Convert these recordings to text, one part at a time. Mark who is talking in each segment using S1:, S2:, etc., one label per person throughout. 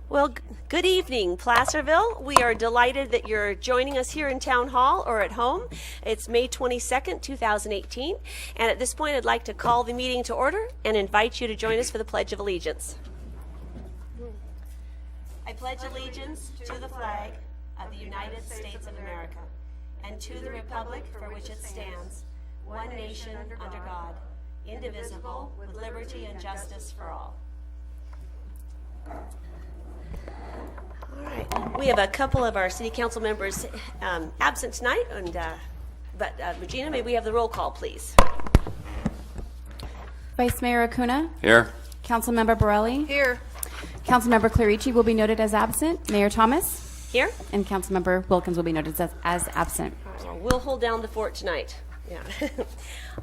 S1: Well, good evening, Placerville. We are delighted that you're joining us here in Town Hall or at home. It's May 22nd, 2018, and at this point I'd like to call the meeting to order and invite you to join us for the Pledge of Allegiance. I pledge allegiance to the flag of the United States of America and to the republic for which it stands, one nation under God, indivisible, with liberty and justice for all. All right. We have a couple of our city council members absent tonight, but Regina, may we have the roll call, please?
S2: Vice Mayor Acuna?
S3: Here.
S2: Councilmember Borelli?
S4: Here.
S2: Councilmember Clarici will be noted as absent. Mayor Thomas?
S1: Here.
S2: And Councilmember Wilkins will be noted as absent.
S1: We'll hold down the fort tonight. Yeah.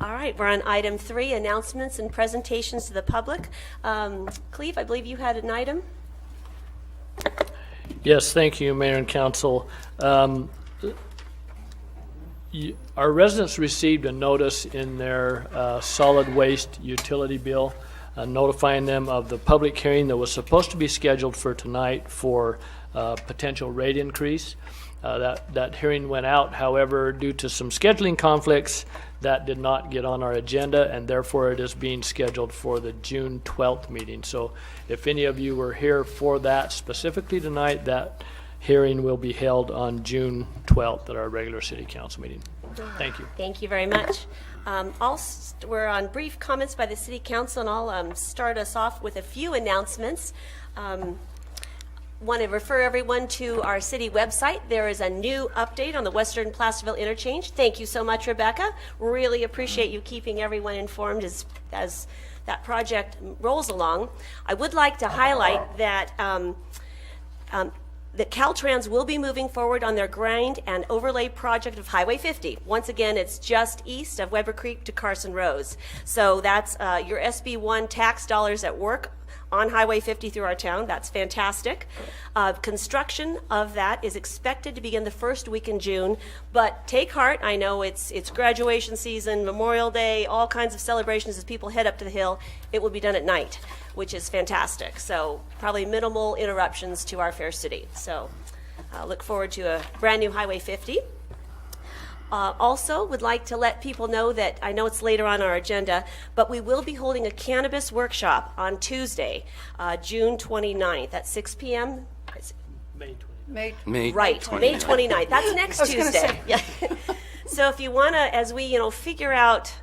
S1: All right, we're on item 3, announcements and presentations to the public. Cleve, I believe you had an item.
S5: Yes, thank you, Mayor and Council. Our residents received a notice in their solid waste utility bill notifying them of the public hearing that was supposed to be scheduled for tonight for potential rate increase. That hearing went out, however, due to some scheduling conflicts, that did not get on our agenda, and therefore it is being scheduled for the June 12th meeting. So if any of you were here for that specifically tonight, that hearing will be held on June 12th at our regular city council meeting. Thank you.
S1: Thank you very much. We're on brief comments by the city council, and I'll start us off with a few announcements. Want to refer everyone to our city website. There is a new update on the Western Placerville interchange. Thank you so much, Rebecca. Really appreciate you keeping everyone informed as that project rolls along. I would like to highlight that that Caltrans will be moving forward on their grind and overlay project of Highway 50. Once again, it's just east of Weber Creek to Carson Rose. So that's your SB1 tax dollars at work on Highway 50 through our town. That's fantastic. Construction of that is expected to begin the first week in June, but take heart. I know it's graduation season, Memorial Day, all kinds of celebrations as people head up to the hill. It will be done at night, which is fantastic. So probably minimal interruptions to our fair city. So look forward to a brand new Highway 50. Also would like to let people know that I know it's later on our agenda, but we will be holding a cannabis workshop on Tuesday, June 29th at 6 p.m.
S5: May 20th.
S4: May.
S1: Right, May 29th. That's next Tuesday. Yeah. So if you want to, as we figure out,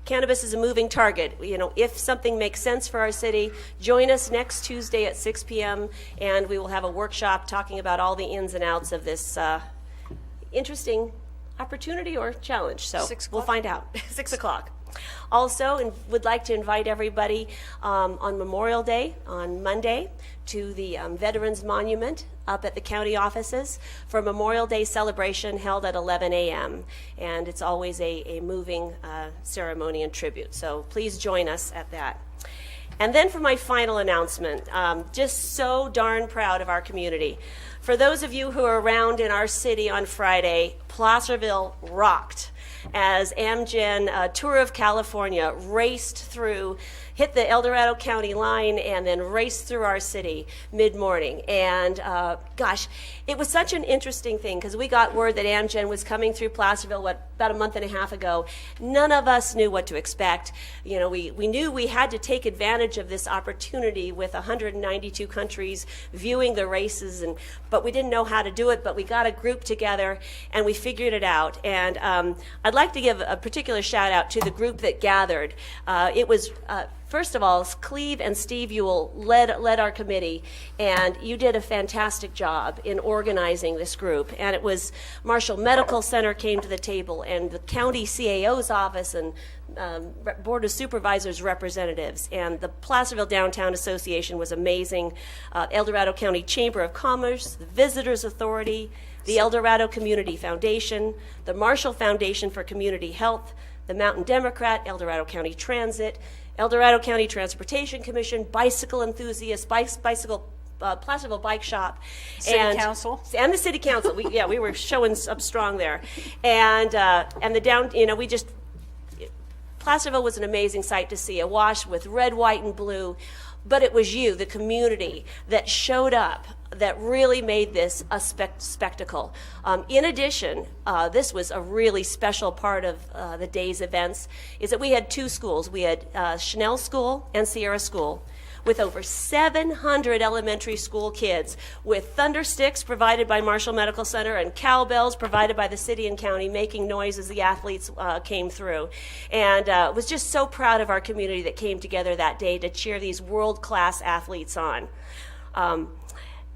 S1: cannabis is a moving target. If something makes sense for our city, join us next Tuesday at 6 p.m. and we will have a workshop talking about all the ins and outs of this interesting opportunity or challenge. So we'll find out. 6 o'clock. Also, and would like to invite everybody on Memorial Day, on Monday, to the Veterans Monument up at the county offices for a Memorial Day celebration held at 11 a.m. And it's always a moving ceremony and tribute. So please join us at that. And then for my final announcement, just so darn proud of our community. For those of you who are around in our city on Friday, Placerville rocked as Amgen Tour of California raced through, hit the El Dorado County line, and then raced through our city mid-morning. And gosh, it was such an interesting thing because we got word that Amgen was coming through Placerville, about a month and a half ago. None of us knew what to expect. We knew we had to take advantage of this opportunity with 192 countries viewing the races, but we didn't know how to do it, but we got a group together and we figured it out. And I'd like to give a particular shout out to the group that gathered. It was first of all, Cleve and Steve Ewell led our committee, and you did a fantastic job in organizing this group. And it was Marshall Medical Center came to the table, and the county CAO's office, and Board of Supervisors representatives, and the Placerville Downtown Association was amazing. El Dorado County Chamber of Commerce, the Visitors Authority, the El Dorado Community Foundation, the Marshall Foundation for Community Health, the Mountain Democrat, El Dorado County Transit, El Dorado County Transportation Commission, bicycle enthusiasts, Placerville Bike Shop,
S4: City Council,
S1: and the City Council. We were showing up strong there, and the Placerville was an amazing sight to see, awash with red, white, and blue. but it was you, the community, that showed up, that really made this a spectacle. In addition, this was a really special part of the day's events, is that we had two schools. We had Chanel School and Sierra School, with over 700 elementary school kids, with thunder sticks provided by Marshall Medical Center and cowbells provided by the city and county, making noise as the athletes came through. And was just so proud of our community that came together that day to cheer these world-class athletes on.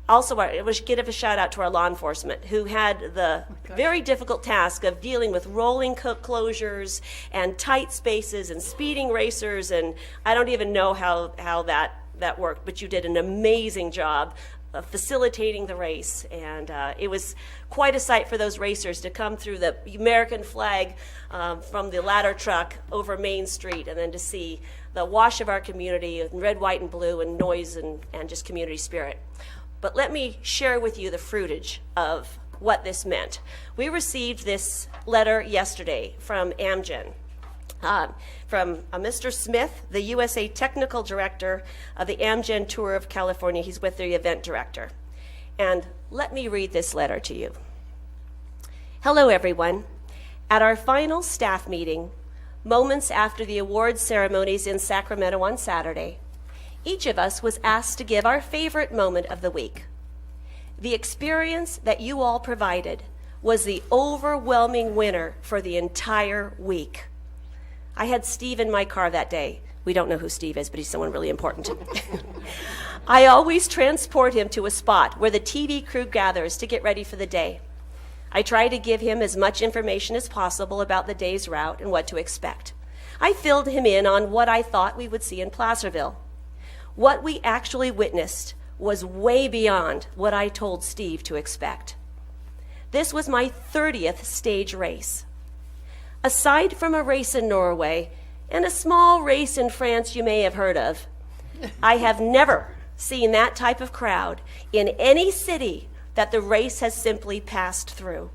S1: Also, I wish to give a shout out to our law enforcement, who had the very difficult task of dealing with rolling closures and tight spaces and speeding racers, and I don't even know how that worked, but you did an amazing job of facilitating the race, and it was quite a sight for those racers to come through the American flag from the ladder truck over Main Street, and then to see the wash of our community in red, white, and blue, and noise and just community spirit. But let me share with you the fruitage of what this meant. We received this letter yesterday from Amgen, from Mr. Smith, the USA Technical Director of the Amgen Tour of California. He's with the event director. And let me read this letter to you. Hello, everyone. At our final staff meeting, moments after the awards ceremonies in Sacramento on Saturday, each of us was asked to give our favorite moment of the week. The experience that you all provided was the overwhelming winner for the entire week. I had Steve in my car that day. We don't know who Steve is, but he's someone really important. I always transport him to a spot where the TV crew gathers to get ready for the day. I try to give him as much information as possible about the day's route and what to expect. I filled him in on what I thought we would see in Placerville. What we actually witnessed was way beyond what I told Steve to expect. This was my 30th stage race. Aside from a race in Norway and a small race in France you may have heard of, I have never seen that type of crowd in any city that the race has simply passed through.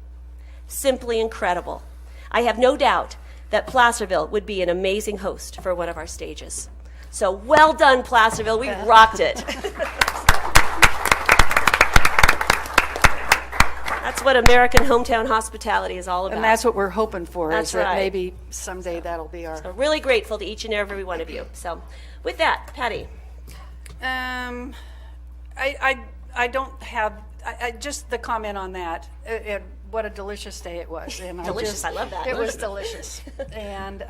S1: Simply incredible. I have no doubt that Placerville would be an amazing host for one of our stages. So well done, Placerville. We rocked it. That's what American hometown hospitality is all about.
S3: And that's what we're hoping for.
S1: That's
S3: is that
S1: right.
S3: Maybe someday that'll be our.
S1: So really grateful to each and every one of you. So with that, Patty.
S3: I don't have. I just the comment on that. What a delicious day it was. And
S1: Delicious, I love that.
S3: It was delicious, and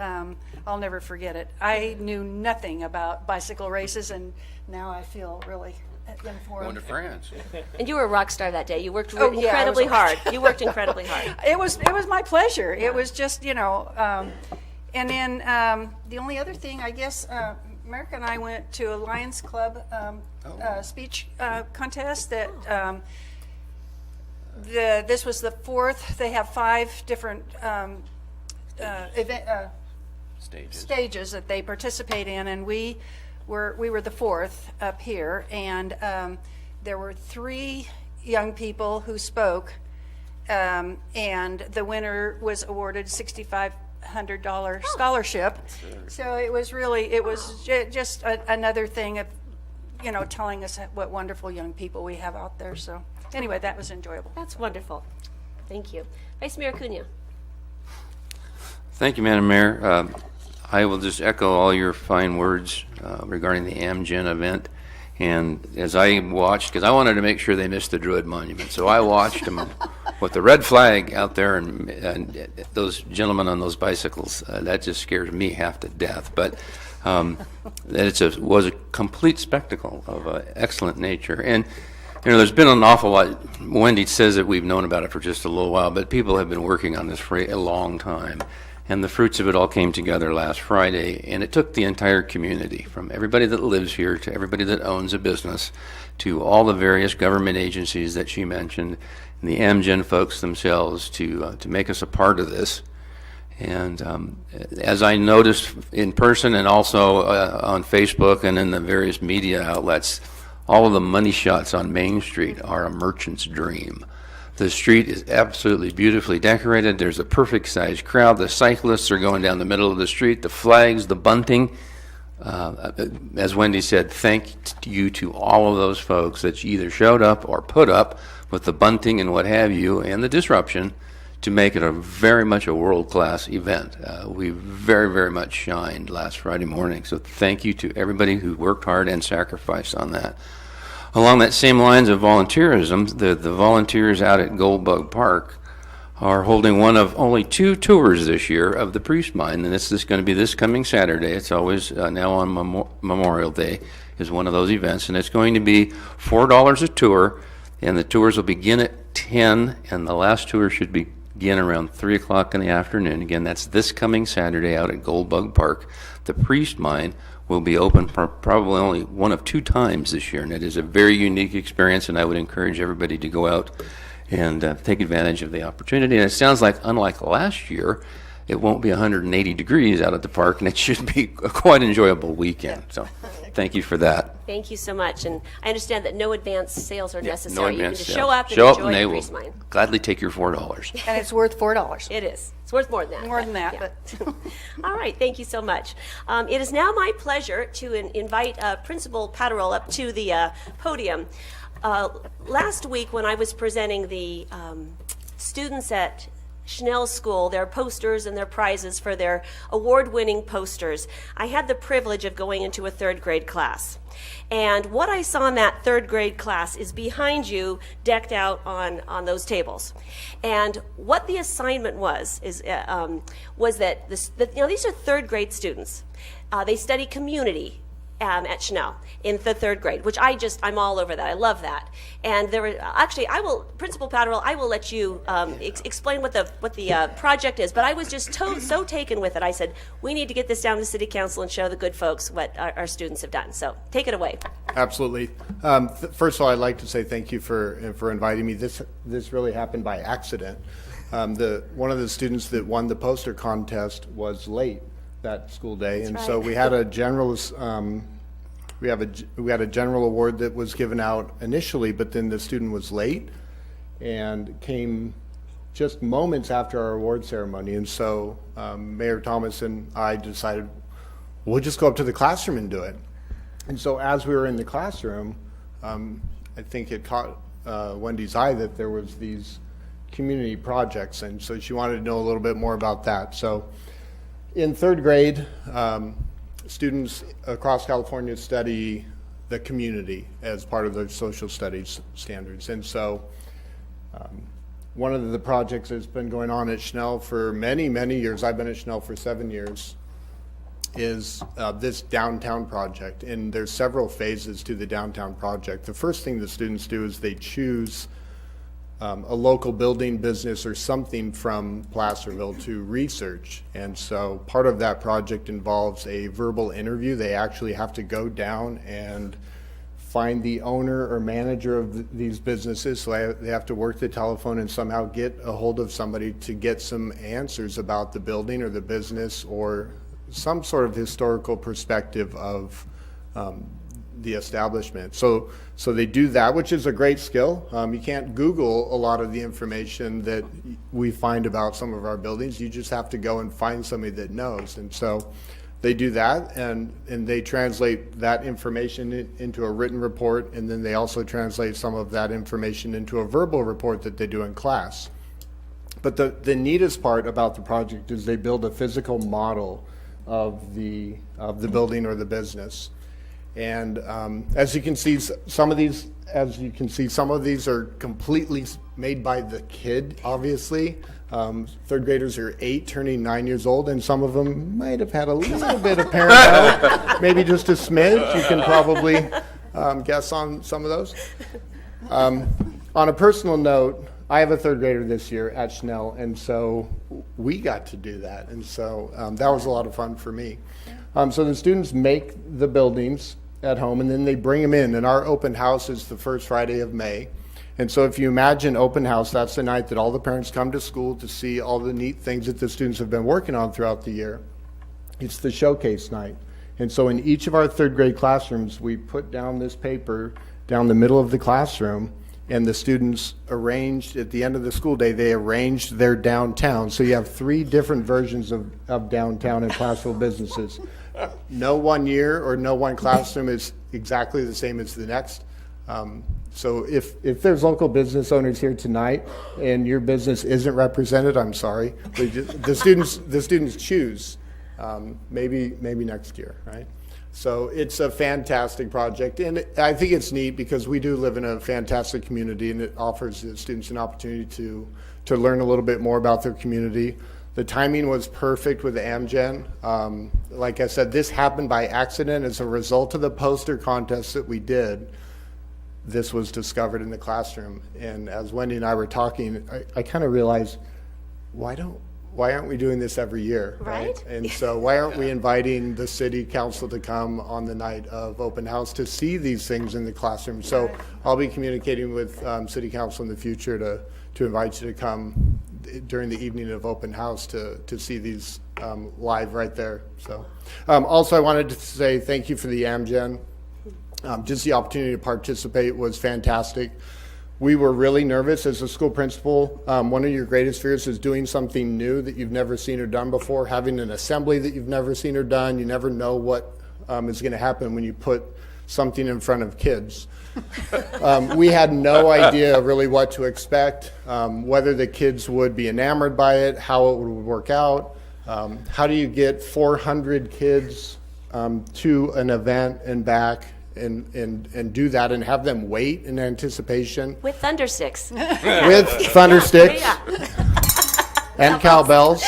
S3: I'll never forget it. I knew nothing about bicycle races, and now I feel really informed.
S4: Going to France.
S1: And you were a rock star that day. You worked
S3: Oh, yeah, I was
S1: incredibly
S3: a
S1: hard. You worked incredibly hard.
S3: It was my pleasure. It was just and then the only other thing, I guess, America and I went to a Lions Club speech contest that. This was the fourth. They have 5 different stages that they participate in, and we were the 4th up here. And there were 3 young people who spoke, and the winner was awarded $6,500 scholarship. So it was just another thing of telling us what wonderful young people we have out there. So. Anyway, that was enjoyable.
S1: That's wonderful. Thank you. Vice Mayor Cunha.
S4: Thank you, Madam Mayor. I will just echo all your fine words regarding the Amgen event. And as I watched, because I wanted to make sure they missed the Druid Monument, so I watched them with the red flag out there and those gentlemen on those bicycles. That just scares me half to death. But it was a complete spectacle of excellent nature. And there's been an awful lot. Wendy says that we've known about it for just a little while, but people have been working on this for a long time. And the fruits of it all came together last Friday, and it took the entire community, from everybody that lives here to everybody that owns a business to all the various government agencies that she mentioned, and the Amgen folks themselves to make us a part of this. And as I noticed in person and also on Facebook and in the various media outlets, all of the money shots on Main Street are a merchant's dream. The street is absolutely beautifully decorated. There's a perfect sized crowd. The cyclists are going down the middle of the street. The flags, the bunting, as Wendy said, thank you to all of those folks that either showed up or put up with the bunting and what have you and the disruption to make it very much a world-class event. We very, very much shined last Friday morning, so thank you to everybody who worked hard and sacrificed on that. Along that same lines of volunteerism, the volunteers out at Goldbug Park are holding one of only 2 tours this year of the Priest Mine, and this is going to be this coming Saturday. It's always now on Memorial Day is one of those events, and it's going to be $4 a tour, and the tours will begin at 10, and the last tour should begin around 3 o'clock in the afternoon. Again, that's this coming Saturday out at Goldbug Park. The Priest Mine will be open for probably only 1 of 2 times this year, and it is a very unique experience, and I would encourage everybody to go out and take advantage of the opportunity. And it sounds like, unlike last year, it won't be 180 degrees out at the park, and it should be a quite enjoyable weekend. So thank you for that.
S1: Thank you so much. And I understand that no advance sales are necessary.
S4: No
S1: You can
S4: advance
S1: just
S4: sales.
S1: show up and
S4: Show up
S1: enjoy
S4: and they
S1: the
S4: will
S1: Priest Mine.
S4: gladly take your $4.
S3: And it's worth $4.
S1: It is. It's worth more than that.
S3: More than that,
S1: Yeah.
S3: but
S1: All right, thank you so much. It is now my pleasure to invite Principal Patterell up to the podium. Last week, when I was presenting the students at Schnell School, their posters and their prizes for their award-winning posters, I had the privilege of going into a 3rd grade class. And what I saw in that 3rd grade class is behind you, decked out on those tables. And what the assignment was that these are 3rd grade students. They study community at Schnell in the 3rd grade, which I'm all over that. I love that. And there were actually, Principal Patterell, I will let you explain what the project is. But I was just so taken with it. I said, we need to get this down to City Council and show the good folks what our students have done. So take it away.
S6: Absolutely. First of all, I'd like to say thank you for inviting me. This really happened by accident. One of the students that won the poster contest was late that school day, and so we had a general we had a general award that was given out initially, but then the student was late and came just moments after our award ceremony, and so Mayor Thomas and I decided we'll just go up to the classroom and do it. And so as we were in the classroom, I think it caught Wendy's eye that there was these community projects, and so she wanted to know a little bit more about that. So in 3rd grade, students across California study the community as part of their social studies standards. And so one of the projects that's been going on at Schnell for many, many years, I've been at Schnell for 7 years, is this downtown project. And there's several phases to the downtown project. The first thing the students do is they choose a local building, business, or something from Placerville to research. And so part of that project involves a verbal interview. They actually have to go down and find the owner or manager of these businesses. So they have to work the telephone and somehow get a hold of somebody to get some answers about the building or the business or some sort of historical perspective of the establishment. So they do that, which is a great skill. You can't Google a lot of the information that we find about some of our buildings. You just have to go and find somebody that knows. And so they do that, and they translate that information into a written report, and then they also translate some of that information into a verbal report that they do in class. But the neatest part about the project is they build a physical model of the building or the business. And as you can see, some of these are completely made by the kid, obviously. 3rd graders are 8, turning 9 years old, and some of them might have had a little bit of parent help, maybe just a smidge. You can probably guess on some of those. On a personal note, I have a 3rd grader this year at Schnell, and so we got to do that. And so that was a lot of fun for me. So the students make the buildings at home, and then they bring them in. And our open house is the first Friday of May. And so if you imagine open house, that's the night that all the parents come to school to see all the neat things that the students have been working on throughout the year. It's the showcase night. And so in each of our 3rd grade classrooms, we put down this paper down the middle of the classroom, and the students arranged, at the end of the school day, they arranged their downtown. So you have 3 different versions of downtown and Placerville businesses. no one year or no one classroom is exactly the same as the next. So if there's local business owners here tonight and your business isn't represented, I'm sorry. The students choose. Maybe next year, right? So it's a fantastic project, and I think it's neat because we do live in a fantastic community, and it offers the students an opportunity to learn a little bit more about their community. The timing was perfect with the Amgen. Like I said, this happened by accident as a result of the poster contest that we did. This was discovered in the classroom, and as Wendy and I were talking, I kind of realized, why aren't we doing this every year,
S1: Right?
S6: And so why aren't we inviting the city council to come on the night of open house to see these things in the classroom? So I'll be communicating with city council in the future to invite you to come during the evening of open house to see these live right there. So also I wanted to say thank you for the Amgen. Just the opportunity to participate was fantastic. We were really nervous as a school principal. One of your greatest fears is doing something new that you've never seen or done before, having an assembly that you've never seen or done. You never know what is going to happen when you put something in front of kids. We had no idea really what to expect, whether the kids would be enamored by it, how it would work out. How do you get 400 kids to an event and back and do that and have them wait in anticipation
S1: With thundersticks.
S6: with thundersticks and cowbells.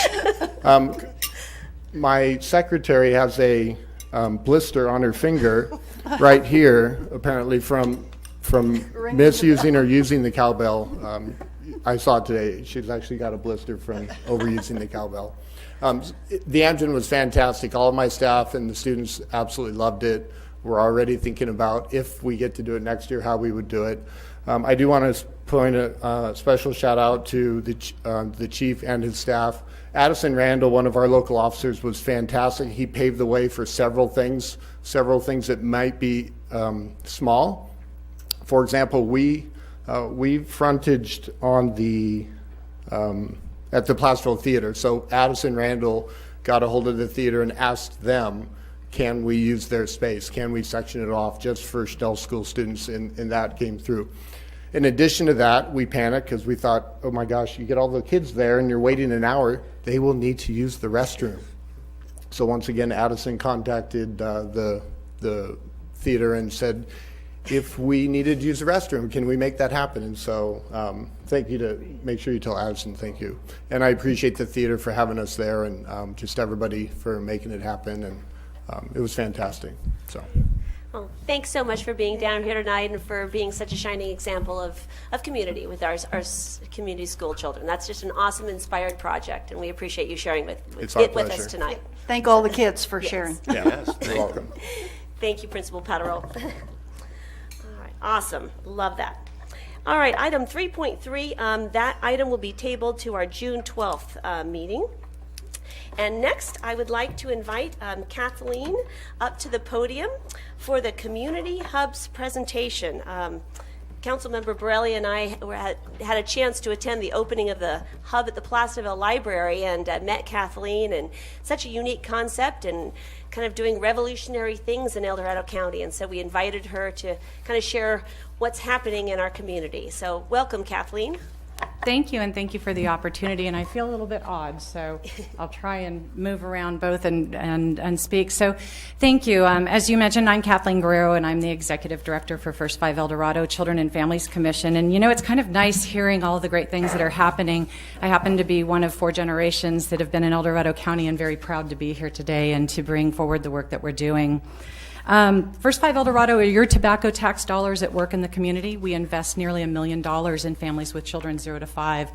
S6: My secretary has a blister on her finger right here, apparently from misusing or using the cowbell. I saw it today. She's actually got a blister from overusing the cowbell. The Amgen was fantastic. All of my staff and the students absolutely loved it. We're already thinking about, if we get to do it next year, how we would do it. I do want to point a special shout out to the chief and his staff. Addison Randall, one of our local officers, was fantastic. He paved the way for several things that might be small. For example, we frontaged on at the Placerville Theater. So Addison Randall got a hold of the theater and asked them, can we use their space? Can we section it off just for Stell School students? And that came through. In addition to that, we panicked because we thought, oh my gosh, you get all the kids there and you're waiting an hour, they will need to use the restroom. So once again, Addison contacted the theater and said, if we needed to use the restroom, can we make that happen? And so thank you. To make sure you tell Addison thank you. And I appreciate the theater for having us there, and just everybody for making it happen. And it was fantastic. So.
S1: Well, thanks so much for being down here tonight and for being such a shining example of community with our community school children. That's just an awesome, inspired project, and we appreciate you sharing it with us tonight.
S3: Thank all the kids for sharing.
S6: Yeah, you're welcome.
S1: Thank you, Principal Patterol. All right, awesome. Love that. All right, item 3.3, that item will be tabled to our June 12th meeting. And next, I would like to invite Kathleen up to the podium for the Community Hubs presentation. Councilmember Borelli and I had a chance to attend the opening of the hub at the Placerville Library and met Kathleen, and such a unique concept and kind of doing revolutionary things in El Dorado County. And so we invited her to kind of share what's happening in our community. So welcome, Kathleen.
S7: Thank you, and thank you for the opportunity. And I feel a little bit odd, so I'll try and move around both and speak. So thank you. As you mentioned, I'm Kathleen Guerrero, and I'm the Executive Director for First 5 El Dorado Children and Families Commission. And, you know, it's kind of nice hearing all of the great things that are happening. I happen to be one of 4 generations that have been in El Dorado County, and very proud to be here today and to bring forward the work that we're doing. First 5 El Dorado are your tobacco tax dollars at work in the community. We invest nearly $1 million in families with children 0 to 5.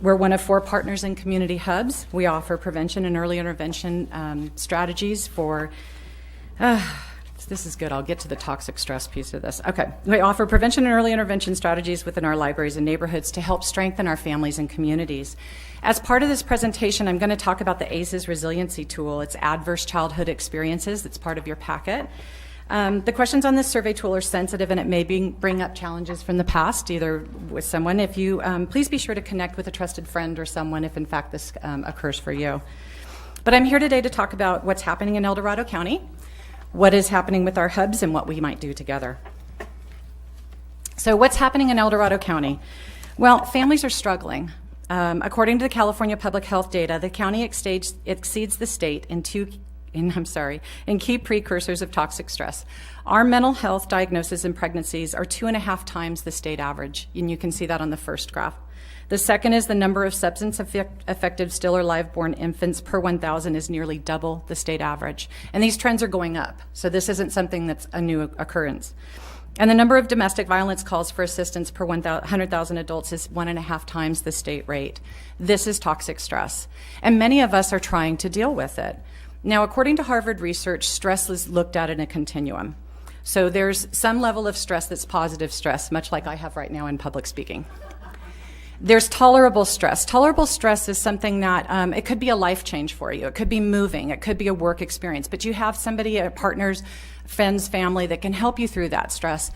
S7: We're one of 4 partners in community hubs. We offer prevention and early intervention strategies for this is good. I'll get to the toxic stress piece of this. Okay. We offer prevention and early intervention strategies within our libraries and neighborhoods to help strengthen our families and communities. As part of this presentation, I'm going to talk about the ACEs resiliency tool. It's adverse childhood experiences. It's part of your packet. The questions on this survey tool are sensitive, and it may bring up challenges from the past, either with someone. If you please be sure to connect with a trusted friend or someone if in fact this occurs for you. But I'm here today to talk about what's happening in El Dorado County, what is happening with our hubs, and what we might do together. So what's happening in El Dorado County? Well, families are struggling. According to the California Public Health data, the county exceeds the state in key precursors of toxic stress. Our mental health diagnoses in pregnancies are 2.5 times the state average, and you can see that on the first graph. The second is the number of substance-affected still or live-born infants per 1,000 is nearly double the state average. And these trends are going up, so this isn't something that's a new occurrence. And the number of domestic violence calls for assistance per 100,000 adults is 1.5 times the state rate. This is toxic stress, and many of us are trying to deal with it. Now, according to Harvard research, stress is looked at in a continuum. So there's some level of stress that's positive stress, much like I have right now in public speaking. There's tolerable stress. Tolerable stress is something that it could be a life change for you. It could be moving. It could be a work experience. But you have somebody, partners, friends, family that can help you through that stress.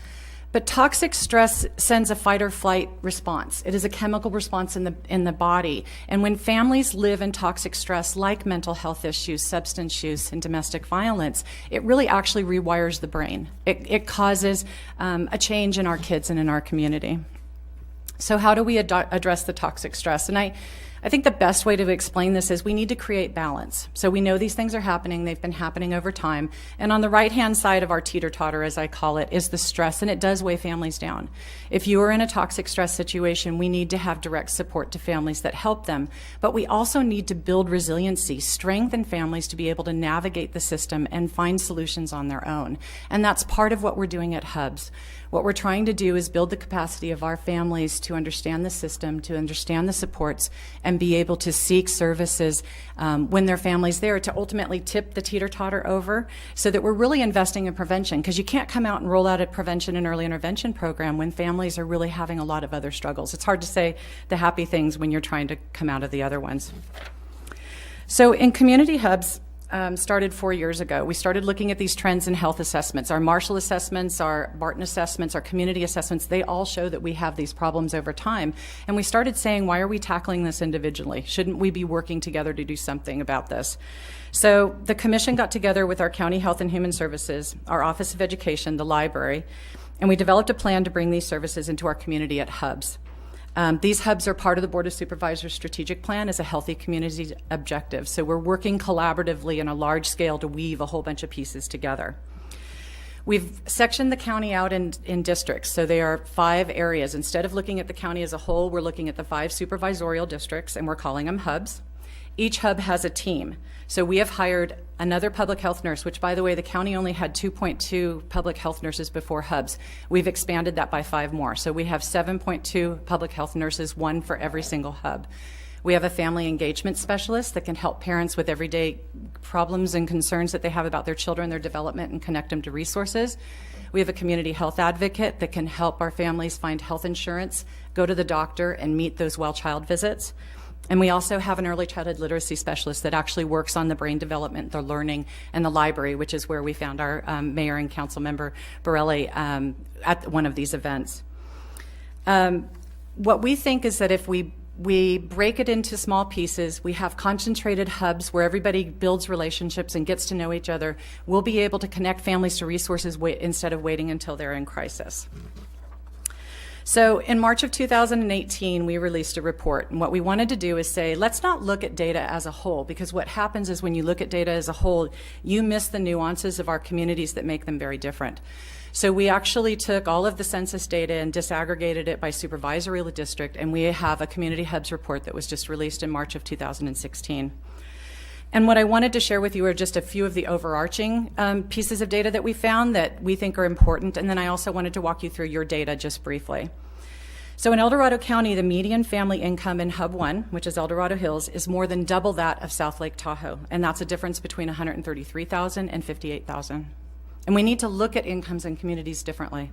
S7: But toxic stress sends a fight or flight response. It is a chemical response in the body. And when families live in toxic stress, like mental health issues, substance use, and domestic violence, it really actually rewires the brain. It causes a change in our kids and in our community. So how do we address the toxic stress? And I think the best way to explain this is we need to create balance. So we know these things are happening. They've been happening over time. And on the right-hand side of our teeter-totter, as I call it, is the stress, and it does weigh families down. If you are in a toxic stress situation, we need to have direct support to families that help them. But we also need to build resiliency, strengthen families to be able to navigate the system and find solutions on their own. And that's part of what we're doing at Hubs. What we're trying to do is build the capacity of our families to understand the system, to understand the supports, and be able to seek services when their family's there to ultimately tip the teeter-totter over so that we're really investing in prevention, because you can't come out and roll out a prevention and early intervention program when families are really having a lot of other struggles. It's hard to say the happy things when you're trying to come out of the other ones. So in community hubs, started 4 years ago. We started looking at these trends in health assessments. Our Marshall assessments, our Barton assessments, our community assessments, they all show that we have these problems over time. And we started saying, why are we tackling this individually? Shouldn't we be working together to do something about this? So the commission got together with our County Health and Human Services, our Office of Education, the library, and we developed a plan to bring these services into our community at Hubs. These hubs are part of the Board of Supervisors' strategic plan as a healthy community objective. So we're working collaboratively on a large scale to weave a whole bunch of pieces together. We've sectioned the county out in districts. So they are 5 areas. Instead of looking at the county as a whole, we're looking at the 5 supervisorial districts, and we're calling them hubs. Each hub has a team. So we have hired another public health nurse, which, by the way, the county only had 2.2 public health nurses before hubs. We've expanded that by 5 more. So we have 7.2 public health nurses, 1 for every single hub. We have a family engagement specialist that can help parents with everyday problems and concerns that they have about their children, their development, and connect them to resources. We have a community health advocate that can help our families find health insurance, go to the doctor, and meet those well child visits. And we also have an early childhood literacy specialist that actually works on the brain development, the learning, and the library, which is where we found our mayor and council member Borelli at one of these events. What we think is that if we break it into small pieces, we have concentrated hubs where everybody builds relationships and gets to know each other, we'll be able to connect families to resources instead of waiting until they're in crisis. So in March of 2018, we released a report, and what we wanted to do is say, let's not look at data as a whole, because what happens is when you look at data as a whole, you miss the nuances of our communities that make them very different. So we actually took all of the census data and disaggregated it by supervisory district, and we have a Community Hubs report that was just released in March of 2016. And what I wanted to share with you are just a few of the overarching pieces of data that we found that we think are important, and then I also wanted to walk you through your data just briefly. So in El Dorado County, the median family income in Hub 1, which is El Dorado Hills, is more than double that of South Lake Tahoe, and that's a difference between $133,000 and $58,000. And we need to look at incomes and communities differently.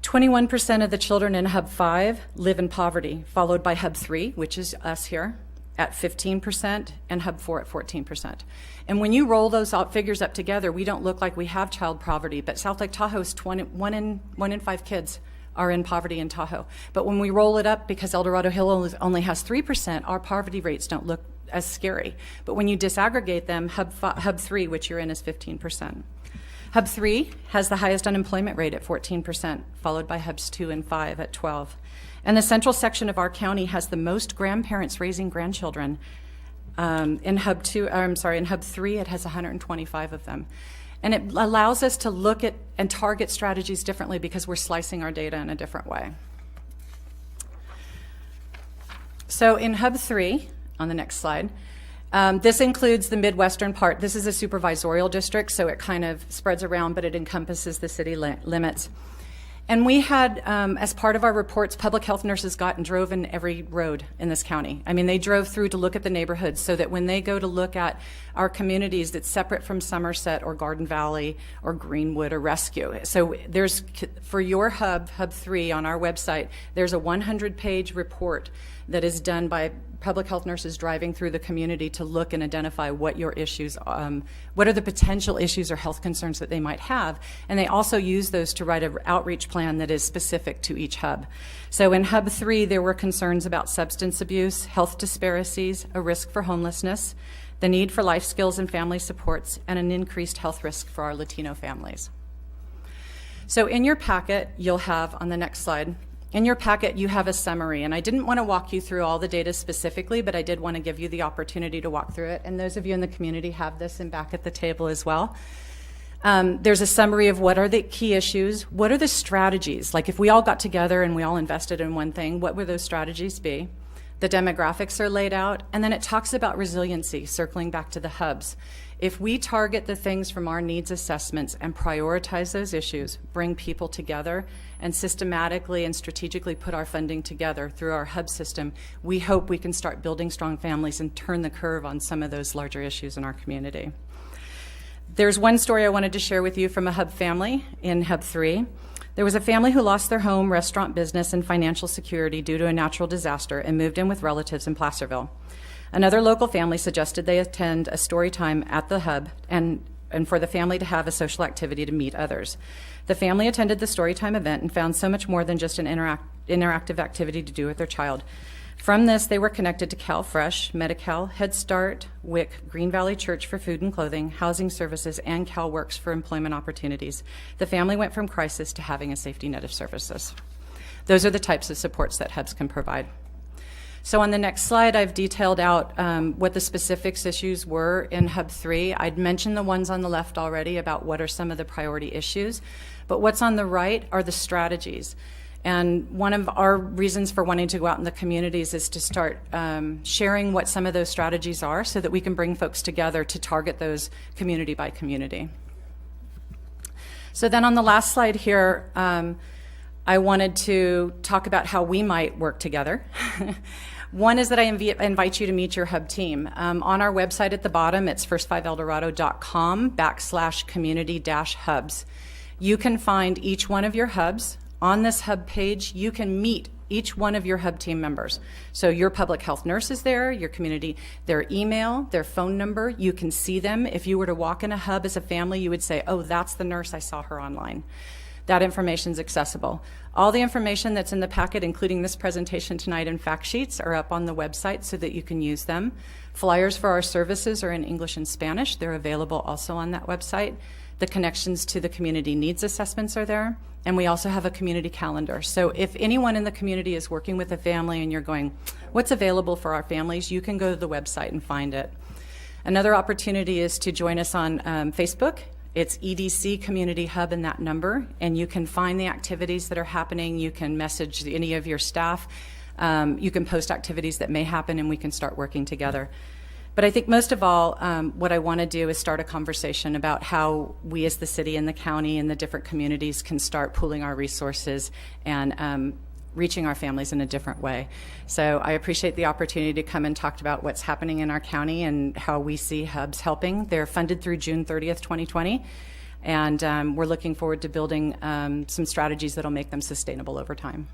S7: 21% of the children in Hub 5 live in poverty, followed by Hub 3, which is us here, at 15%, and Hub 4 at 14%. And when you roll those figures up together, we don't look like we have child poverty, but South Lake Tahoe's 1 in 5 kids are in poverty in Tahoe. But when we roll it up, because El Dorado Hills only has 3%, our poverty rates don't look as scary. But when you disaggregate them, Hub 3, which you're in, is 15%. Hub 3 has the highest unemployment rate at 14%, followed by Hubs 2 and 5 at 12%. And the central section of our county has the most grandparents raising grandchildren. In Hub 3, it has 125 of them. And it allows us to look at and target strategies differently because we're slicing our data in a different way. So in Hub 3, on the next slide, this includes the Midwestern part. This is a supervisorial district, so it kind of spreads around, but it encompasses the city limits. And we had, as part of our reports, public health nurses got and drove in every road in this county. I mean, they drove through to look at the neighborhoods so that when they go to look at our communities that's separate from Somerset or Garden Valley or Greenwood or Rescue. So there's, for your Hub 3 on our website, there's a 100-page report that is done by public health nurses driving through the community to look and identify what your issues, what are the potential issues or health concerns that they might have. And they also use those to write an outreach plan that is specific to each hub. So in Hub 3, there were concerns about substance abuse, health disparities, a risk for homelessness, the need for life skills and family supports, and an increased health risk for our Latino families. So in your packet, you'll have, on the next slide, in your packet, you have a summary, and I didn't want to walk you through all the data specifically, but I did want to give you the opportunity to walk through it, and those of you in the community have this and back at the table as well. There's a summary of what are the key issues, what are the strategies, like if we all got together and we all invested in one thing, what would those strategies be? The demographics are laid out, and then it talks about resiliency, circling back to the hubs. If we target the things from our needs assessments and prioritize those issues, bring people together, and systematically and strategically put our funding together through our hub system, we hope we can start building strong families and turn the curve on some of those larger issues in our community. There's one story I wanted to share with you from a hub family in Hub 3. There was a family who lost their home, restaurant business, and financial security due to a natural disaster and moved in with relatives in Placerville. Another local family suggested they attend a story time at the hub and for the family to have a social activity to meet others. The family attended the story time event and found so much more than just an interactive activity to do with their child. From this, they were connected to CalFresh, Medi-Cal, Head Start, WIC, Green Valley Church for food and clothing, housing services, and CalWorks for employment opportunities. The family went from crisis to having a safety net of services. Those are the types of supports that hubs can provide. So on the next slide, I've detailed out what the specifics issues were in Hub 3. I'd mentioned the ones on the left already about what are some of the priority issues, but what's on the right are the strategies. And one of our reasons for wanting to go out in the communities is to start sharing what some of those strategies are so that we can bring folks together to target those community by community. So then on the last slide here, I wanted to talk about how we might work together. One is that I invite you to meet your hub team. On our website at the bottom, it's first5eldorado.com/community-hubs. You can find each one of your hubs. On this hub page, you can meet each one of your hub team members. So your public health nurse is there, your community, their email, their phone number, you can see them. If you were to walk in a hub as a family, you would say, oh, that's the nurse, I saw her online. That information is accessible. All the information that's in the packet, including this presentation tonight and fact sheets, are up on the website so that you can use them. Flyers for our services are in English and Spanish. They're available also on that website. The connections to the community needs assessments are there. And we also have a community calendar. So if anyone in the community is working with a family and you're going, what's available for our families, you can go to the website and find it. Another opportunity is to join us on Facebook. It's EDC Community Hub in that number, and you can find the activities that are happening. You can message any of your staff. You can post activities that may happen, and we can start working together. But I think most of all, what I want to do is start a conversation about how we as the city and the county and the different communities can start pooling our resources and reaching our families in a different way. So I appreciate the opportunity to come and talk about what's happening in our county and how we see hubs helping. They're funded through June 30th, 2020, and we're looking forward to building some strategies that'll make them sustainable over time.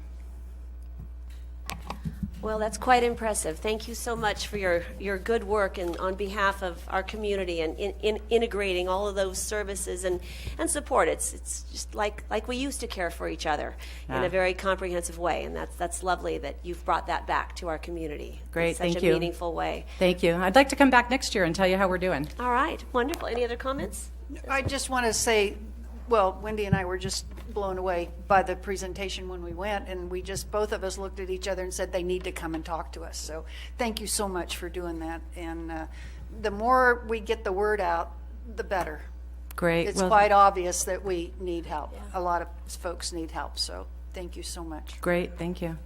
S1: Well, that's quite impressive. Thank you so much for your good work and on behalf of our community and in integrating all of those services and support. It's just like we used to care for each other in a very comprehensive way, and that's lovely that you've brought that back to our community.
S7: Great,
S1: in such
S7: thank
S1: a
S7: you.
S1: meaningful way.
S7: Thank you. I'd like to come back next year and tell you how we're doing.
S1: All right, wonderful. Any other comments?
S3: I just want to say, well, Wendy and I were just blown away by the presentation when we went, and we just, both of us looked at each other and said they need to come and talk to us. So thank you so much for doing that. And the more we get the word out, the better.
S7: Great.
S3: It's
S7: Well,
S3: quite obvious that we need help. A lot of folks need help. So thank you so much.
S7: great. Thank you.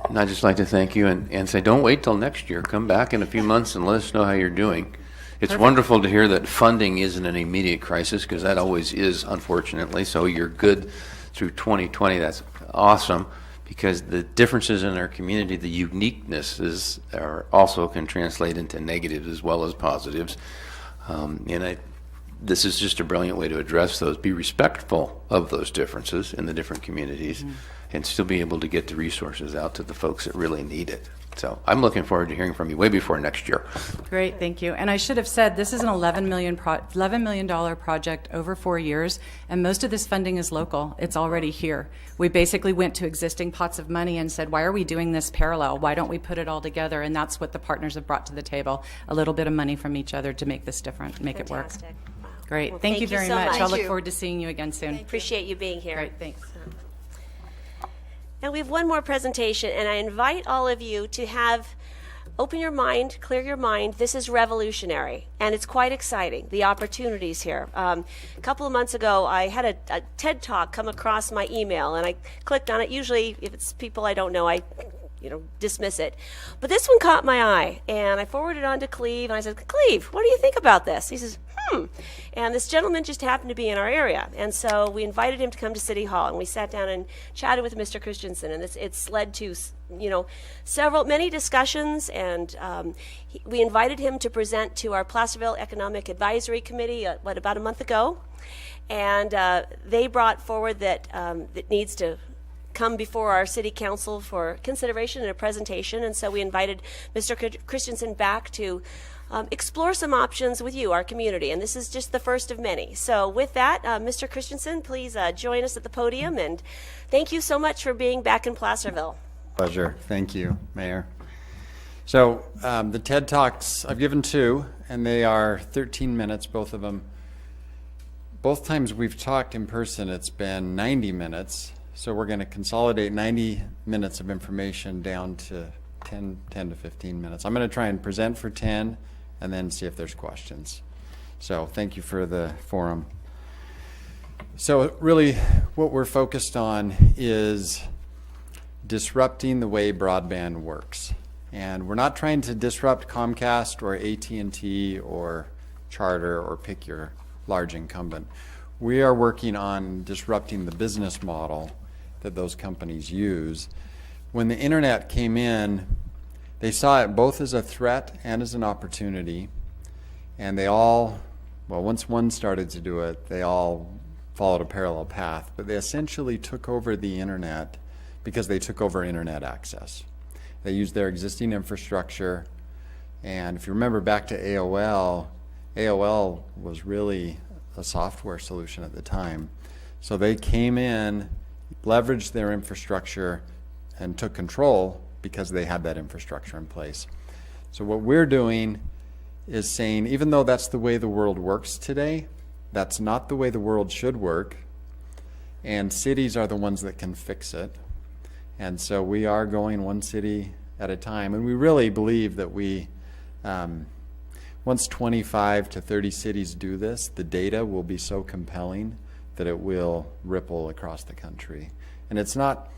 S4: And I'd just like to thank you and say, don't wait till next year. Come back in a few months and let us know how you're doing. It's wonderful to hear that funding isn't an immediate crisis, because that always is, unfortunately. So you're good through 2020. That's awesome, because the differences in our community, the uniquenesses are also can translate into negatives as well as positives. This is just a brilliant way to address those. Be respectful of those differences in the different communities, and still be able to get the resources out to the folks that really need it. So I'm looking forward to hearing from you way before next year.
S7: Great, thank you. And I should have said, this is an $11 million project over 4 years, and most of this funding is local. It's already here. We basically went to existing pots of money and said, why are we doing this parallel? Why don't we put it all together? And that's what the partners have brought to the table, a little bit of money from each other to make this different, make it work.
S1: Fantastic. Wow.
S7: Great,
S1: Well,
S7: thank you very
S1: so
S7: much. I'll look
S3: you.
S7: forward to seeing you again soon.
S1: Appreciate you being here.
S7: Great, thanks.
S1: Now we have one more presentation, and I invite all of you to open your mind, clear your mind. This is revolutionary, and it's quite exciting, the opportunities here. A couple of months ago, I had a TED Talk come across my email, and I clicked on it. Usually, if it's people I don't know, I dismiss it. But this one caught my eye, and I forwarded it on to Cleve, and I said, Cleve, what do you think about this? He says, And this gentleman just happened to be in our area, and so we invited him to come to City Hall, and we sat down and chatted with Mr. Christensen, and it's led to many discussions, and we invited him to present to our Placerville Economic Advisory Committee about a month ago, and they brought forward that it needs to come before our city council for consideration and a presentation, and so we invited Mr. Christensen back to explore some options with you, our community, and this is just the first of many. So with that, Mr. Christensen, please join us at the podium, and thank you so much for being back in Placerville.
S8: Pleasure. Thank you, Mayor. So the TED Talks, I've given 2, and they are 13 minutes, both of them. Both times we've talked in person, it's been 90 minutes. So we're going to consolidate 90 minutes of information down to 10 to 15 minutes. I'm going to try and present for 10 and then see if there's questions. So thank you for the forum. So really what we're focused on is disrupting the way broadband works. And we're not trying to disrupt Comcast or AT&T or Charter or pick your large incumbent. We are working on disrupting the business model that those companies use. When the internet came in, they saw it both as a threat and as an opportunity. And they all, once one started to do it, they all followed a parallel path. But they essentially took over the internet because they took over internet access. They used their existing infrastructure. And if you remember back to AOL, AOL was really a software solution at the time. So they came in, leveraged their infrastructure, and took control because they had that infrastructure in place. So what we're doing is saying, even though that's the way the world works today, that's not the way the world should work, and cities are the ones that can fix it. And so we are going one city at a time, and we really believe that once 25 to 30 cities do this, the data will be so compelling that it will ripple across the country. And it's not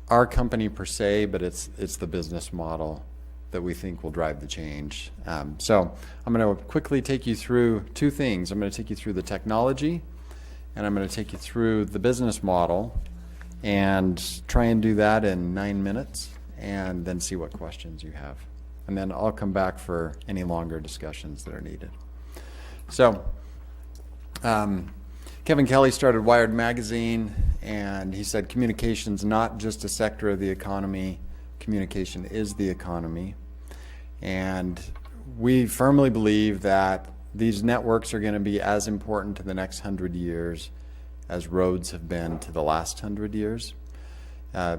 S8: our company per se, but it's the business model that we think will drive the change. So I'm going to quickly take you through 2 things. I'm going to take you through the technology, and I'm going to take you through the business model, and try and do that in 9 minutes, and then see what questions you have. And then I'll come back for any longer discussions that are needed. So Kevin Kelly started Wired Magazine, and he said communication's not just a sector of the economy, communication is the economy. And we firmly believe that these networks are going to be as important to the next 100 years as roads have been to the last 100 years.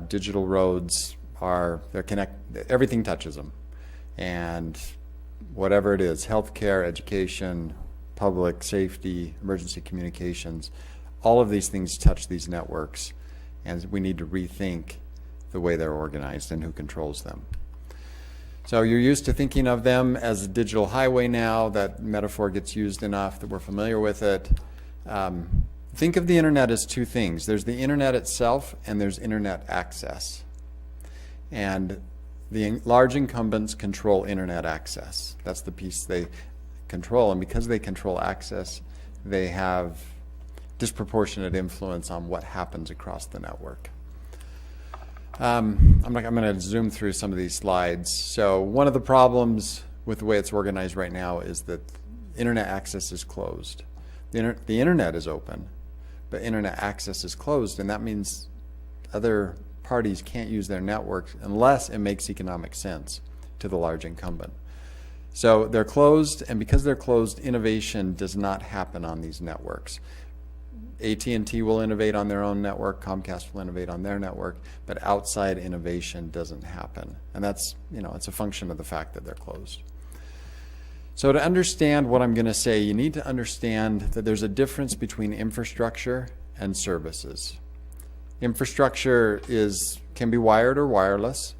S8: Digital roads everything touches them. And whatever it is, healthcare, education, public safety, emergency communications, all of these things touch these networks, and we need to rethink the way they're organized and who controls them. So you're used to thinking of them as a digital highway now. That metaphor gets used enough that we're familiar with it. Think of the internet as two things. There's the internet itself and there's internet access. And the large incumbents control internet access. That's the piece they control. And because they control access, they have disproportionate influence on what happens across the network. I'm going to zoom through some of these slides. So one of the problems with the way it's organized right now is that internet access is closed. The internet is open, but internet access is closed, and that means other parties can't use their networks unless it makes economic sense to the large incumbent. So they're closed, and because they're closed, innovation does not happen on these networks. AT&T will innovate on their own network, Comcast will innovate on their network, but outside innovation doesn't happen. And that's, it's a function of the fact that they're closed. So to understand what I'm going to say, you need to understand that there's a difference between infrastructure and services. Infrastructure can be wired or wireless,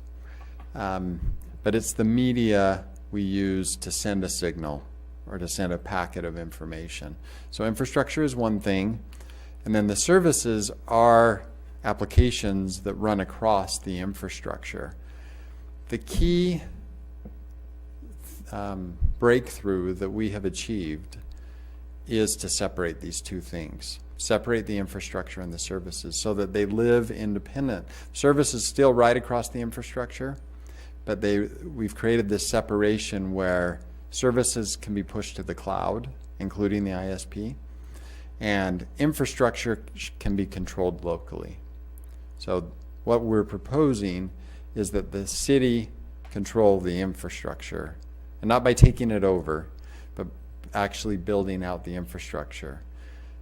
S8: but it's the media we use to send a signal or to send a packet of information. So infrastructure is one thing, and then the services are applications that run across the infrastructure. The key breakthrough that we have achieved is to separate these two things. Separate the infrastructure and the services so that they live independent. Services still right across the infrastructure, but we've created this separation where services can be pushed to the cloud, including the ISP, and infrastructure can be controlled locally. So what we're proposing is that the city control the infrastructure, and not by taking it over, but actually building out the infrastructure.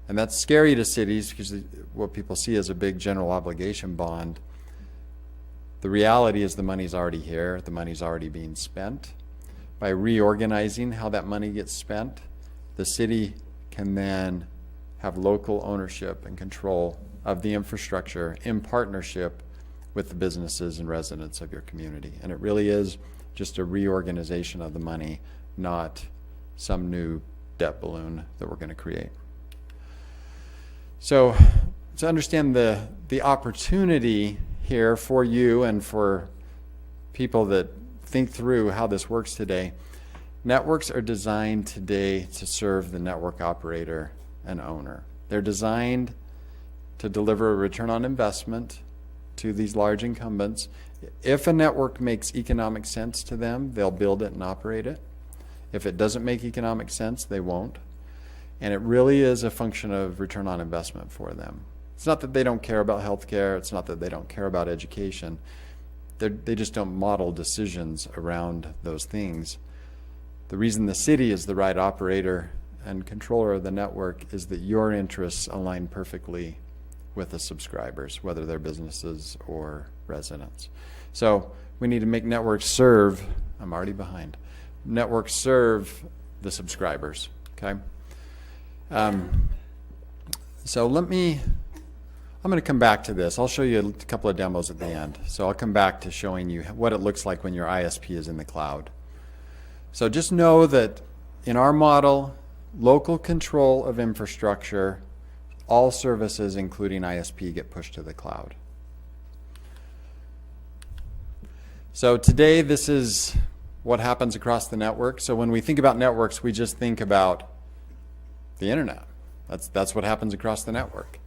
S8: And that's scary to cities because what people see as a big general obligation bond. The reality is the money's already here, the money's already being spent. By reorganizing how that money gets spent, the city can then have local ownership and control of the infrastructure in partnership with the businesses and residents of your community. And it really is just a reorganization of the money, not some new debt balloon that we're going to create. So to understand the opportunity here for you and for people that think through how this works today, networks are designed today to serve the network operator and owner. They're designed to deliver a return on investment to these large incumbents. If a network makes economic sense to them, they'll build it and operate it. If it doesn't make economic sense, they won't. And it really is a function of return on investment for them. It's not that they don't care about healthcare. It's not that they don't care about education. They just don't model decisions around those things. The reason the city is the right operator and controller of the network is that your interests align perfectly with the subscribers, whether they're businesses or residents. So we need to make networks serve, I'm already behind, networks serve the subscribers, okay? So I'm going to come back to this. I'll show you a couple of demos at the end. So I'll come back to showing you what it looks like when your ISP is in the cloud. So just know that in our model, local control of infrastructure, all services, including ISP, get pushed to the cloud. So today, this is what happens across the network. So when we think about networks, we just think about the internet. That's what happens across the network.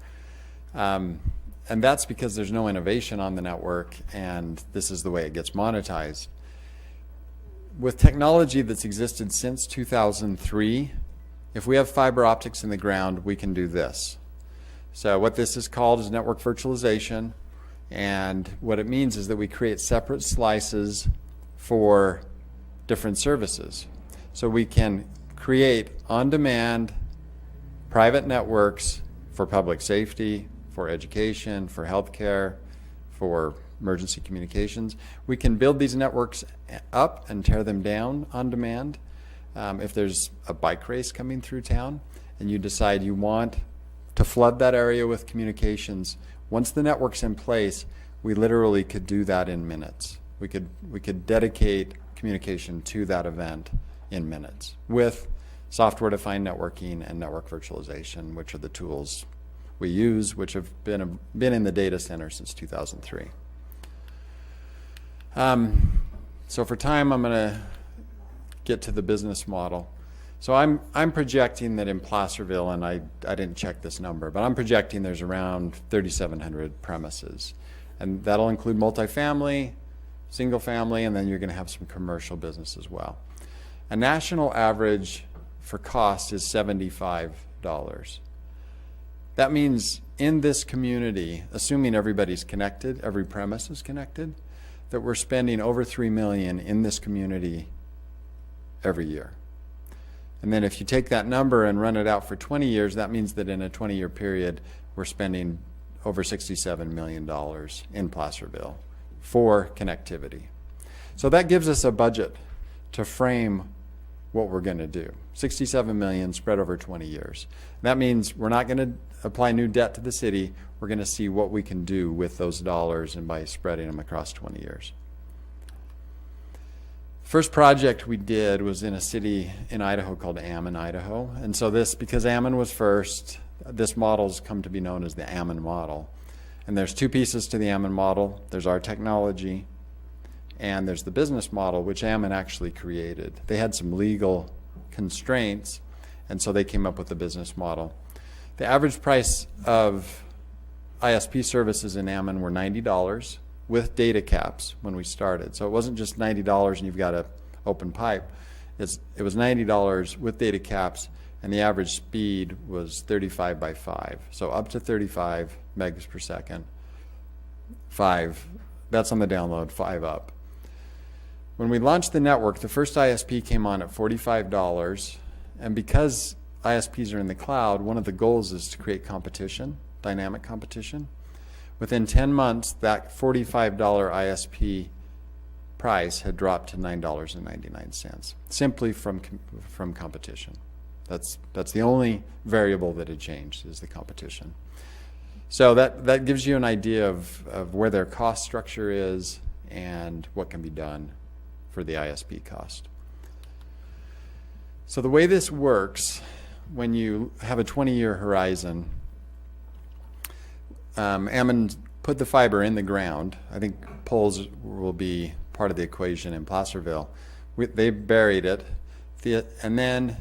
S8: And that's because there's no innovation on the network, and this is the way it gets monetized. With technology that's existed since 2003, if we have fiber optics in the ground, we can do this. So what this is called is network virtualization, And what it means is that we create separate slices for different services. So we can create on-demand private networks for public safety, for education, for healthcare, for emergency communications. We can build these networks up and tear them down on demand. If there's a bike race coming through town and you decide you want to flood that area with communications, once the network's in place, we literally could do that in minutes. We could dedicate communication to that event in minutes with software-defined networking and network virtualization, which are the tools we use, which have been in the data center since 2003. So for time, I'm going to get to the business model. So I'm projecting that in Placerville, and I didn't check this number, but I'm projecting there's around 3,700 premises. And that'll include multifamily, single family, and then you're going to have some commercial business as well. A national average for cost is $75. That means in this community, assuming everybody's connected, every premise is connected, that we're spending over $3 million in this community every year. And then if you take that number and run it out for 20 years, that means that in a 20-year period, we're spending over $67 million in Placerville for connectivity. So that gives us a budget to frame what we're going to do. $67 million spread over 20 years. That means we're not going to apply new debt to the city. We're going to see what we can do with those dollars and by spreading them across 20 years. First project we did was in a city in Idaho called Ammon, Idaho. And so because Ammon was first, this model's come to be known as the Ammon model. And there's two pieces to the Ammon model. There's our technology, and there's the business model, which Ammon actually created. They had some legal constraints, and so they came up with the business model. The average price of ISP services in Ammon were $90 with data caps when we started. So it wasn't just $90 and you've got an open pipe. It was $90 with data caps, and the average speed was 35 by 5. So up to 35 megs per second. 5, that's on the download, 5 up. When we launched the network, the first ISP came on at $45, and because ISPs are in the cloud, one of the goals is to create competition, dynamic competition. Within 10 months, that $45 ISP price had dropped to $9.99, simply from competition. That's the only variable that had changed, is the competition. So that gives you an idea of where their cost structure is and what can be done for the ISP cost. So the way this works, when you have a 20-year horizon, Ammon put the fiber in the ground. I think poles will be part of the equation in Placerville. They buried it, and then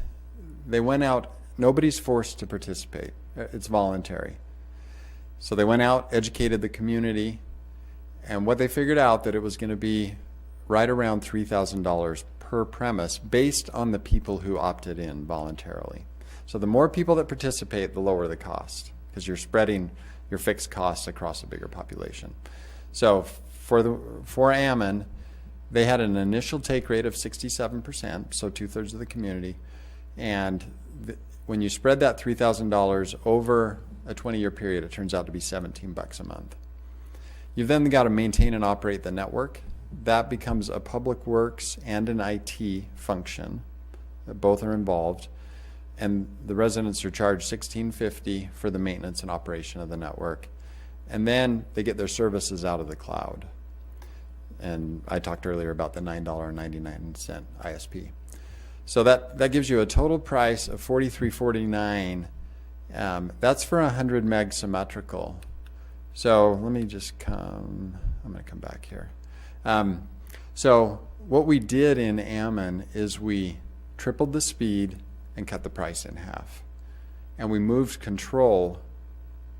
S8: they went out. Nobody's forced to participate. It's voluntary. So they went out, educated the community, and what they figured out that it was going to be right around $3,000 per premise based on the people who opted in voluntarily. So the more people that participate, the lower the cost, because you're spreading your fixed costs across a bigger population. So for Ammon, they had an initial take rate of 67%, so 2/3 of the community. And when you spread that $3,000 over a 20-year period, it turns out to be $17 a month. You've then got to maintain and operate the network. That becomes a public works and an IT function. Both are involved. And the residents are charged $16.50 for the maintenance and operation of the network. And then they get their services out of the cloud. And I talked earlier about the $9.99 ISP. So that gives you a total price of $43.49. That's for 100 meg symmetrical. So let me just I'm going to come back here. So what we did in Ammon is we tripled the speed and cut the price in half. And we moved control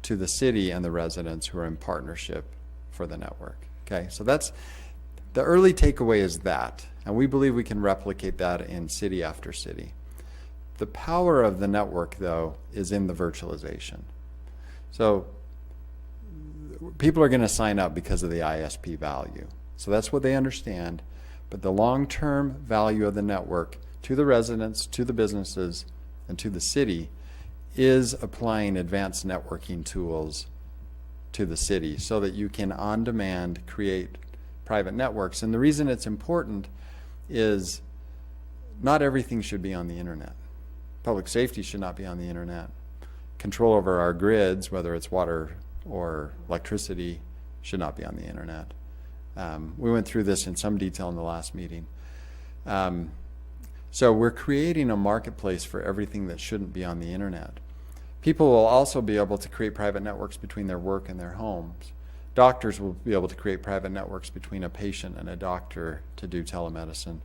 S8: to the city and the residents who are in partnership for the network. Okay, so that's the early takeaway is that. And we believe we can replicate that in city after city. The power of the network, though, is in the virtualization. So people are going to sign up because of the ISP value. So that's what they understand. But the long-term value of the network to the residents, to the businesses, and to the city is applying advanced networking tools to the city so that you can on demand create private networks. And the reason it's important is not everything should be on the internet. Public safety should not be on the internet. Control over our grids, whether it's water or electricity, should not be on the internet. We went through this in some detail in the last meeting. So we're creating a marketplace for everything that shouldn't be on the internet. People will also be able to create private networks between their work and their homes. Doctors will be able to create private networks between a patient and a doctor to do telemedicine.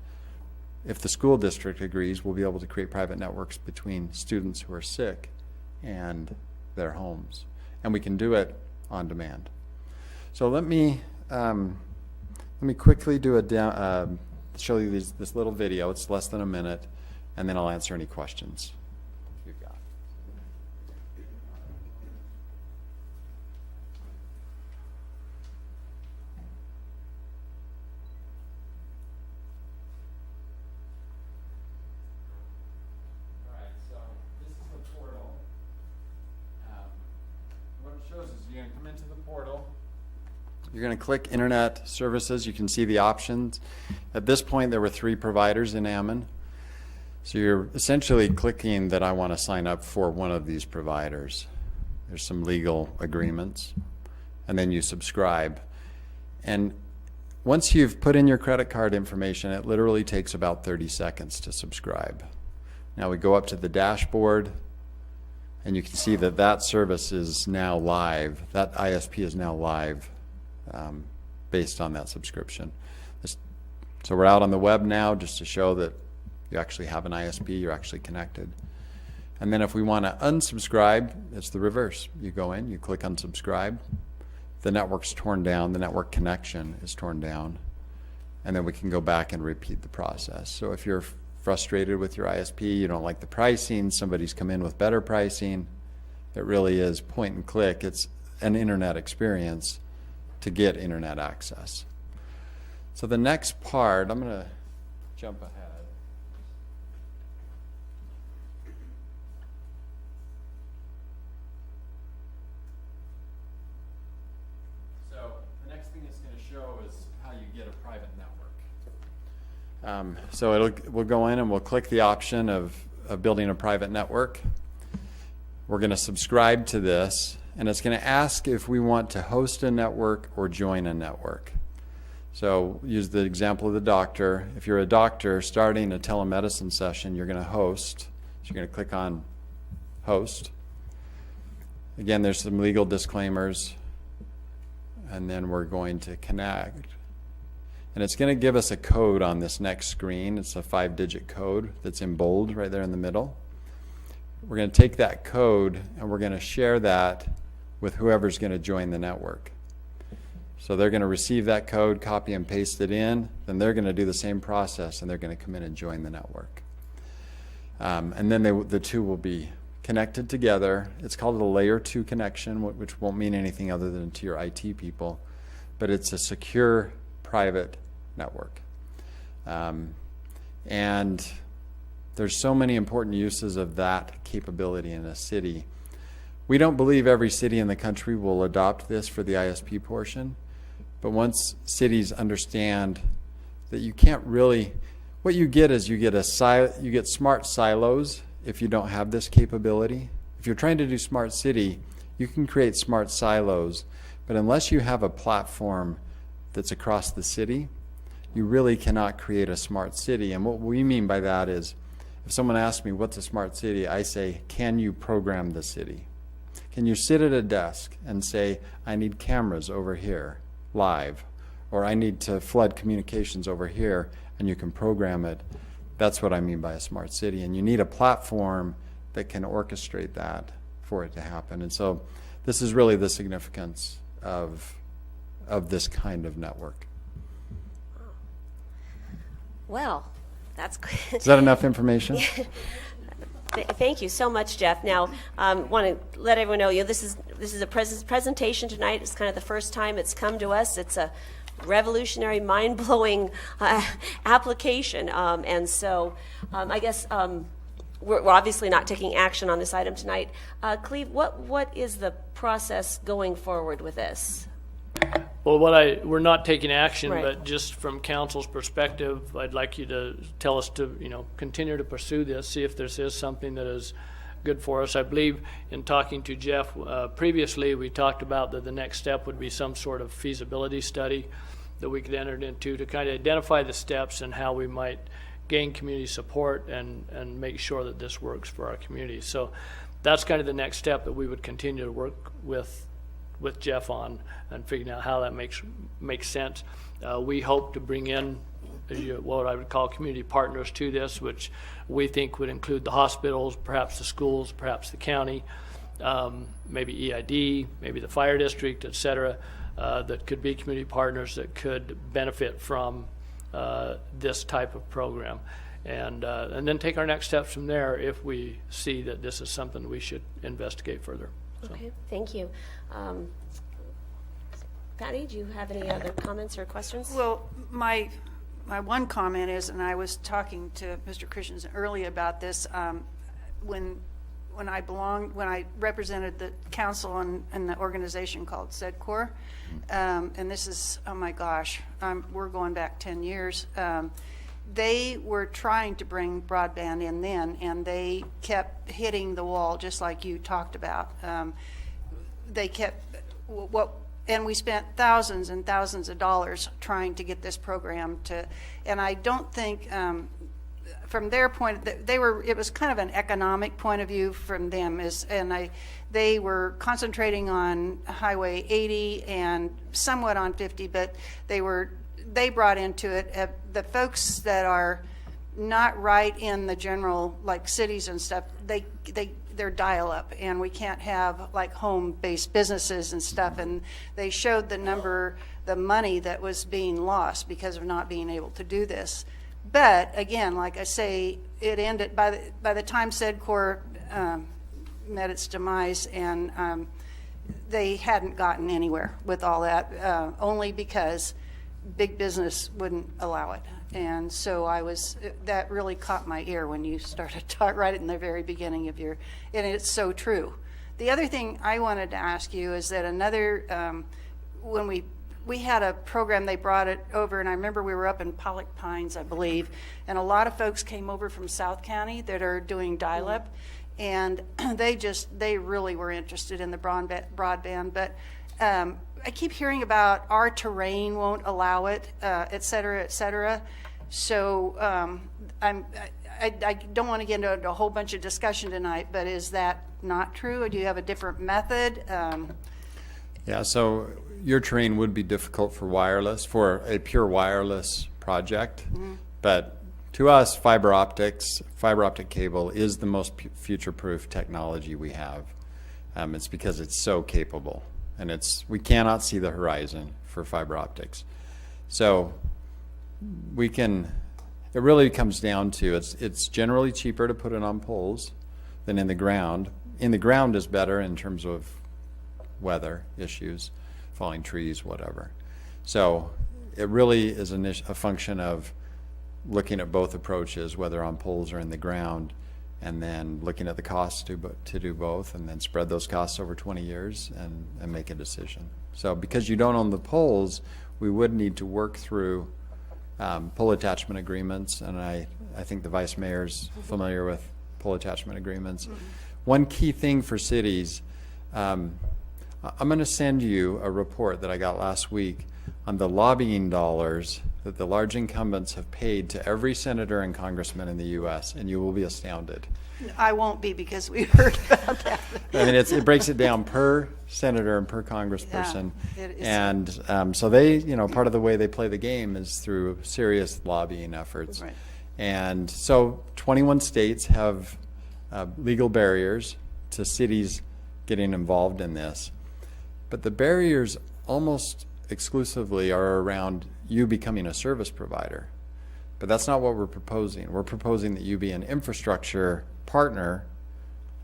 S8: If the school district agrees, we'll be able to create private networks between students who are sick and their homes. And we can do it on demand. So let me quickly do show you this little video. It's less than a minute, and then I'll answer any questions you've got. All right, so this is the portal. What it shows is you're going to come into the portal. You're going to click Internet Services. You can see the options. At this point, there were 3 providers in Ammon. So you're essentially clicking that I want to sign up for one of these providers. There's some legal agreements. And then you subscribe. And once you've put in your credit card information, it literally takes about 30 seconds to subscribe. Now we go up to the dashboard, and you can see that that service is now live. That ISP is now live. Based on that subscription. So we're out on the web now just to show that you actually have an ISP, you're actually connected. And then if we want to unsubscribe, it's the reverse. You go in, you click unsubscribe, the network's torn down, the network connection is torn down, and then we can go back and repeat the process. So if you're frustrated with your ISP, you don't like the pricing, somebody's come in with better pricing, it really is point and click. It's an internet experience to get internet access. So the next part, I'm going to jump ahead. So the next thing it's going to show is how you get a private network. So we'll go in and we'll click the option of building a private network. We're going to subscribe to this. And it's going to ask if we want to host a network or join a network. So use the example of the doctor. If you're a doctor starting a telemedicine session, you're going to host. So you're going to click on host. Again, there's some legal disclaimers. And then we're going to connect. And it's going to give us a code on this next screen. It's a 5-digit code that's in bold right there in the middle. We're going to take that code and we're going to share that with whoever's going to join the network. So they're going to receive that code, copy and paste it in, then they're going to do the same process and they're going to come in and join the network. And then the two will be connected together. It's called a layer 2 connection, which won't mean anything other than to your IT people, but it's a secure private network. And there's so many important uses of that capability in a city. We don't believe every city in the country will adopt this for the ISP portion, but once cities understand that you can't really, what you get is you get smart silos if you don't have this capability. If you're trying to do smart city, you can create smart silos, but unless you have a platform that's across the city, you really cannot create a smart city. And what we mean by that is, if someone asks me what's a smart city, I say, can you program the city? Can you sit at a desk and say, I need cameras over here, live, or I need to flood communications over here, and you can program it? That's what I mean by a smart city. And you need a platform that can orchestrate that for it to happen. And so this is really the significance of this kind of network.
S1: Well, that's good.
S8: Is that enough information?
S1: Thank you so much, Jeff. Now, want to let everyone know, this is a presentation tonight. It's kind of the first time it's come to us. It's a revolutionary, mind-blowing application, and so I guess we're obviously not taking action on this item tonight. Cleve, what is the process going forward with this?
S5: Well, we're not taking action,
S1: Right.
S5: but just from council's perspective, I'd like you to tell us to, continue to pursue this, see if this is something that is good for us. I believe in talking to Jeff previously, we talked about that the next step would be some sort of feasibility study that we could enter into to kind of identify the steps and how we might gain community support and make sure that this works for our community. So that's kind of the next step that we would continue to work with Jeff on and figuring out how that makes sense. We hope to bring in what I would call community partners to this, which we think would include the hospitals, perhaps the schools, perhaps the county, maybe EID, maybe the fire district, et cetera, that could be community partners that could benefit from this type of program. And then take our next steps from there if we see that this is something we should investigate further. So.
S1: Okay, thank you. Patty, do you have any other comments or questions?
S3: Well, my one comment is, and I was talking to Mr. Christensen earlier about this, when I represented the council in the organization called SEDCOR, and this is, oh my gosh, we're going back 10 years. They were trying to bring broadband in then, and they kept hitting the wall, just like you talked about. They kept and we spent thousands and thousands of dollars trying to get this program to, and I don't think, from their point, it was kind of an economic point of view from them, they were concentrating on Highway 80 and somewhat on 50, but they brought into it the folks that are not right in the general, like cities and stuff, they're dial-up, and we can't have like home-based businesses and stuff, and they showed the money that was being lost because of not being able to do this. But again, like I say, it ended by the time SEDCOR met its demise, and they hadn't gotten anywhere with all that, only because big business wouldn't allow it. And so that really caught my ear when you started talking right in the very beginning of and it's so true. The other thing I wanted to ask you is that when we had a program, they brought it over, and I remember we were up in Pollock Pines, I believe, and a lot of folks came over from South County that are doing dial-up, and they really were interested in the broadband, but I keep hearing about our terrain won't allow it, et cetera, et cetera. So I don't want to get into a whole bunch of discussion tonight, but is that not true? Or do you have a different method?
S8: Yeah, so your terrain would be difficult for a pure wireless project, but to us, fiber optic cable is the most future-proof technology we have. It's because it's so capable. And we cannot see the horizon for fiber optics. So it really comes down to, it's generally cheaper to put it on poles than in the ground. In the ground is better in terms of weather issues, falling trees, whatever. So it really is a function of looking at both approaches, whether on poles or in the ground, and then looking at the costs to do both, and then spread those costs over 20 years and make a decision. So because you don't own the poles, we would need to work through pole attachment agreements, and I think the Vice Mayor's familiar with pole attachment agreements. One key thing for cities, I'm going to send you a report that I got last week on the lobbying dollars that the large incumbents have paid to every senator and congressman in the U.S., and you will be astounded.
S3: I won't be, because we heard about that.
S8: I mean, it breaks it down per senator and per congressperson.
S3: Yeah, it is.
S8: And so they, part of the way they play the game is through serious lobbying efforts.
S3: Right.
S8: And so 21 states have legal barriers to cities getting involved in this. But the barriers almost exclusively are around you becoming a service provider. But that's not what we're proposing. We're proposing that you be an infrastructure partner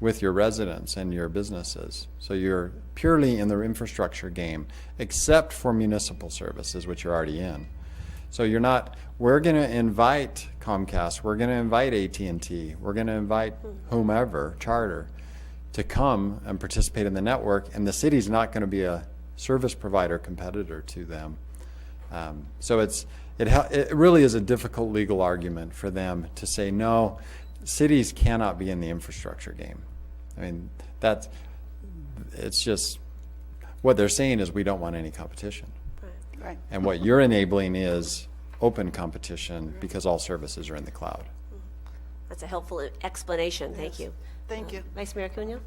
S8: with your residents and your businesses. So you're purely in the infrastructure game, except for municipal services, which you're already in. So you're not, we're going to invite Comcast, we're going to invite AT&T, we're going to invite whomever, Charter, to come and participate in the network, and the city's not going to be a service provider competitor to them. So it really is a difficult legal argument for them to say, no, cities cannot be in the infrastructure game. I mean, it's just, what they're saying is we don't want any competition.
S3: Right.
S8: And what you're enabling is open competition because all services are in the cloud.
S1: That's a helpful explanation. Thank you.
S3: Thank you.
S1: Vice Mayor Cunha?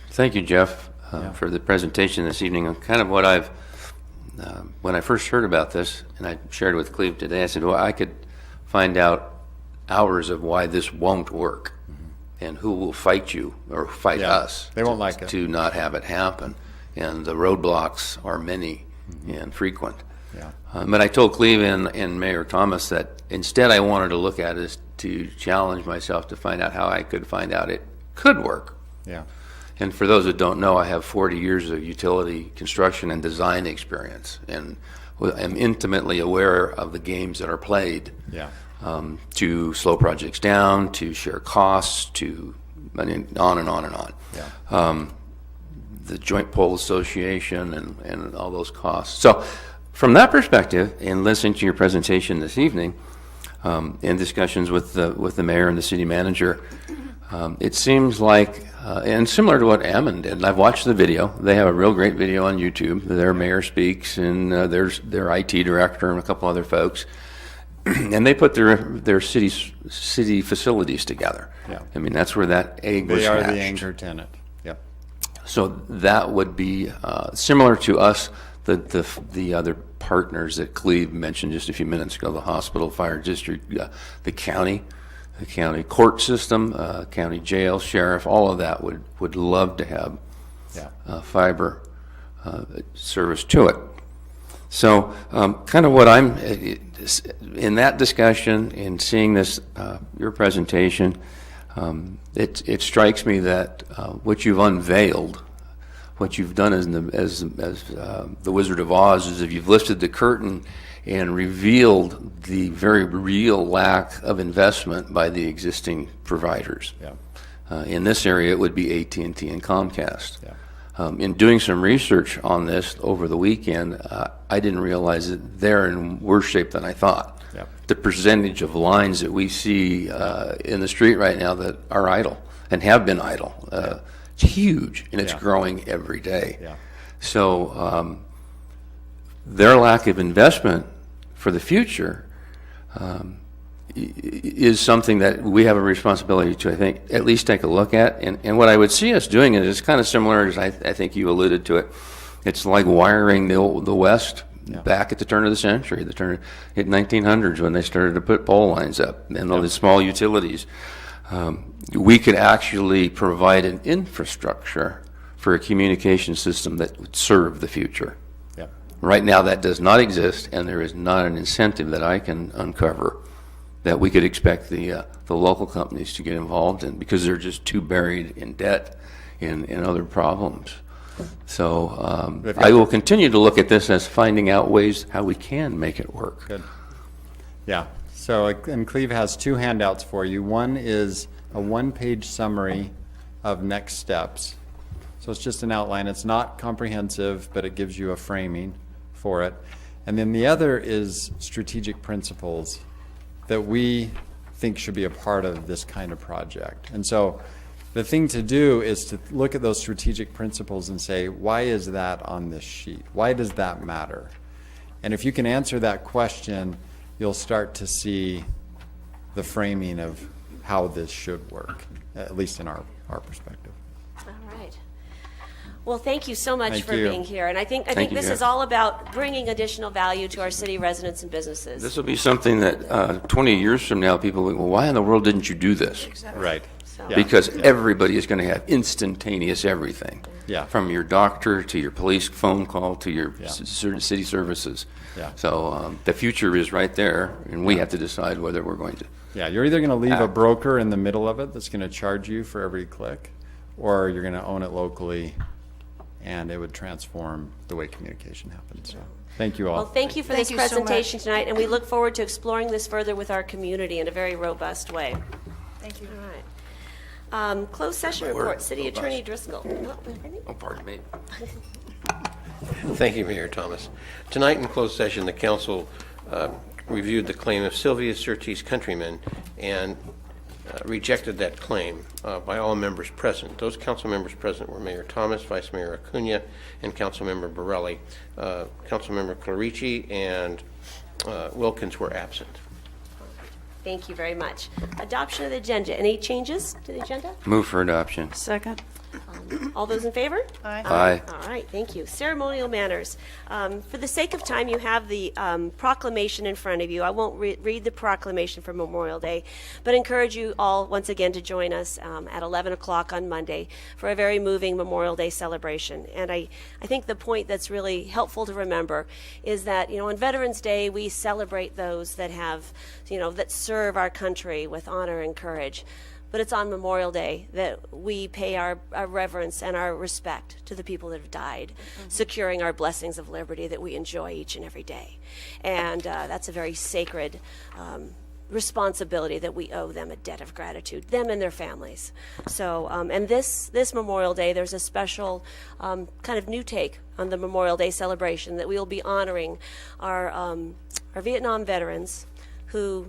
S4: Thank you, Jeff, for the presentation this evening. Kind of what I've, when I first heard about this, and I shared with Cleve today, I said, well, I could find out hours of why this won't work and who will fight you or fight us.
S8: They won't like it.
S4: To not have it happen. And the roadblocks are many and frequent.
S8: Yeah.
S4: But I told Cleve and Mayor Thomas that instead I wanted to look at it to challenge myself to find out how I could find out it could work.
S8: Yeah.
S4: And for those that don't know, I have 40 years of utility construction and design experience, and am intimately aware of the games that are played.
S8: Yeah.
S4: To slow projects down, to share costs, to on and on and on.
S8: Yeah.
S4: The Joint Pole Association and all those costs. So from that perspective, in listening to your presentation this evening, in discussions with the mayor and the city manager, it seems like, and similar to what Ammon did, and I've watched the video. They have a real great video on YouTube. Their mayor speaks, and there's their IT director and a couple other folks. And they put their city facilities together.
S8: Yeah.
S4: I mean, that's where that egg was
S8: They are
S4: hatched.
S8: the anchor tenant. Yep.
S4: So that would be similar to us, the other partners that Cleve mentioned just a few minutes ago, the hospital, fire district, the county court system, county jail, sheriff, all of that would love to have fiber service to it. So kind of what I'm, in that discussion, in seeing this, your presentation, it strikes me that what you've unveiled, what you've done as the Wizard of Oz, is if you've lifted the curtain and revealed the very real lack of investment by the existing providers.
S8: Yeah.
S4: In this area, it would be AT&T and Comcast.
S8: Yeah.
S4: In doing some research on this over the weekend, I didn't realize that they're in worse shape than I thought.
S8: Yep.
S4: The percentage of lines that we see in the street right now that are idle and have been idle, it's huge, and it's growing every day.
S8: Yeah.
S4: So their lack of investment for the future is something that we have a responsibility to, I think, at least take a look at. And what I would see us doing is kind of similar, as I think you alluded to it. It's like wiring the West back at the turn of the century, the turn in 1900s when they started to put pole lines up and all the small utilities. We could actually provide an infrastructure for a communication system that would serve the future.
S8: Yep.
S4: Right now that does not exist, and there is not an incentive that I can uncover that we could expect the local companies to get involved in, because they're just too buried in debt and other problems. So I will continue to look at this as finding out ways how we can make it work.
S8: Good. Yeah. So, and Cleve has two handouts for you. One is a one-page summary of next steps. So it's just an outline. It's not comprehensive, but it gives you a framing for it. And then the other is strategic principles that we think should be a part of this kind of project. And so the thing to do is to look at those strategic principles and say, why is that on this sheet? Why does that matter? And if you can answer that question, you'll start to see the framing of how this should work, at least in our perspective.
S1: All right. Well, thank you so much
S8: Thank
S1: for
S8: you.
S1: being here. And I think
S4: Thank you,
S1: this
S4: Jeff.
S1: is all about bringing additional value to our city residents and businesses.
S4: This will be something that 20 years from now people will go, well, why in the world didn't you do this?
S8: Right.
S1: So.
S4: Because everybody is going to have instantaneous everything.
S8: Yeah.
S4: From your doctor to your police phone call to your
S8: Yeah.
S4: city services.
S8: Yeah.
S4: So the future is right there, and we have to decide whether we're going to.
S8: Yeah, you're either going to leave a broker in the middle of it that's going to charge you for every click, or you're going to own it locally, and it would transform the way communication happens. So, thank you all.
S1: Well, thank you for
S3: Thank
S1: this
S3: you so much.
S1: presentation tonight, and we look forward to exploring this further with our community in a very robust way.
S3: Thank you.
S1: All right. Closed session report, City Attorney Driscoll.
S4: Oh, pardon me.
S9: Thank you, Mayor Thomas. Tonight in closed session, the council reviewed the claim of Sylvia Surtees Countryman and rejected that claim by all members present. Those council members present were Mayor Thomas, Vice Mayor Acuna, and Councilmember Borelli. Councilmember Clarici and Wilkins were absent.
S1: Thank you very much. Adoption of the agenda. Any changes to the agenda?
S4: Move for adoption.
S3: Second.
S1: All those in favor?
S4: Aye.
S1: All right, thank you. Ceremonial manners. For the sake of time, you have the proclamation in front of you. I won't read the proclamation for Memorial Day, but encourage you all once again to join us at 11 o'clock on Monday for a very moving Memorial Day celebration. And I think the point that's really helpful to remember is that, on Veterans Day, we celebrate those that have, that serve our country with honor and courage. But it's on Memorial Day that we pay our reverence and our respect to the people that have died, securing our blessings of liberty that we enjoy each and every day. And that's a very sacred responsibility that we owe them, a debt of gratitude, them and their families. So, and this Memorial Day, there's a special kind of new take on the Memorial Day celebration that we will be honoring our Vietnam veterans who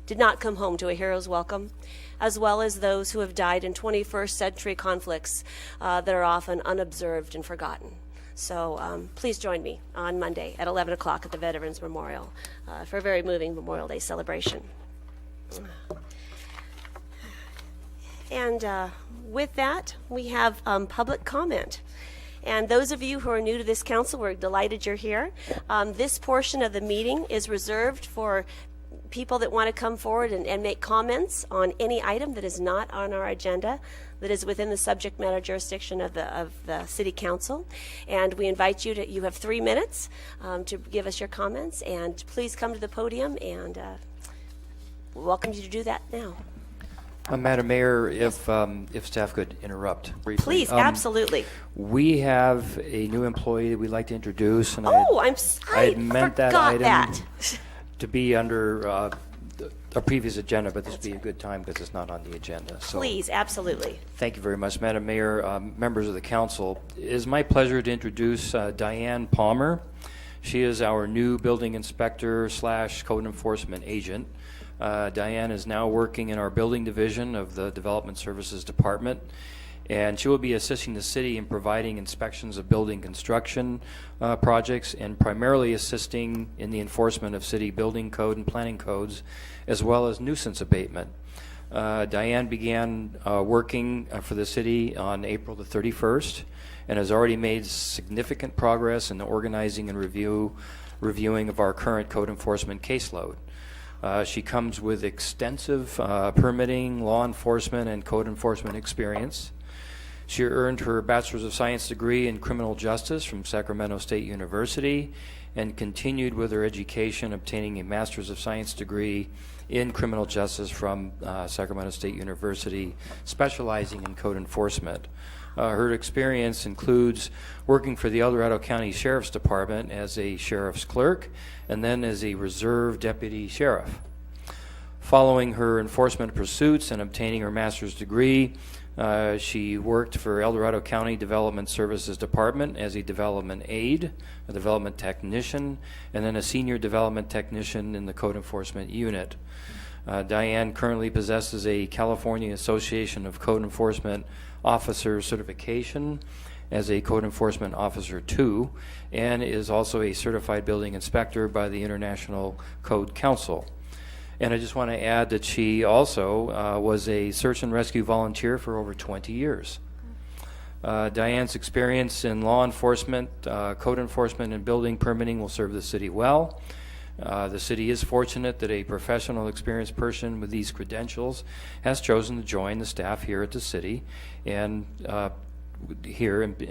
S1: did not come home to a hero's welcome, as well as those who have died in 21st century conflicts that are often unobserved and forgotten. So please join me on Monday at 11 o'clock at the Veterans Memorial for a very moving Memorial Day celebration. And with that, we have public comment. And those of you who are new to this council, we're delighted you're here. This portion of the meeting is reserved for people that want to come forward and make comments on any item that is not on our agenda, that is within the subject matter jurisdiction of the City Council. And we invite you you have 3 minutes to give us your comments, and please come to the podium, and we welcome you to do that now.
S10: Madam Mayor, if staff could interrupt briefly.
S1: Please, absolutely.
S10: We have a new employee that we'd like to introduce, and
S1: I
S10: had meant that
S1: forgot
S10: item
S1: that.
S10: to be under a previous agenda, but this would be a good time because it's not on the agenda. So
S1: Please, absolutely.
S10: thank you very much, Madam Mayor, members of the council. It is my pleasure to introduce Diane Palmer. She is our new building inspector / code enforcement agent. Diane is now working in our building division of the Development Services Department, and she will be assisting the city in providing inspections of building construction projects, and primarily assisting in the enforcement of city building code and planning codes, as well as nuisance abatement. Diane began working for the city on April the 31st and has already made significant progress in the organizing and reviewing of our current code enforcement caseload. She comes with extensive permitting, law enforcement, and code enforcement experience. She earned her Bachelor's of Science degree in Criminal Justice from Sacramento State University and continued with her education, obtaining a Master's of Science degree in Criminal Justice from Sacramento State University, specializing in code enforcement. Her experience includes working for the El Dorado County Sheriff's Department as a sheriff's clerk and then as a reserve deputy sheriff. Following her enforcement pursuits and obtaining her master's degree, she worked for El Dorado County Development Services Department as a development aide, a development technician, and then a senior development technician in the code enforcement unit. Diane currently possesses a California Association of Code Enforcement Officer certification as a Code Enforcement Officer 2, and is also a certified building inspector by the International Code Council. And I just want to add that she also was a search and rescue volunteer for over 20 years. Diane's experience in law enforcement, code enforcement, and building permitting will serve the city well. The city is fortunate that a professional, experienced person with these credentials has chosen to join the staff here at the city and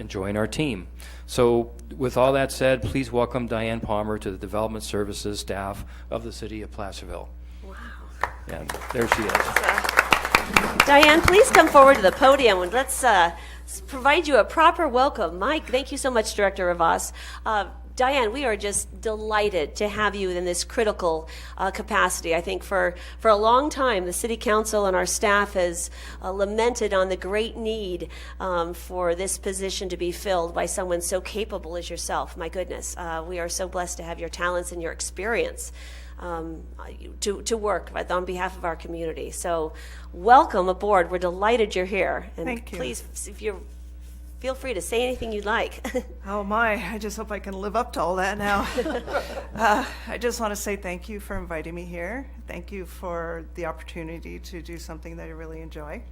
S10: join our team. So with all that said, please welcome Diane Palmer to the Development Services staff of the city of Placerville.
S1: Wow.
S10: And there she is.
S1: Diane, please come forward to the podium and let's provide you a proper welcome. Mike, thank you so much, Director Rivas. Diane, we are just delighted to have you in this critical capacity. I think for a long time, the City Council and our staff has lamented on the great need for this position to be filled by someone so capable as yourself. My goodness, we are so blessed to have your talents and your experience to work on behalf of our community. So welcome aboard. We're delighted you're here. And
S11: Thank you.
S1: Please, if you're feel free to say anything you'd like.
S11: Oh my, I just hope I can live up to all that now. I just want to say thank you for inviting me here. Thank you for the opportunity to do something that I really enjoy.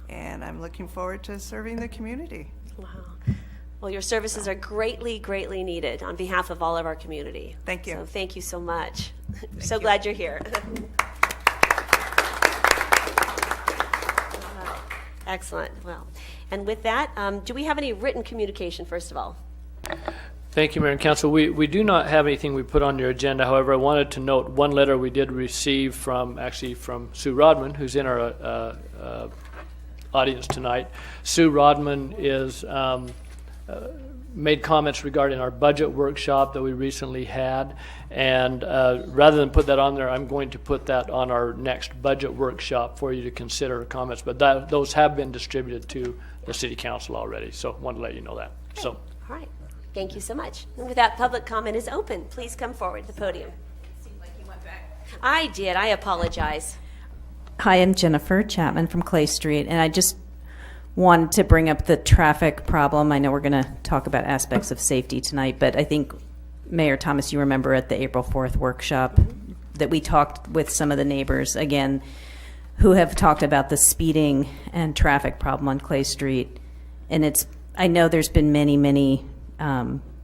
S11: And I'm looking forward to serving the community.
S1: Wow. Well, your services are greatly, greatly needed on behalf of all of our community.
S11: Thank you.
S1: So thank you so much. So glad you're here. Excellent. Well, and with that, do we have any written communication, first of all?
S5: Thank you, Mayor and Council. We do not have anything we put on your agenda. However, I wanted to note one letter we did receive from Sue Rodman, who's in our audience tonight. Sue Rodman is made comments regarding our budget workshop that we recently had, and rather than put that on there, I'm going to put that on our next budget workshop for you to consider her comments, but those have been distributed to the City Council already, so wanted to let you know that. So,
S1: All right. Thank you so much. And with that, public comment is open. Please come forward to the podium.
S12: Seemed like you went back.
S1: I did. I apologize.
S12: Hi, I'm Jennifer Chapman from Clay Street, and I just wanted to bring up the traffic problem. I know we're going to talk about aspects of safety tonight, but I think, Mayor Thomas, you remember at the April 4th workshop that we talked with some of the neighbors, again, who have talked about the speeding and traffic problem on Clay Street. And I know there's been many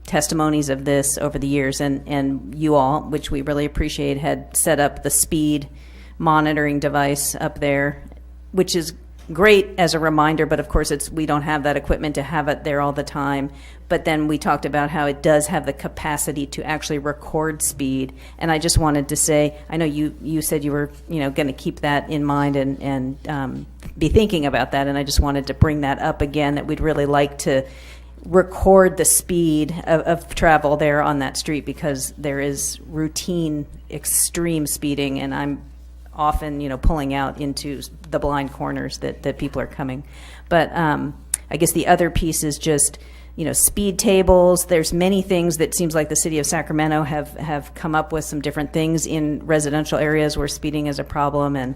S12: testimonies of this over the years, and you all, which we really appreciate, had set up the speed monitoring device up there, which is great as a reminder, but of course we don't have that equipment to have it there all the time. But then we talked about how it does have the capacity to actually record speed. And I just wanted to say, I know you said you were going to keep that in mind and be thinking about that. And I just wanted to bring that up again, that we'd really like to record the speed of travel there on that street, because there is routine extreme speeding, and I'm often, pulling out into the blind corners that people are coming. But I guess the other piece is just, speed tables. There's many things that seems like the city of Sacramento have come up with some different things in residential areas where speeding is a problem. And,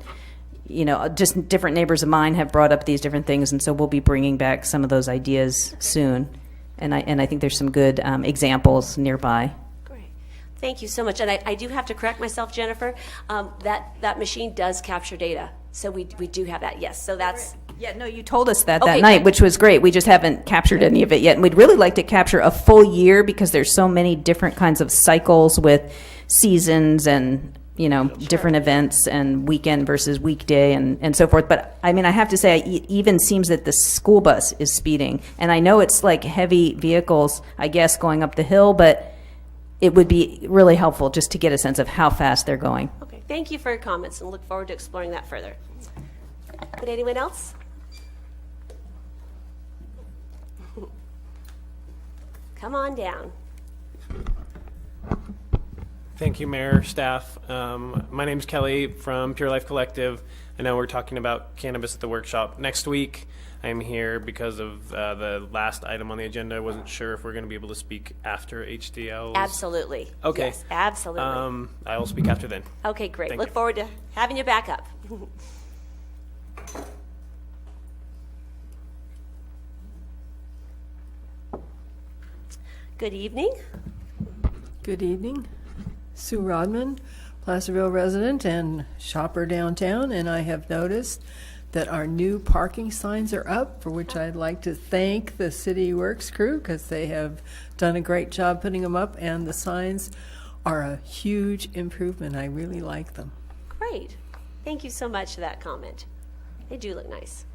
S12: just different neighbors of mine have brought up these different things. And so we'll be bringing back some of those ideas soon. And I think there's some good examples nearby.
S1: Thank you so much. And I do have to correct myself, Jennifer. That machine does capture data. So we do have that, yes. So that's...
S12: Yeah, no, you told us that
S1: Okay,
S12: night,
S1: good.
S12: which was great. We just haven't captured any of it yet. And we'd really like to capture a full year, because there's so many different kinds of cycles with seasons and, different events and weekend versus weekday and so forth. But I mean, I have to say, it even seems that the school bus is speeding. And I know it's like heavy vehicles, I guess, going up the hill, but it would be really helpful just to get a sense of how fast they're going.
S1: Okay, thank you for your comments, and look forward to exploring that further. Would anyone else? Come on down.
S13: Thank you, Mayor, staff. My name's Kelly from Pure Life Collective. I know we're talking about cannabis at the workshop next week. I'm here because of the last item on the agenda. I wasn't sure if we're going to be able to speak after HDL.
S1: Absolutely.
S13: Okay.
S1: Yes, absolutely.
S13: I will speak after then.
S1: Okay, great.
S13: Thank
S1: Look
S13: you.
S1: forward to having you back up. Good evening.
S14: Good evening. Sue Rodman, Placerville resident and shopper downtown, and I have noticed that our new parking signs are up, for which I'd like to thank the City Works crew, because they have done a great job putting them up, and the signs are a huge improvement. I really like them.
S1: Great. Thank you so much for that comment. They do look nice.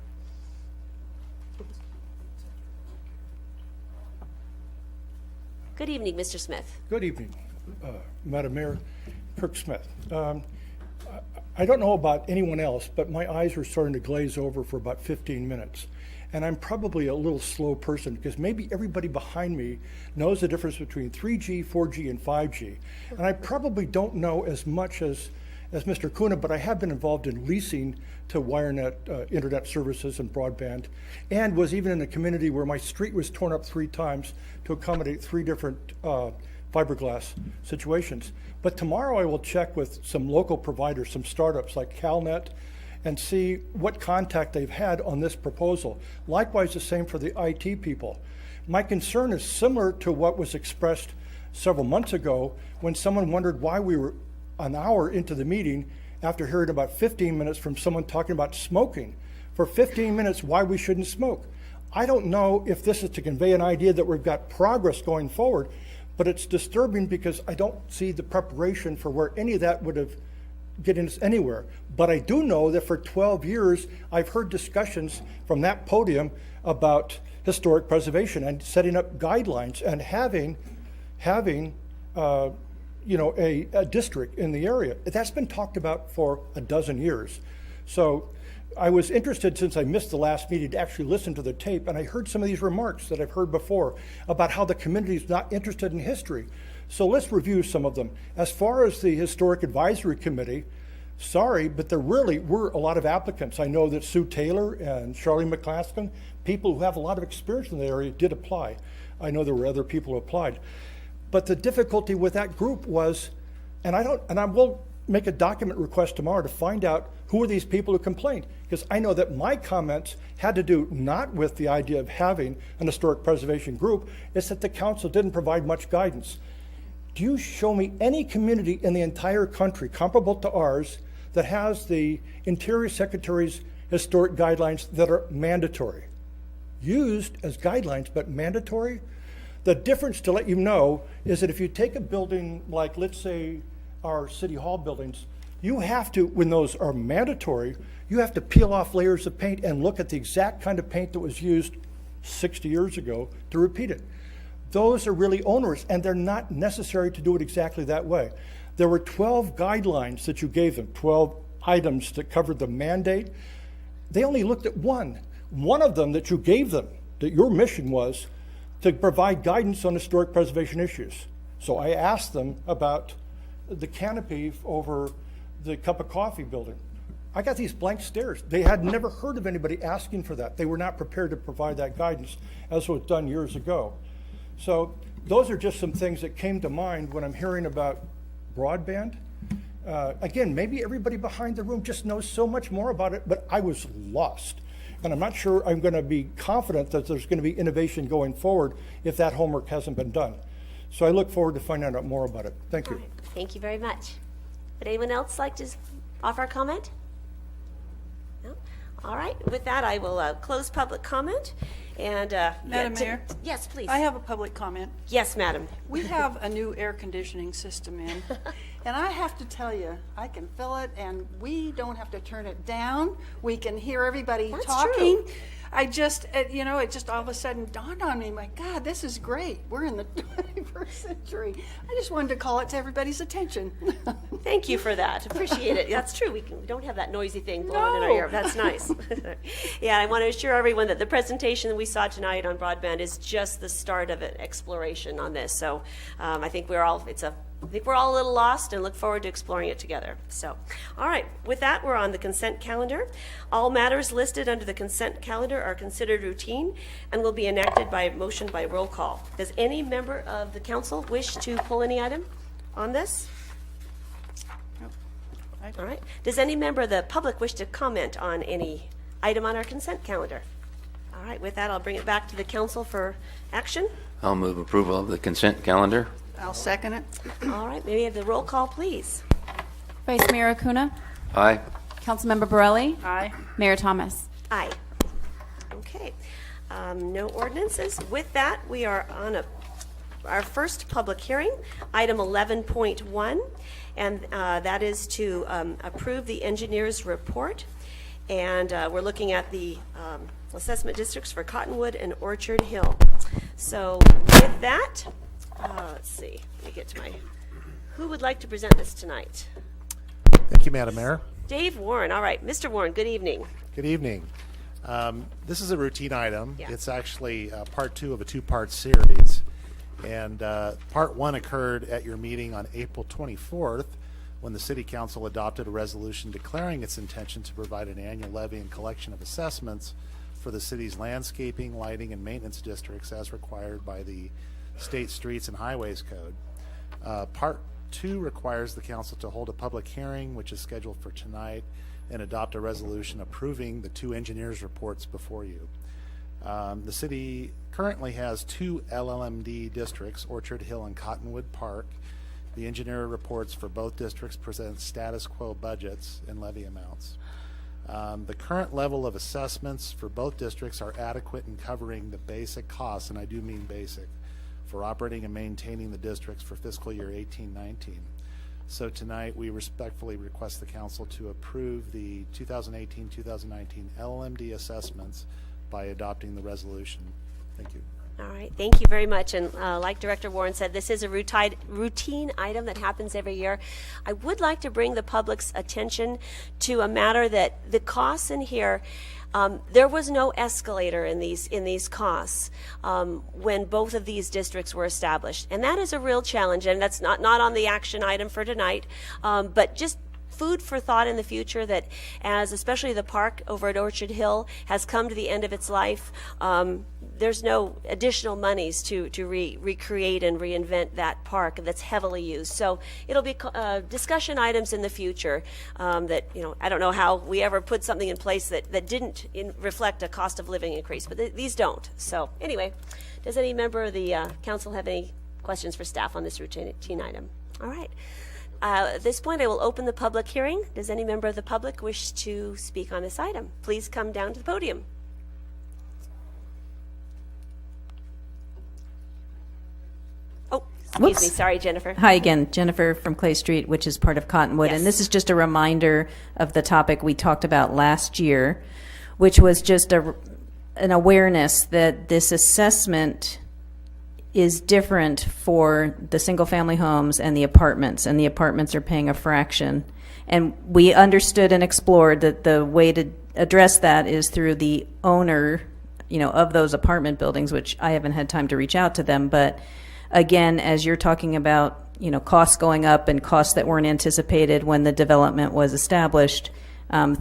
S1: Good evening, Mr. Smith.
S15: Good evening, Madam Mayor. Kirk Smith. I don't know about anyone else, but my eyes were starting to glaze over for about 15 minutes. And I'm probably a little slow person because maybe everybody behind me knows the difference between 3G, 4G, and 5G. And I probably don't know as much as Mr. Kuna, but I have been involved in leasing to WireNet internet services and broadband, and was even in a community where my street was torn up 3 times to accommodate 3 different fiberglass situations. But tomorrow I will check with some local providers, some startups like CalNet, and see what contact they've had on this proposal. Likewise, the same for the IT people. My concern is similar to what was expressed several months ago when someone wondered why we were an hour into the meeting after hearing about 15 minutes from someone talking about smoking. For 15 minutes, why we shouldn't smoke. I don't know if this is to convey an idea that we've got progress going forward, but it's disturbing because I don't see the preparation for where any of that would have getting us anywhere. But I do know that for 12 years, I've heard discussions from that podium about historic preservation and setting up guidelines and having a district in the area. That's been talked about for a dozen years. So I was interested, since I missed the last meeting, to actually listen to the tape, and I heard some of these remarks that I've heard before about how the community is not interested in history. So let's review some of them. As far as the Historic Advisory Committee, sorry, but there really were a lot of applicants. I know that Sue Taylor and Charlene McClaskin, people who have a lot of experience in the area, did apply. I know there were other people who applied. But the difficulty with that group was, and I will make a document request tomorrow to find out who are these people who complained, because I know that my comments had to do not with the idea of having an historic preservation group, it's that the council didn't provide much guidance. Do you show me any community in the entire country comparable to ours that has the Interior Secretary's historic guidelines that are mandatory? Used as guidelines, but mandatory? The difference, to let you know, is that if you take a building like, let's say, our City Hall buildings, you have to, when those are mandatory, you have to peel off layers of paint and look at the exact kind of paint that was used 60 years ago to repeat it. Those are really onerous, and they're not necessary to do it exactly that way. There were 12 guidelines that you gave them, 12 items that covered the mandate. They only looked at one of them that you gave them, that your mission was to provide guidance on historic preservation issues. So I asked them about the canopy over the Cup of Coffee building. I got these blank stares. They had never heard of anybody asking for that. They were not prepared to provide that guidance, as was done years ago. So those are just some things that came to mind when I'm hearing about broadband. Again, maybe everybody behind the room just knows so much more about it, but I was lost. And I'm not sure I'm going to be confident that there's going to be innovation going forward if that homework hasn't been done. So I look forward to finding out more about it. Thank you.
S1: All right. Thank you very much. Would anyone else like to offer a comment? No? All right. With that, I will close public comment. And
S3: Madam Mayor?
S1: Yes, please.
S3: I have a public comment.
S1: Yes, madam.
S3: We have a new air conditioning system in, and I have to tell you, I can feel it, and we don't have to turn it down. We can hear everybody
S1: That's
S3: talking.
S1: true.
S3: I just, it just all of a sudden dawned on me, my God, this is great. We're in the 21st century. I just wanted to call it to everybody's attention.
S1: Thank you for that. Appreciate it. That's true. We don't have that noisy thing blowing in our ear. That's nice. Yeah, I want to assure everyone that the presentation that we saw tonight on broadband is just the start of an exploration on this. So I think we're all a little lost and look forward to exploring it together. So, all right. With that, we're on the consent calendar. All matters listed under the consent calendar are considered routine and will be enacted by motion by roll call. Does any member of the council wish to pull any item on this? All right. Does any member of the public wish to comment on any item on our consent calendar? All right. With that, I'll bring it back to the council for action.
S4: I'll move approval of the consent calendar.
S3: I'll second it.
S1: All right. May we have the roll call, please?
S2: Vice Mayor Acuna,
S4: Aye.
S2: Councilmember Borelli,
S3: Aye.
S2: Mayor Thomas.
S1: Aye. Okay. No ordinances. With that, we are on a our first public hearing, item 11.1, and that is to approve the engineer's report. And we're looking at the assessment districts for Cottonwood and Orchard Hill. So with that, let's see, let me get to my, who would like to present this tonight?
S16: Thank you, Madam Mayor.
S1: Dave Warren. All right, Mr. Warren, good evening.
S16: Good evening. This is a routine item.
S1: Yeah.
S16: It's actually part 2 of a 2-part series. And part 1 occurred at your meeting on April 24th when the City Council adopted a resolution declaring its intention to provide an annual levy and collection of assessments for the city's landscaping, lighting, and maintenance districts as required by the State Streets and Highways Code. Part 2 requires the council to hold a public hearing, which is scheduled for tonight, and adopt a resolution approving the 2 engineers' reports before you. The city currently has 2 LLMD districts, Orchard Hill and Cottonwood Park. The engineer reports for both districts present status quo budgets and levy amounts. The current level of assessments for both districts are adequate in covering the basic costs, and I do mean basic, for operating and maintaining the districts for fiscal year 18-19. So tonight we respectfully request the council to approve the 2018-2019 LMD assessments by adopting the resolution. Thank you.
S1: All right, thank you very much. And like Director Warren said, this is a routine item that happens every year. I would like to bring the public's attention to a matter that the costs in here, there was no escalator in these costs when both of these districts were established. And that is a real challenge, and that's not on the action item for tonight, but just food for thought in the future, that as especially the park over at Orchard Hill has come to the end of its life, there's no additional monies to recreate and reinvent that park that's heavily used. So it'll be discussion items in the future that, I don't know how we ever put something in place that didn't reflect a cost of living increase, but these don't. So anyway, does any member of the council have any questions for staff on this routine item? All right. At this point, I will open the public hearing. Does any member of the public wish to speak on this item? Please come down to the podium. Oh, excuse
S12: Whoops.
S1: me. Sorry, Jennifer.
S12: Hi again, Jennifer from Clay Street, which is part of Cottonwood.
S1: Yes.
S12: And this is just a reminder of the topic we talked about last year, which was just an awareness that this assessment is different for the single-family homes and the apartments are paying a fraction. And we understood and explored that the way to address that is through the owner, of those apartment buildings, which I haven't had time to reach out to them. But again, as you're talking about, costs going up and costs that weren't anticipated when the development was established,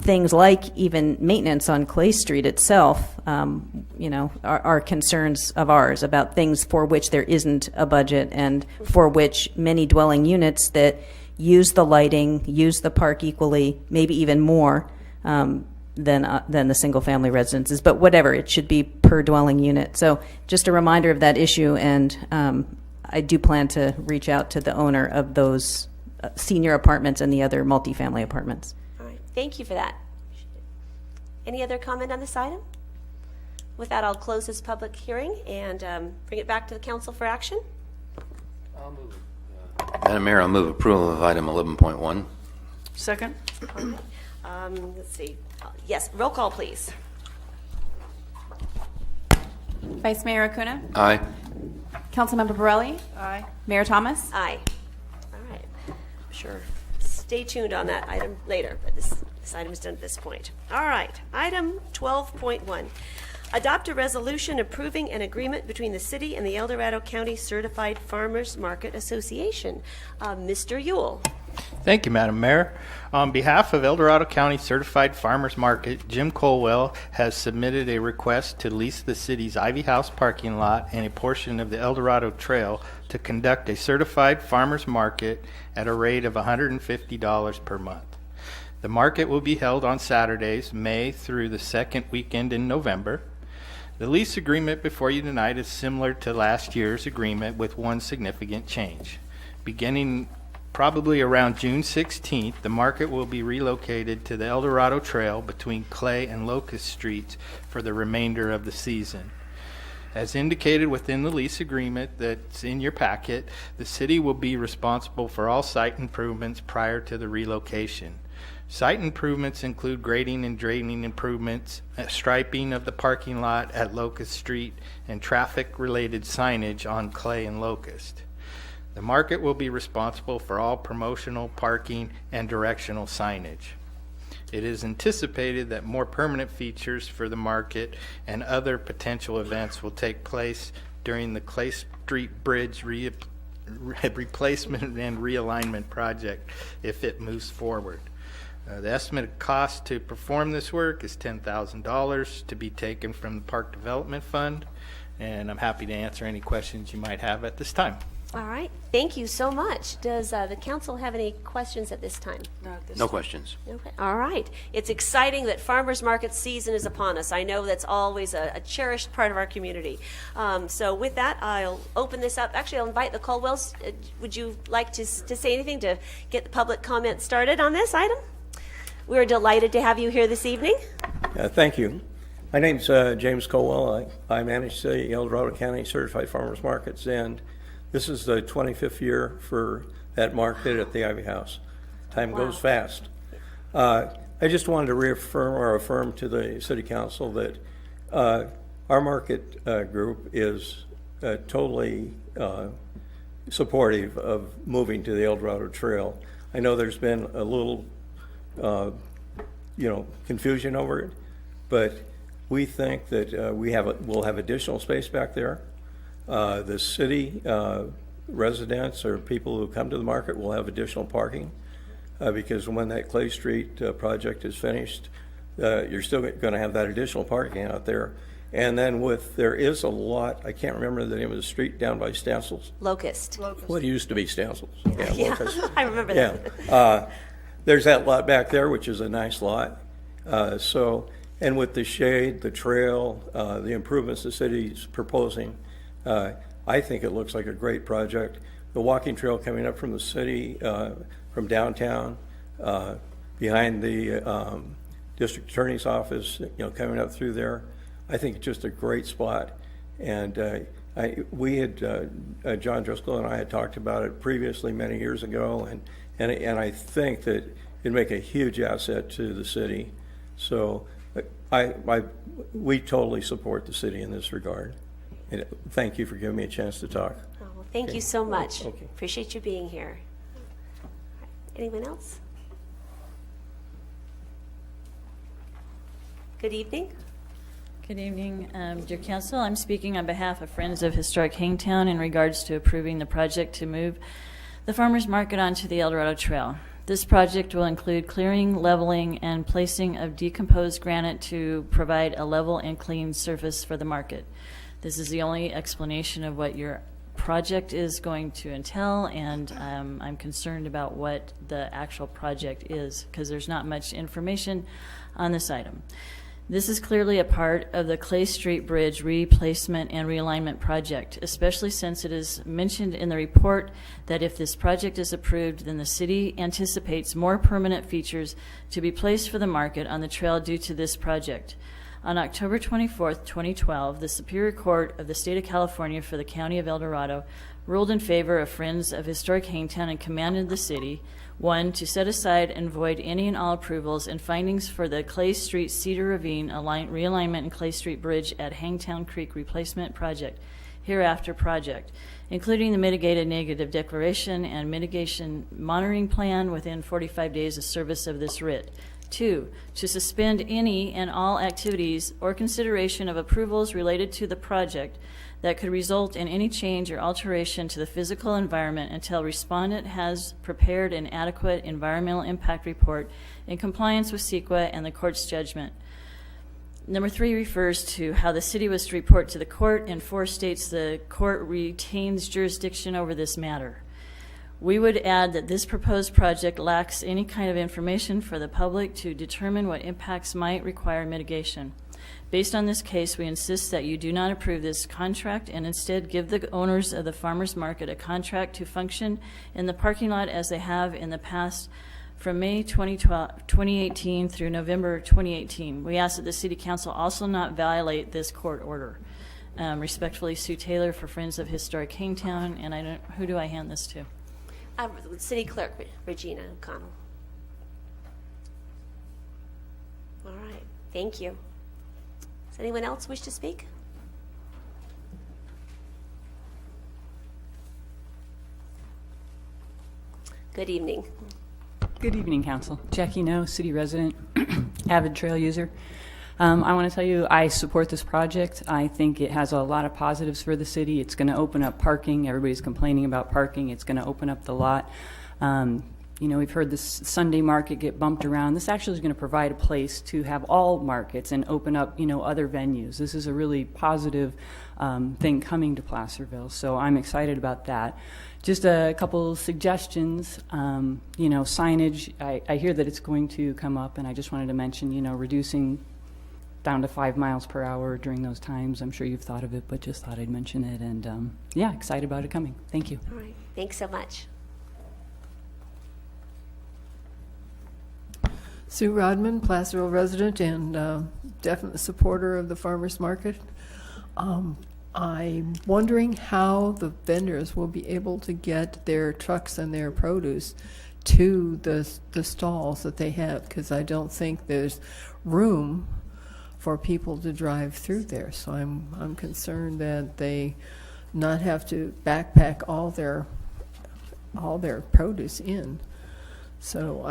S12: things like even maintenance on Clay Street itself, are concerns of ours about things for which there isn't a budget and for which many dwelling units that use the lighting, use the park equally, maybe even more than the single-family residences. But whatever, it should be per dwelling unit. So just a reminder of that issue, and I do plan to reach out to the owner of those senior apartments and the other multifamily apartments.
S1: Thank you for that. Any other comment on this item? With that, I'll close this public hearing and bring it back to the council for action.
S4: Madam Mayor, I'll move approval of item 11.1.
S3: Second.
S1: Let's see. Yes, roll call, please.
S2: Vice Mayor Acuna?
S4: Aye.
S2: Councilmember Borelli?
S3: Aye.
S2: Mayor Thomas?
S1: Aye. All right. I'm sure. Stay tuned on that item later, but this item is done at this point. All right. Item 12.1. Adopt a resolution approving an agreement between the city and the El Dorado County Certified Farmers Market Association. Mr. Ewell.
S17: Thank you, Madam Mayor. On behalf of El Dorado County Certified Farmers Market, Jim Colwell has submitted a request to lease the city's Ivy House parking lot and a portion of the El Dorado Trail to conduct a certified farmers market at a rate of $150 per month. The market will be held on Saturdays, May through the second weekend in November. The lease agreement before you tonight is similar to last year's agreement with one significant change. Beginning probably around June 16th, the market will be relocated to the El Dorado Trail between Clay and Locust Streets for the remainder of the season. As indicated within the lease agreement that's in your packet, the city will be responsible for all site improvements prior to the relocation. Site improvements include grading and draining improvements, striping of the parking lot at Locust Street, and traffic-related signage on Clay and Locust. The market will be responsible for all promotional, parking, and directional signage. It is anticipated that more permanent features for the market and other potential events will take place during the Clay Street Bridge replacement and realignment project if it moves forward. The estimated cost to perform this work is $10,000 to be taken from the Park Development Fund, and I'm happy to answer any questions you might have at this time.
S1: All right, thank you so much. Does the council have any questions at this time?
S4: No questions.
S1: Okay. All right. It's exciting that farmers market season is upon us. I know that's always a cherished part of our community. So with that, I'll open this up. Actually, I'll invite the Caldwells. Would you like to say anything to get the public comment started on this item? We're delighted to have you here this evening.
S18: Thank you. My name's James Colwell. I manage the El Dorado County Certified Farmers Markets, and this is the 25th year for that market at the Ivy House. Time goes fast. I just wanted to reaffirm or affirm to the City Council that our market group is totally supportive of moving to the El Dorado Trail. I know there's been a little confusion over it, but we think that we'll have additional space back there. The city residents or people who come to the market will have additional parking because when that Clay Street project is finished, you're still going to have that additional parking out there. And then there is a lot, I can't remember the name of the street down by Stansel's.
S1: Locust.
S18: What used to be Stansel's.
S1: Yeah,
S18: Locust.
S1: I remember that.
S18: Yeah. There's that lot back there, which is a nice lot. And with the shade, the trail, the improvements the city's proposing, I think it looks like a great project. The walking trail coming up from the city, from downtown, behind the district attorney's office, coming up through there, I think it's just a great spot. And John Driscoll and I had talked about it previously many years ago, and I think that it'd make a huge asset to the city. So we totally support the city in this regard. And thank you for giving me a chance to talk.
S1: Oh, well, thank you so much.
S18: Okay.
S1: Appreciate you being here. Anyone else? Good evening.
S19: Good evening, dear council. I'm speaking on behalf of Friends of Historic Hangtown in regards to approving the project to move the farmers market onto the El Dorado Trail. This project will include clearing, leveling, and placing of decomposed granite to provide a level and clean surface for the market. This is the only explanation of what your project is going to entail, and I'm concerned about what the actual project is because there's not much information on this item. This is clearly a part of the Clay Street Bridge replacement and realignment project, especially since it is mentioned in the report that if this project is approved, then the city anticipates more permanent features to be placed for the market on the trail due to this project. On October 24th, 2012, the Superior Court of the State of California for the County of El Dorado ruled in favor of Friends of Historic Hangtown and commanded the city, 1, to set aside and void any and all approvals and findings for the Clay Street Cedar Ravine realignment and Clay Street Bridge at Hangtown Creek Replacement Project, hereafter project, including the mitigated negative declaration and mitigation monitoring plan within 45 days of service of this writ. 2, to suspend any and all activities or consideration of approvals related to the project that could result in any change or alteration to the physical environment until respondent has prepared an adequate environmental impact report in compliance with CEQA and the court's judgment. Number 3 refers to how the city was to report to the court, and 4 states the court retains jurisdiction over this matter. We would add that this proposed project lacks any kind of information for the public to determine what impacts might require mitigation. Based on this case, we insist that you do not approve this contract and instead give the owners of the farmers market a contract to function in the parking lot as they have in the past from May 2018 through November 2018. We ask that the City Council also not violate this court order. Respectfully, Sue Taylor for Friends of Historic Hangtown, and who do I hand this to?
S1: City Clerk Regina O'Connell. All right, thank you. Does anyone else wish to speak? Good evening.
S20: Good evening, Council. Jackie No, city resident, avid trail user. I want to tell you I support this project. I think it has a lot of positives for the city. It's going to open up parking. Everybody's complaining about parking. It's going to open up the lot. We've heard this Sunday market get bumped around. This actually is going to provide a place to have all markets and open up, other venues. This is a really positive thing coming to Placerville, so I'm excited about that. Just a couple suggestions, signage. I hear that it's going to come up, and I just wanted to mention, reducing down to 5 miles per hour during those times. I'm sure you've thought of it, but just thought I'd mention it, and excited about it coming. Thank you.
S1: All right, thanks so much.
S14: Sue Rodman, Placerville resident and definite supporter of the farmers market. I'm wondering how the vendors will be able to get their trucks and their produce to the stalls that they have, because I don't think there's room for people to drive through there. So I'm concerned that they not have to backpack all their produce in. So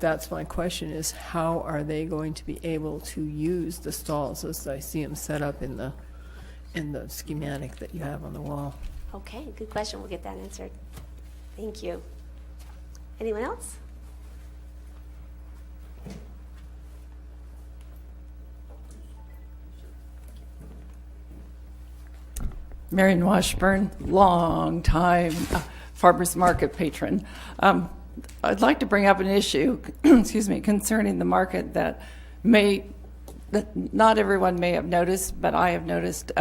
S14: that's my question, is how are they going to be able to use the stalls as I see them set up in the schematic that you have on the wall?
S1: Okay, good question. We'll get that answered. Thank you. Anyone else?
S21: Marion Washburn, long time farmers market patron. I'd like to bring up an issue, concerning the market that not everyone may have noticed, but I have noticed,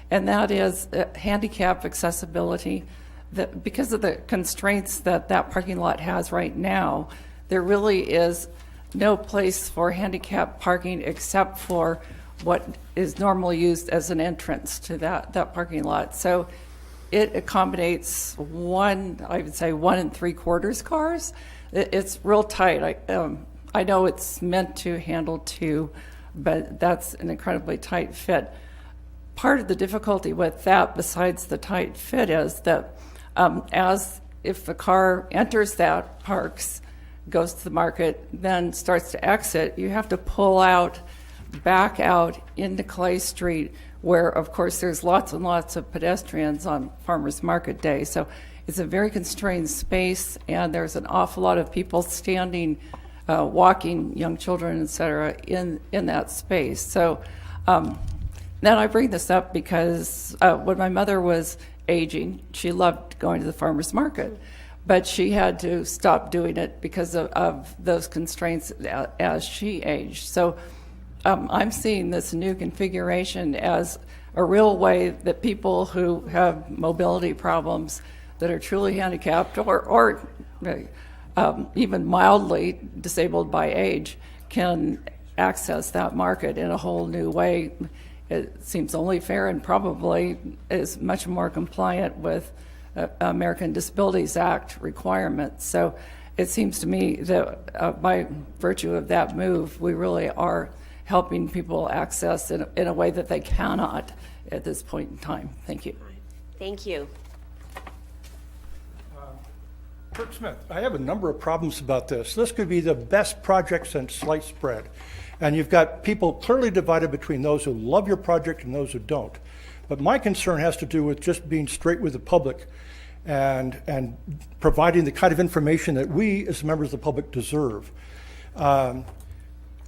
S21: and that is handicap accessibility. That because of the constraints that parking lot has right now, there really is no place for handicap parking except for what is normally used as an entrance to that parking lot. So it accommodates I would say 1 3/4 cars. It's real tight. I know it's meant to handle 2, but that's an incredibly tight fit. Part of the difficulty with that, besides the tight fit, is that if the car enters that, parks, goes to the market, then starts to exit, you have to pull back out into Clay Street, where, of course, there's lots and lots of pedestrians on Farmers Market Day. So it's a very constrained space, and there's an awful lot of people standing, walking, young children, et cetera, in that space. So then I bring this up because when my mother was aging, she loved going to the farmers market, but she had to stop doing it because of those constraints as she aged. So I'm seeing this new configuration as a real way that people who have mobility problems that are truly handicapped or even mildly disabled by age can access that market in a whole new way. It seems only fair and probably is much more compliant with American Disabilities Act requirements. So it seems to me that by virtue of that move, we really are helping people access in a way that they cannot at this point in time. Thank you.
S1: Thank you.
S15: Kirk Smith, I have a number of problems about this. This could be the best project since sliced bread. And you've got people clearly divided between those who love your project and those who don't. But my concern has to do with just being straight with the public and providing the kind of information that we as members of the public deserve.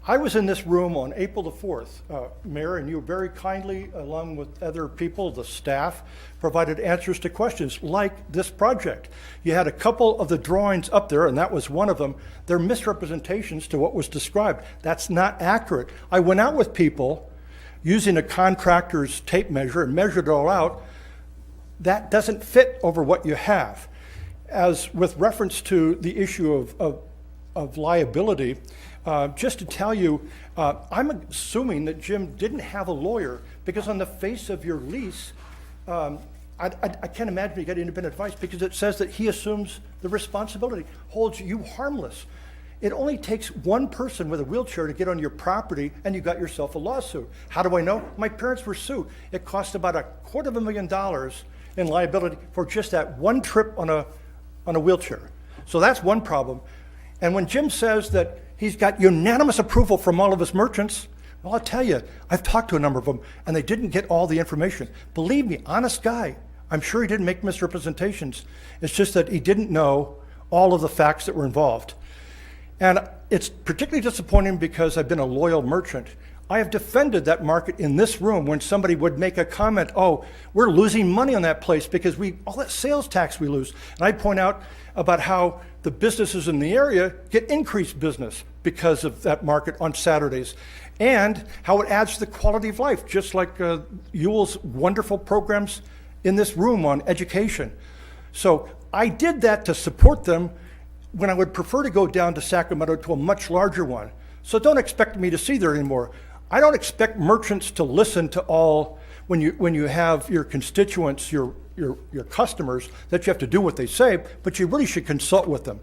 S15: I was in this room on April the 4th, Mayor, and you very kindly, along with other people, the staff, provided answers to questions like this project. You had a couple of the drawings up there, and that was one of them. They're misrepresentations to what was described. That's not accurate. I went out with people using a contractor's tape measure and measured it all out. That doesn't fit over what you have. As with reference to the issue of liability, just to tell you, I'm assuming that Jim didn't have a lawyer because on the face of your lease, I can't imagine you got independent advice because it says that he assumes the responsibility, holds you harmless. It only takes one person with a wheelchair to get on your property and you got yourself a lawsuit. How do I know? My parents were sued. It cost about $250,000 in liability for just that one trip on a wheelchair. So that's one problem. And when Jim says that he's got unanimous approval from all of his merchants, well, I'll tell you, I've talked to a number of them, and they didn't get all the information. Believe me, honest guy, I'm sure he didn't make misrepresentations. It's just that he didn't know all of the facts that were involved. And it's particularly disappointing because I've been a loyal merchant. I have defended that market in this room when somebody would make a comment, oh, we're losing money on that place because all that sales tax we lose. And I point out about how the businesses in the area get increased business because of that market on Saturdays, and how it adds to the quality of life, just like Ewell's wonderful programs in this room on education. So I did that to support them when I would prefer to go down to Sacramento to a much larger one. So don't expect me to see there anymore. I don't expect merchants to listen to all, when you have your constituents, your customers, that you have to do what they say, but you really should consult with them.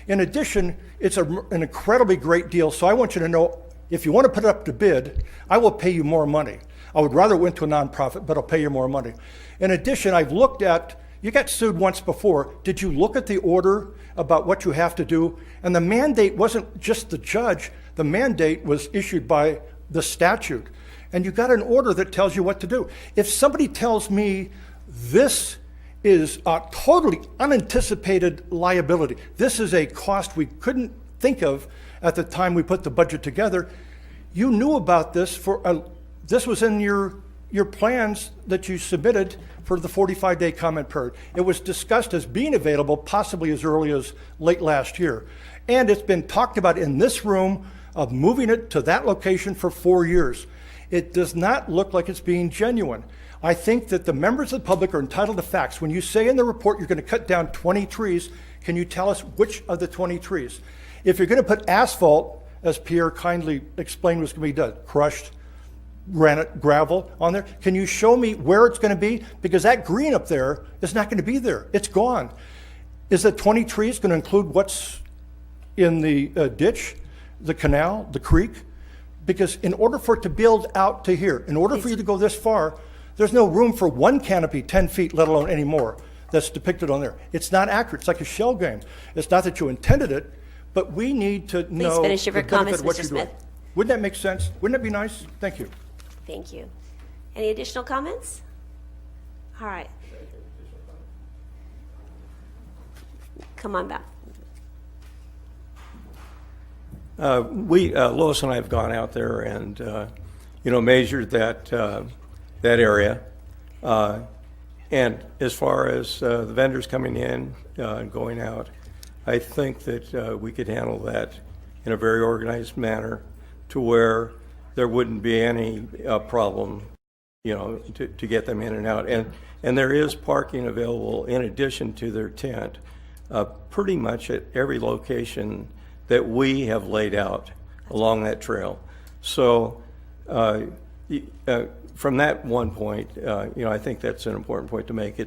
S15: In addition, it's an incredibly great deal, so I want you to know, if you want to put it up to bid, I will pay you more money. I would rather went to a nonprofit, but I'll pay you more money. In addition, I've looked at, you got sued once before. Did you look at the order about what you have to do? And the mandate wasn't just the judge. The mandate was issued by the statute. And you got an order that tells you what to do. If somebody tells me this is a totally unanticipated liability, this is a cost we couldn't think of at the time we put the budget together, you knew about this this was in your plans that you submitted for the 45-day comment period. It was discussed as being available possibly as early as late last year. And it's been talked about in this room of moving it to that location for 4 years. It does not look like it's being genuine. I think that the members of the public are entitled to facts. When you say in the report you're going to cut down 20 trees, can you tell us which of the 20 trees? If you're going to put asphalt, as Pierre kindly explained was going to be done, crushed granite, gravel on there, can you show me where it's going to be? Because that green up there is not going to be there. It's gone. Is the 20 trees going to include what's in the ditch, the canal, the creek? Because in order for it to build out to here, in order for you to go this far, there's no room for one canopy 10 feet, let alone any more, that's depicted on there. It's not accurate. It's like a shell game. It's not that you intended it, but we need to know
S1: finish your
S15: the benefit
S1: comments,
S15: of what
S1: Mr.
S15: you're doing.
S1: Smith.
S15: Wouldn't that make sense? Wouldn't that be nice? Thank you.
S1: Thank you. Any additional comments? All right. Come on back.
S18: Lois and I have gone out there and, measured that area. And as far as the vendors coming in and going out, I think that we could handle that in a very organized manner to where there wouldn't be any problem, to get them in and out. And there is parking available in addition to their tent, pretty much at every location that we have laid out along that trail. So from that one point, I think that's an important point to make.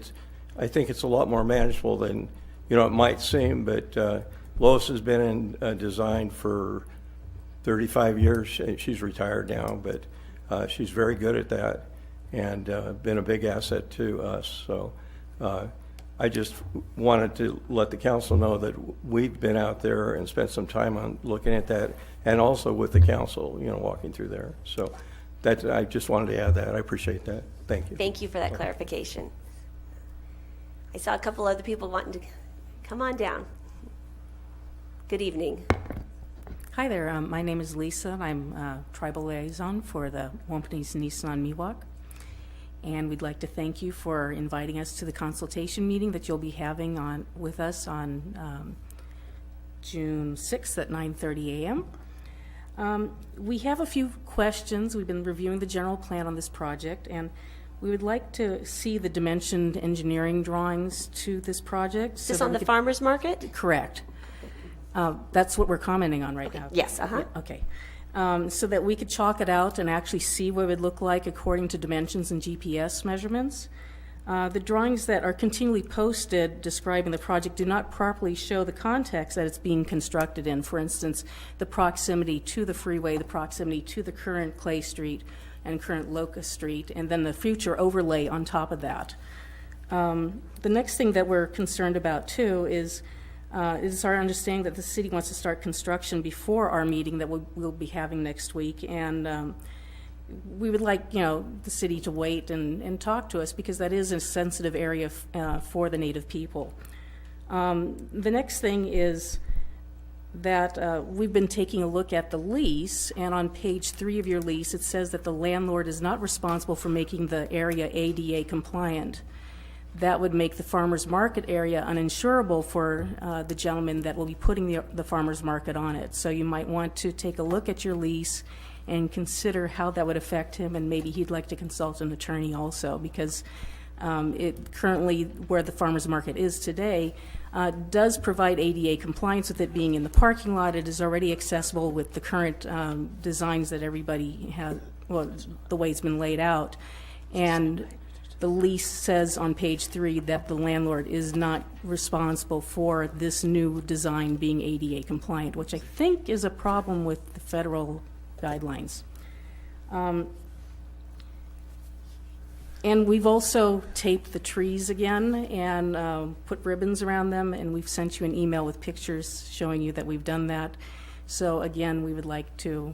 S18: I think it's a lot more manageable than, it might seem, but Lois has been in design for 35 years. She's retired now, but she's very good at that and been a big asset to us. So I just wanted to let the council know that we've been out there and spent some time on looking at that, and also with the council, walking through there. So I just wanted to add that. I appreciate that. Thank you.
S1: Thank you for that clarification. I saw a couple other people wanting to come on down. Good evening.
S6: Hi there. My name is Lisa. I'm tribal liaison for the Wampanoag Nissan Miwok. And we'd like to thank you for inviting us to the consultation meeting that you'll be having with us on June 6th at 9:30 a.m. We have a few questions. We've been reviewing the general plan on this project, and we would like to see the dimensioned engineering drawings to this project.
S1: Is this on the farmer's market?
S6: Correct. That's what we're commenting on right now.
S1: Yes,
S6: Yeah, okay. so that we could chalk it out and actually see what it would look like according to dimensions and GPS measurements. The drawings that are continually posted describing the project do not properly show the context that it's being constructed in. For instance, the proximity to the freeway, the proximity to the current Clay Street and current Locust Street, and then the future overlay on top of that. The next thing that we're concerned about, too, is our understanding that the city wants to start construction before our meeting that we'll be having next week, and we would like, the city to wait and talk to us because that is a sensitive area for the Native people. The next thing is that we've been taking a look at the lease, and on page 3 of your lease, it says that the landlord is not responsible for making the area ADA compliant. That would make the farmers market area uninsurable for the gentleman that will be putting the farmers market on it. So you might want to take a look at your lease and consider how that would affect him, and maybe he'd like to consult an attorney also, because it currently, where the farmers market is today, does provide ADA compliance with it being in the parking lot. It is already accessible with the current designs that everybody has, well, the way it's been laid out. And the lease says on page 3 that the landlord is not responsible for this new design being ADA compliant, which I think is a problem with the federal guidelines. And we've also taped the trees again and put ribbons around them, and we've sent you an email with pictures showing you that we've done that. So again, we would like to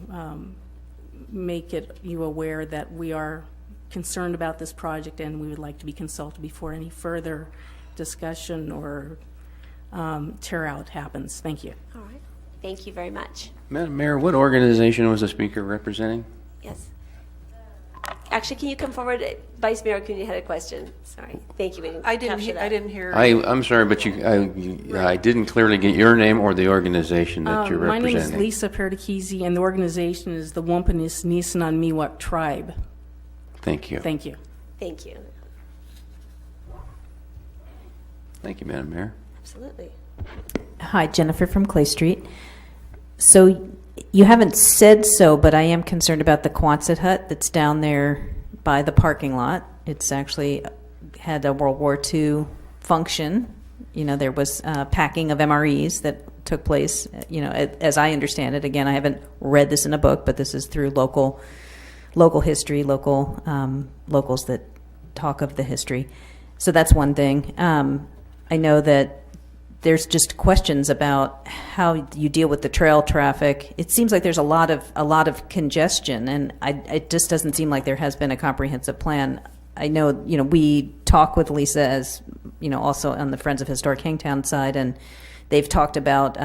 S6: make you aware that we are concerned about this project, and we would like to be consulted before any further discussion or tear out happens. Thank you.
S1: All right. Thank you very much.
S4: Madam Mayor, what organization was the speaker representing?
S1: Yes. Actually, can you come forward? Vice Mayor Acuna had a question. Sorry. Thank you. We didn't
S3: I
S1: capture that.
S3: didn't hear.
S4: I'm sorry, but I didn't clearly get your name or the organization that you're
S6: My
S4: representing.
S6: name is Lisa Perdichisi, and the organization is the Wampanoag Nisenan Miwok Tribe.
S4: Thank you.
S6: Thank you.
S1: Thank you.
S4: Thank you, Madam Mayor.
S1: Absolutely.
S12: Hi, Jennifer from Clay Street. So you haven't said so, but I am concerned about the Quonset hut that's down there by the parking lot. It's actually had a World War II function. There was packing of MREs that took place, as I understand it. Again, I haven't read this in a book, but this is through local history, locals that talk of the history. So that's one thing. I know that there's just questions about how you deal with the trail traffic. It seems like there's a lot of congestion, and it just doesn't seem like there has been a comprehensive plan. I know, we talk with Lisa as, also on the Friends of Historic Hangtown side, and they've talked about,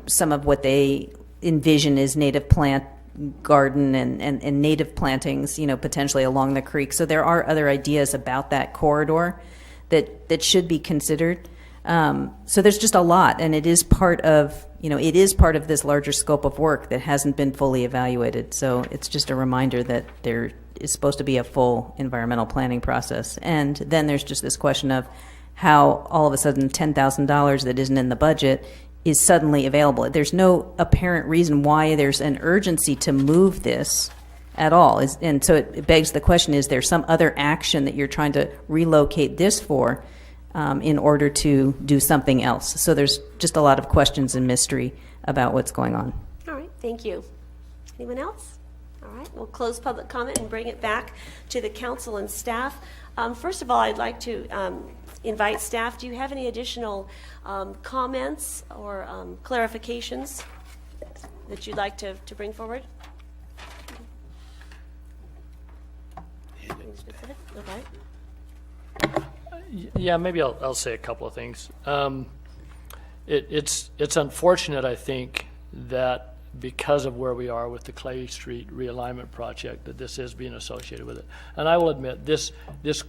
S12: some of what they envision is native plant garden and native plantings, potentially along the creek. So there are other ideas about that corridor that should be considered. So there's just a lot, and it is part of this larger scope of work that hasn't been fully evaluated. So it's just a reminder that there is supposed to be a full environmental planning process. And then there's just this question of how all of a sudden $10,000 that isn't in the budget is suddenly available. There's no apparent reason why there's an urgency to move this at all. And so it begs the question, is there some other action that you're trying to relocate this for in order to do something else? So there's just a lot of questions and mystery about what's going on.
S1: All right. Thank you. Anyone else? All right. We'll close public comment and bring it back to the council and staff. First of all, I'd like to invite staff. Do you have any additional comments or clarifications that you'd like to bring forward? Anything specific? Okay.
S5: Yeah, maybe I'll say a couple of things. It's unfortunate, I think, that because of where we are with the Clay Street realignment project, that this is being associated with it. And I will admit, this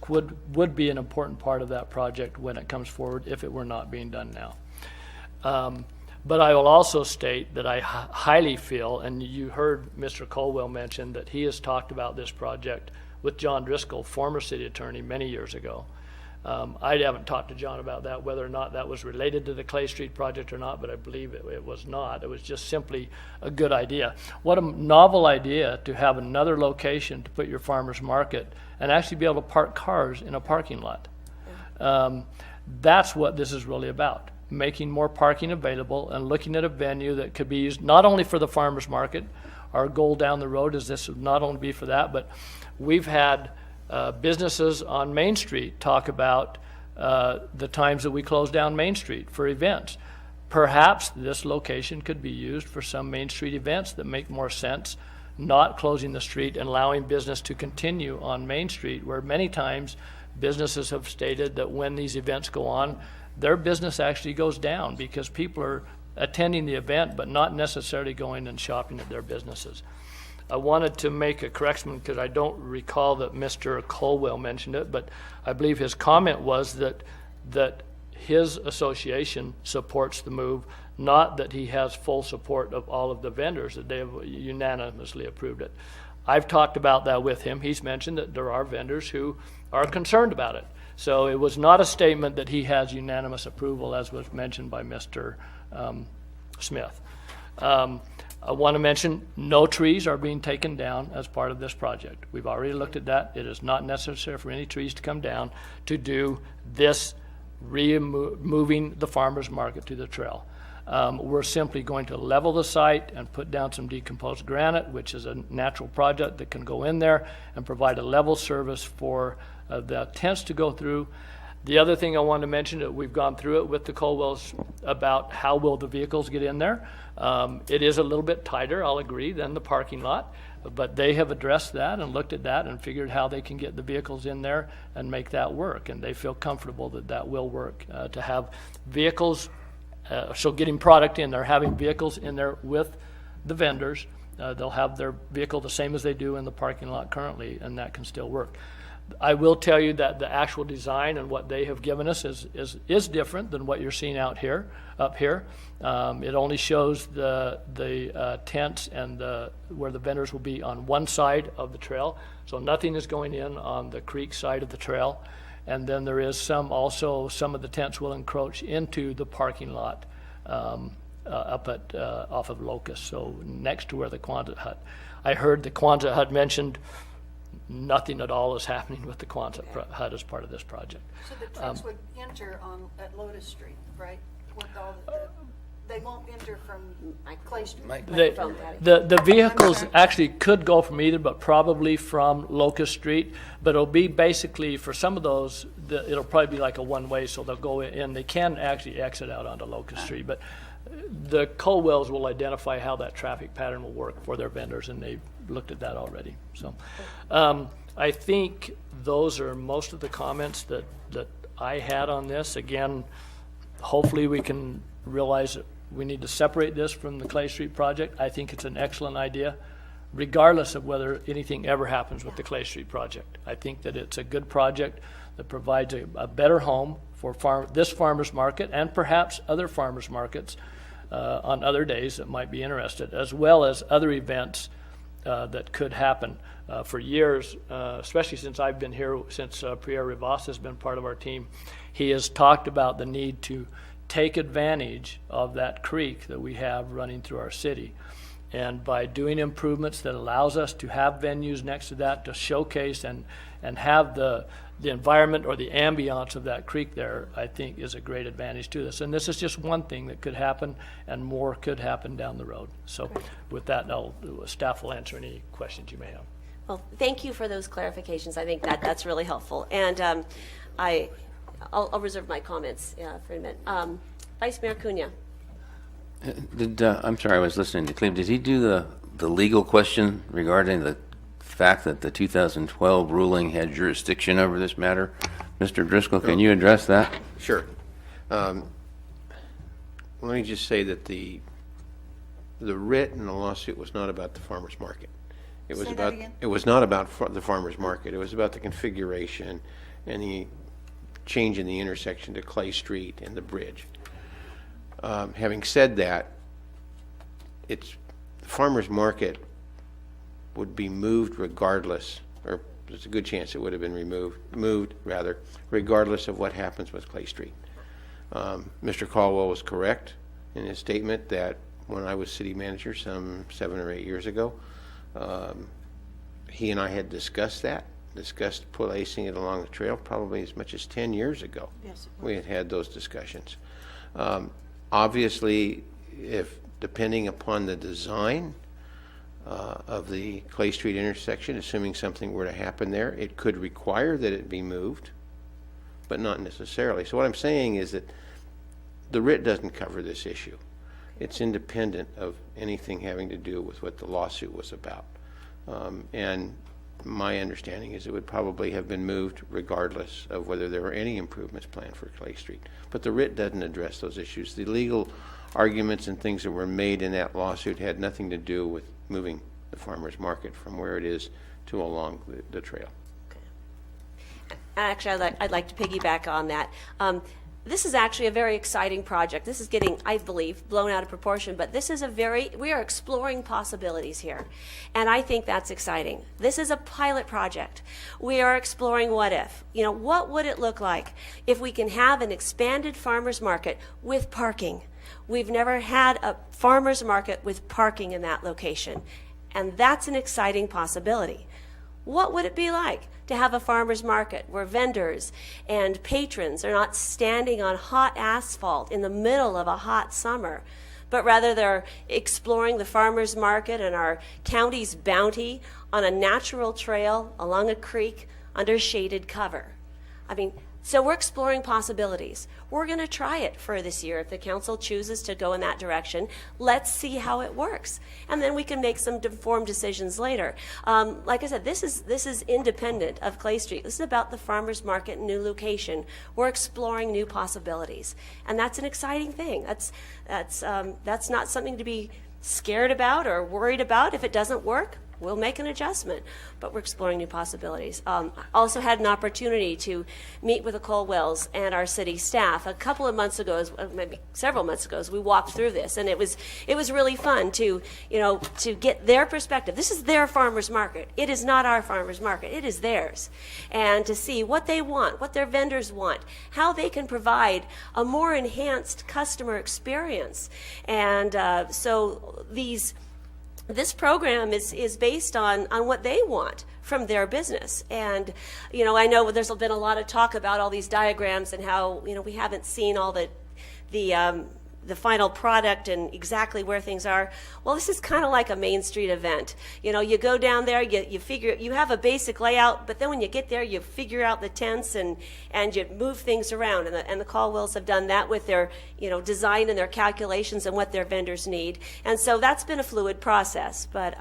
S5: would be an important part of that project when it comes forward if it were not being done now. But I will also state that I highly feel, and you heard Mr. Colwell mention that he has talked about this project with John Driscoll, former city attorney, many years ago. I haven't talked to John about that, whether or not that was related to the Clay Street project or not, but I believe it was not. It was just simply a good idea. What a novel idea to have another location to put your farmer's market and actually be able to park cars in a parking lot. That's what this is really about, making more parking available and looking at a venue that could be used not only for the farmer's market. Our goal down the road is this would not only be for that, but we've had businesses on Main Street talk about the times that we close down Main Street for events. Perhaps this location could be used for some Main Street events that make more sense, not closing the street and allowing business to continue on Main Street, where many times businesses have stated that when these events go on, their business actually goes down because people are attending the event but not necessarily going and shopping at their businesses. I wanted to make a correction because I don't recall that Mr. Colwell mentioned it, but I believe his comment was that his association supports the move, not that he has full support of all of the vendors, that they have unanimously approved it. I've talked about that with him. He's mentioned that there are vendors who are concerned about it. So it was not a statement that he has unanimous approval, as was mentioned by Mr. Smith. I want to mention no trees are being taken down as part of this project. We've already looked at that. It is not necessary for any trees to come down to do this moving the farmer's market to the trail. We're simply going to level the site and put down some decomposed granite, which is a natural project that can go in there and provide a level service for the tents to go through. The other thing I wanted to mention, that we've gone through it with the Colwells about how will the vehicles get in there. It is a little bit tighter, I'll agree, than the parking lot, but they have addressed that and looked at that and figured how they can get the vehicles in there and make that work, and they feel comfortable that that will work, to have vehicles, so getting product in there, having vehicles in there with the vendors. They'll have their vehicle the same as they do in the parking lot currently, and that can still work. I will tell you that the actual design and what they have given us is different than what you're seeing up here. It only shows the tents and where the vendors will be on one side of the trail. So nothing is going in on the creek side of the trail. And then there is some of the tents will encroach into the parking lot up at off of Locust, so next to where the Quonset hut. I heard the Quonset hut mentioned. Nothing at all is happening with the Quonset hut as part of this project.
S3: So the trucks would enter at Lotus Street, right? With all they won't enter from Clay Street.
S5: The vehicles actually could go from either, but probably from Locust Street. But it'll be basically, for some of those, it'll probably be like a one-way, so they'll go in. They can actually exit out onto Locust Street, but the Colwells will identify how that traffic pattern will work for their vendors, and they've looked at that already. So I think those are most of the comments that I had on this. Again, hopefully we can realize that we need to separate this from the Clay Street project. I think it's an excellent idea, regardless of whether anything ever happens with the Clay Street project. I think that it's a good project that provides a better home for this farmer's market and perhaps other farmer's markets on other days that might be interested, as well as other events that could happen. For years, especially since I've been here, since Pierre Rivas has been part of our team, he has talked about the need to take advantage of that creek that we have running through our city. And by doing improvements that allows us to have venues next to that to showcase and have the environment or the ambiance of that creek there, I think is a great advantage to this. And this is just one thing that could happen, and more could happen down the road. So with that, staff will answer any questions you may have.
S1: Well, thank you for those clarifications. I think that's really helpful. And I'll reserve my comments for a minute. Vice Mayor Cunha.
S4: I'm sorry, I was listening to Cleve. Did he do the legal question regarding the fact that the 2012 ruling had jurisdiction over this matter? Mr. Driscoll, can you address that?
S9: Sure. Let me just say that the writ in the lawsuit was not about the farmer's market. It was not about the farmer's market. It was about the configuration and the change in the intersection to Clay Street and the bridge. Having said that, the farmer's market would be moved regardless, or there's a good chance it would have been moved, regardless of what happens with Clay Street. Mr. Caldwell was correct in his statement that when I was city manager some 7 or 8 years ago, he and I had discussed placing it along the trail probably as much as 10 years ago.
S3: Yes,
S9: we had those discussions. Obviously, depending upon the design of the Clay Street intersection, assuming something were to happen there, it could require that it be moved, but not necessarily. So what I'm saying is that the writ doesn't cover this issue. It's independent of anything having to do with what the lawsuit was about. And my understanding is it would probably have been moved regardless of whether there were any improvements planned for Clay Street. But the writ doesn't address those issues. The legal arguments and things that were made in that lawsuit had nothing to do with moving the farmer's market from where it is to along the trail.
S1: Actually, I'd like to piggyback on that. This is actually a very exciting project. This is getting, I believe, blown out of proportion, but this is we are exploring possibilities here. And I think that's exciting. This is a pilot project. We are exploring what if. What would it look like if we can have an expanded farmer's market with parking? We've never had a farmer's market with parking in that location. And that's an exciting possibility. What would it be like to have a farmer's market where vendors and patrons are not standing on hot asphalt in the middle of a hot summer, but rather they're exploring the farmer's market and our county's bounty on a natural trail along a creek under shaded cover? So we're exploring possibilities. We're going to try it for this year. If the council chooses to go in that direction, let's see how it works. And then we can make some informed decisions later. Like I said, this is independent of Clay Street. This is about the farmer's market new location. We're exploring new possibilities. And that's an exciting thing. That's not something to be scared about or worried about. If it doesn't work, we'll make an adjustment, but we're exploring new possibilities. Also had an opportunity to meet with the Colwells and our city staff a couple of months ago, maybe several months ago, as we walked through this, and it was really fun to get their perspective. This is their farmers market. It is not our farmers market. It is theirs, and to see what they want, what their vendors want, how they can provide a more enhanced customer experience, and so this program is based on what they want from their business. And, I know there's been a lot of talk about all these diagrams and how, we haven't seen all the final product and exactly where things are. Well, this is kind of like a Main Street event. You go down there, you have a basic layout, but then when you get there, you figure out the tents and you move things around. And the Caldwells have done that with their, design and their calculations and what their vendors need. And so that's been a fluid process. But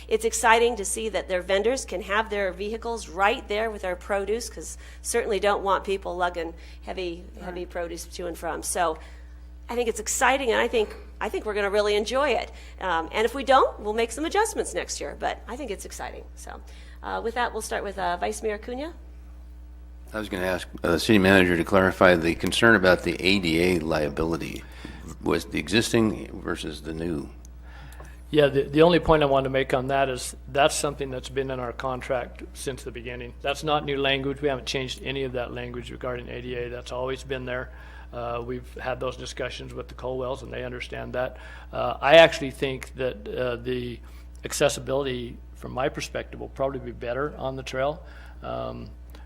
S1: it's exciting to see that their vendors can have their vehicles right there with their produce, because certainly don't want people lugging heavy produce to and from. So I think it's exciting, and I think we're going to really enjoy it. And if we don't, we'll make some adjustments next year. But I think it's exciting. So with that, we'll start with Vice Mayor Cunha.
S4: I was going to ask the city manager to clarify the concern about the ADA liability. Was the existing versus the new?
S5: Yeah, the only point I wanted to make on that is that's something that's been in our contract since the beginning. That's not new language. We haven't changed any of that language regarding ADA. That's always been there. We've had those discussions with the Colwells, and they understand that. I actually think that the accessibility, from my perspective, will probably be better on the trail.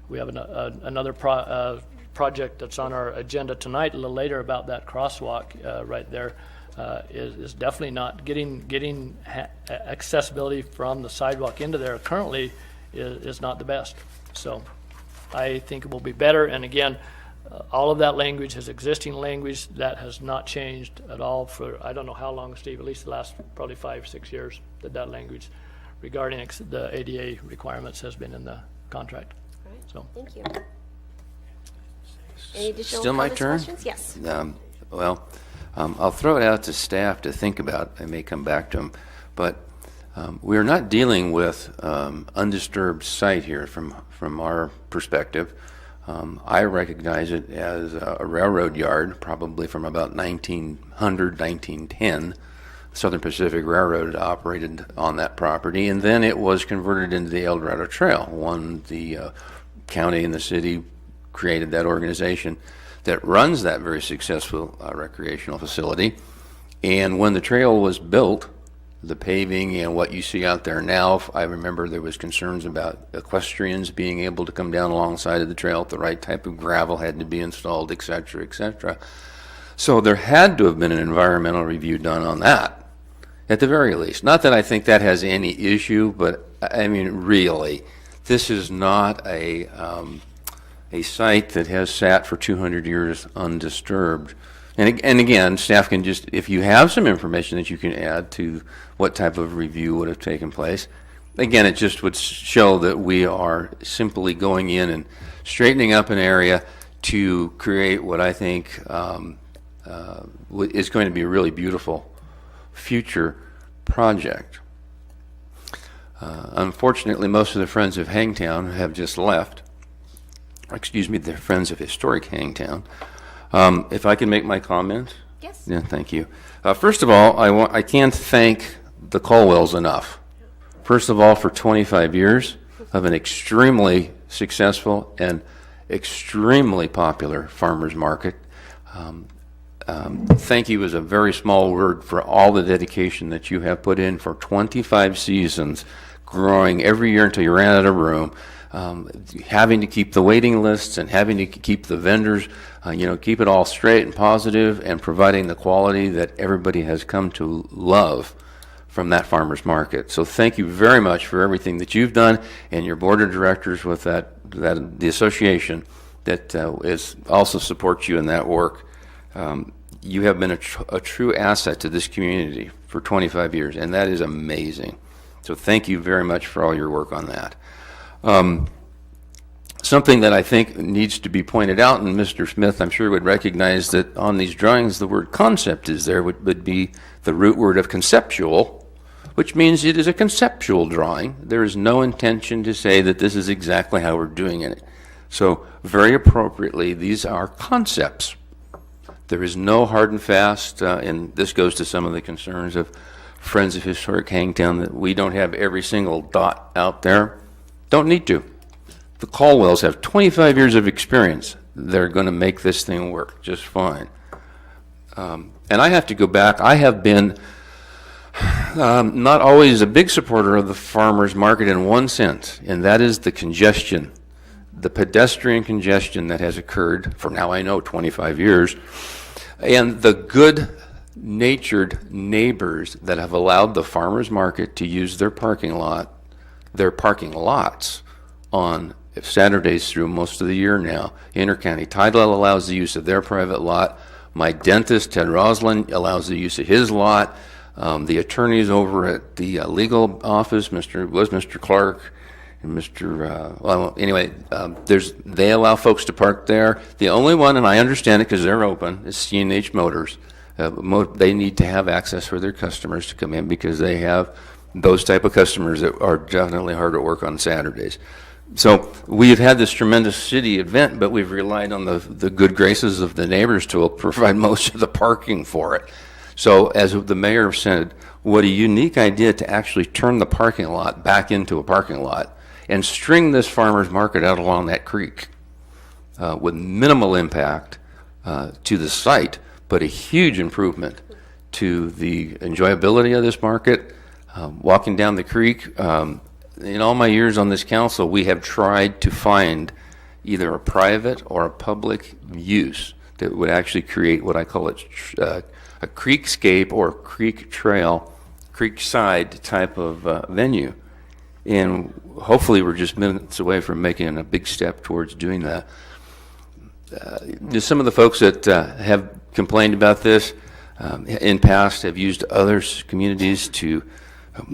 S5: We have another project that's on our agenda tonight, a little later, about that crosswalk right there. Is definitely not getting accessibility from the sidewalk into there currently is not the best. So I think it will be better. And again, all of that language is existing language that has not changed at all for I don't know how long, Steve, at least the last probably 5 or 6 years that language regarding the ADA requirements has been in the contract.
S1: All right.
S5: So
S1: thank you. Any additional
S4: Still my turn?
S1: questions? Yes.
S4: I'll throw it out to staff to think about. I may come back to them, but we are not dealing with undisturbed site here from our perspective. I recognize it as a railroad yard, probably from about 1900, 1910. Southern Pacific Railroad operated on that property, and then it was converted into the El Dorado Trail. The county and the city created that organization that runs that very successful recreational facility. And when the trail was built, the paving and what you see out there now, I remember there was concerns about equestrians being able to come down alongside of the trail. The right type of gravel had to be installed, et cetera, et cetera. So there had to have been an environmental review done on that, at the very least. Not that I think that has any issue, but I mean, really, this is not a site that has sat for 200 years undisturbed. And again, staff can just, if you have some information that you can add to what type of review would have taken place, again, it just would show that we are simply going in and straightening up an area to create what I think is going to be a really beautiful future project. Unfortunately, most of the Friends of Hangtown have just left. Excuse me, the Friends of Historic Hangtown. If I can make my comment?
S2: Yes.
S4: Yeah, thank you. First of all, I can't thank the Colwells enough. First of all, for 25 years of an extremely successful and extremely popular farmers market. Thank you is a very small word for all the dedication that you have put in for 25 seasons, growing every year until you ran out of room. Having to keep the waiting lists and having to keep the vendors, keep it all straight and positive, and providing the quality that everybody has come to love from that farmers market. So thank you very much for everything that you've done, and your board of directors with the association that is also supports you in that work. You have been a true asset to this community for 25 years, and that is amazing. So thank you very much for all your work on that. Something that I think needs to be pointed out, and Mr. Smith, I'm sure, would recognize that on these drawings the word concept is there, would be the root word of conceptual, which means it is a conceptual drawing. There is no intention to say that this is exactly how we're doing it. So very appropriately, these are concepts. There is no hard and fast, and this goes to some of the concerns of Friends of Historic Hangtown, that we don't have every single dot out there. Don't need to. The Colwells have 25 years of experience. They're going to make this thing work just fine. And I have to go back. I have been not always a big supporter of the farmers market in one sense, and that is the congestion, the pedestrian congestion that has occurred for now I know 25 years, and the good-natured neighbors that have allowed the farmers market to use their parking lots on Saturdays through most of the year now. Intercounty Title allows the use of their private lot. My dentist, Ted Roslin, allows the use of his lot. The attorneys over at the legal office, Mr. Clark and they allow folks to park there. The only one, and I understand it because they're open, is C&H Motors. They need to have access for their customers to come in because they have those type of customers that are definitely hard at work on Saturdays. So we have had this tremendous city event, but we've relied on the good graces of the neighbors to provide most of the parking for it. So as the mayor said, what a unique idea to actually turn the parking lot back into a parking lot and string this farmer's market out along that creek with minimal impact to the site, but a huge improvement to the enjoyability of this market. Walking down the creek, in all my years on this council, we have tried to find either a private or a public use that would actually create what I call a creekscape or creek trail, creekside type of venue. And hopefully we're just minutes away from making a big step towards doing that. Some of the folks that have complained about this in past have used other communities to,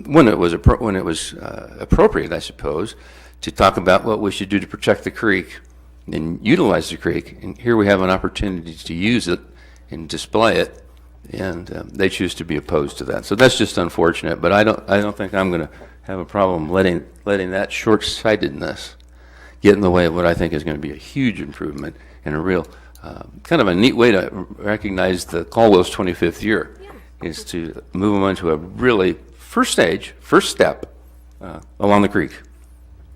S4: when it was appropriate, I suppose, to talk about what we should do to protect the creek and utilize the creek. And here we have an opportunity to use it and display it, and they choose to be opposed to that. So that's just unfortunate. But I don't think I'm going to have a problem letting that short-sightedness get in the way of what I think is going to be a huge improvement and a real kind of a neat way to recognize the Caldwell's 25th year. is to move them onto a really first step along the creek.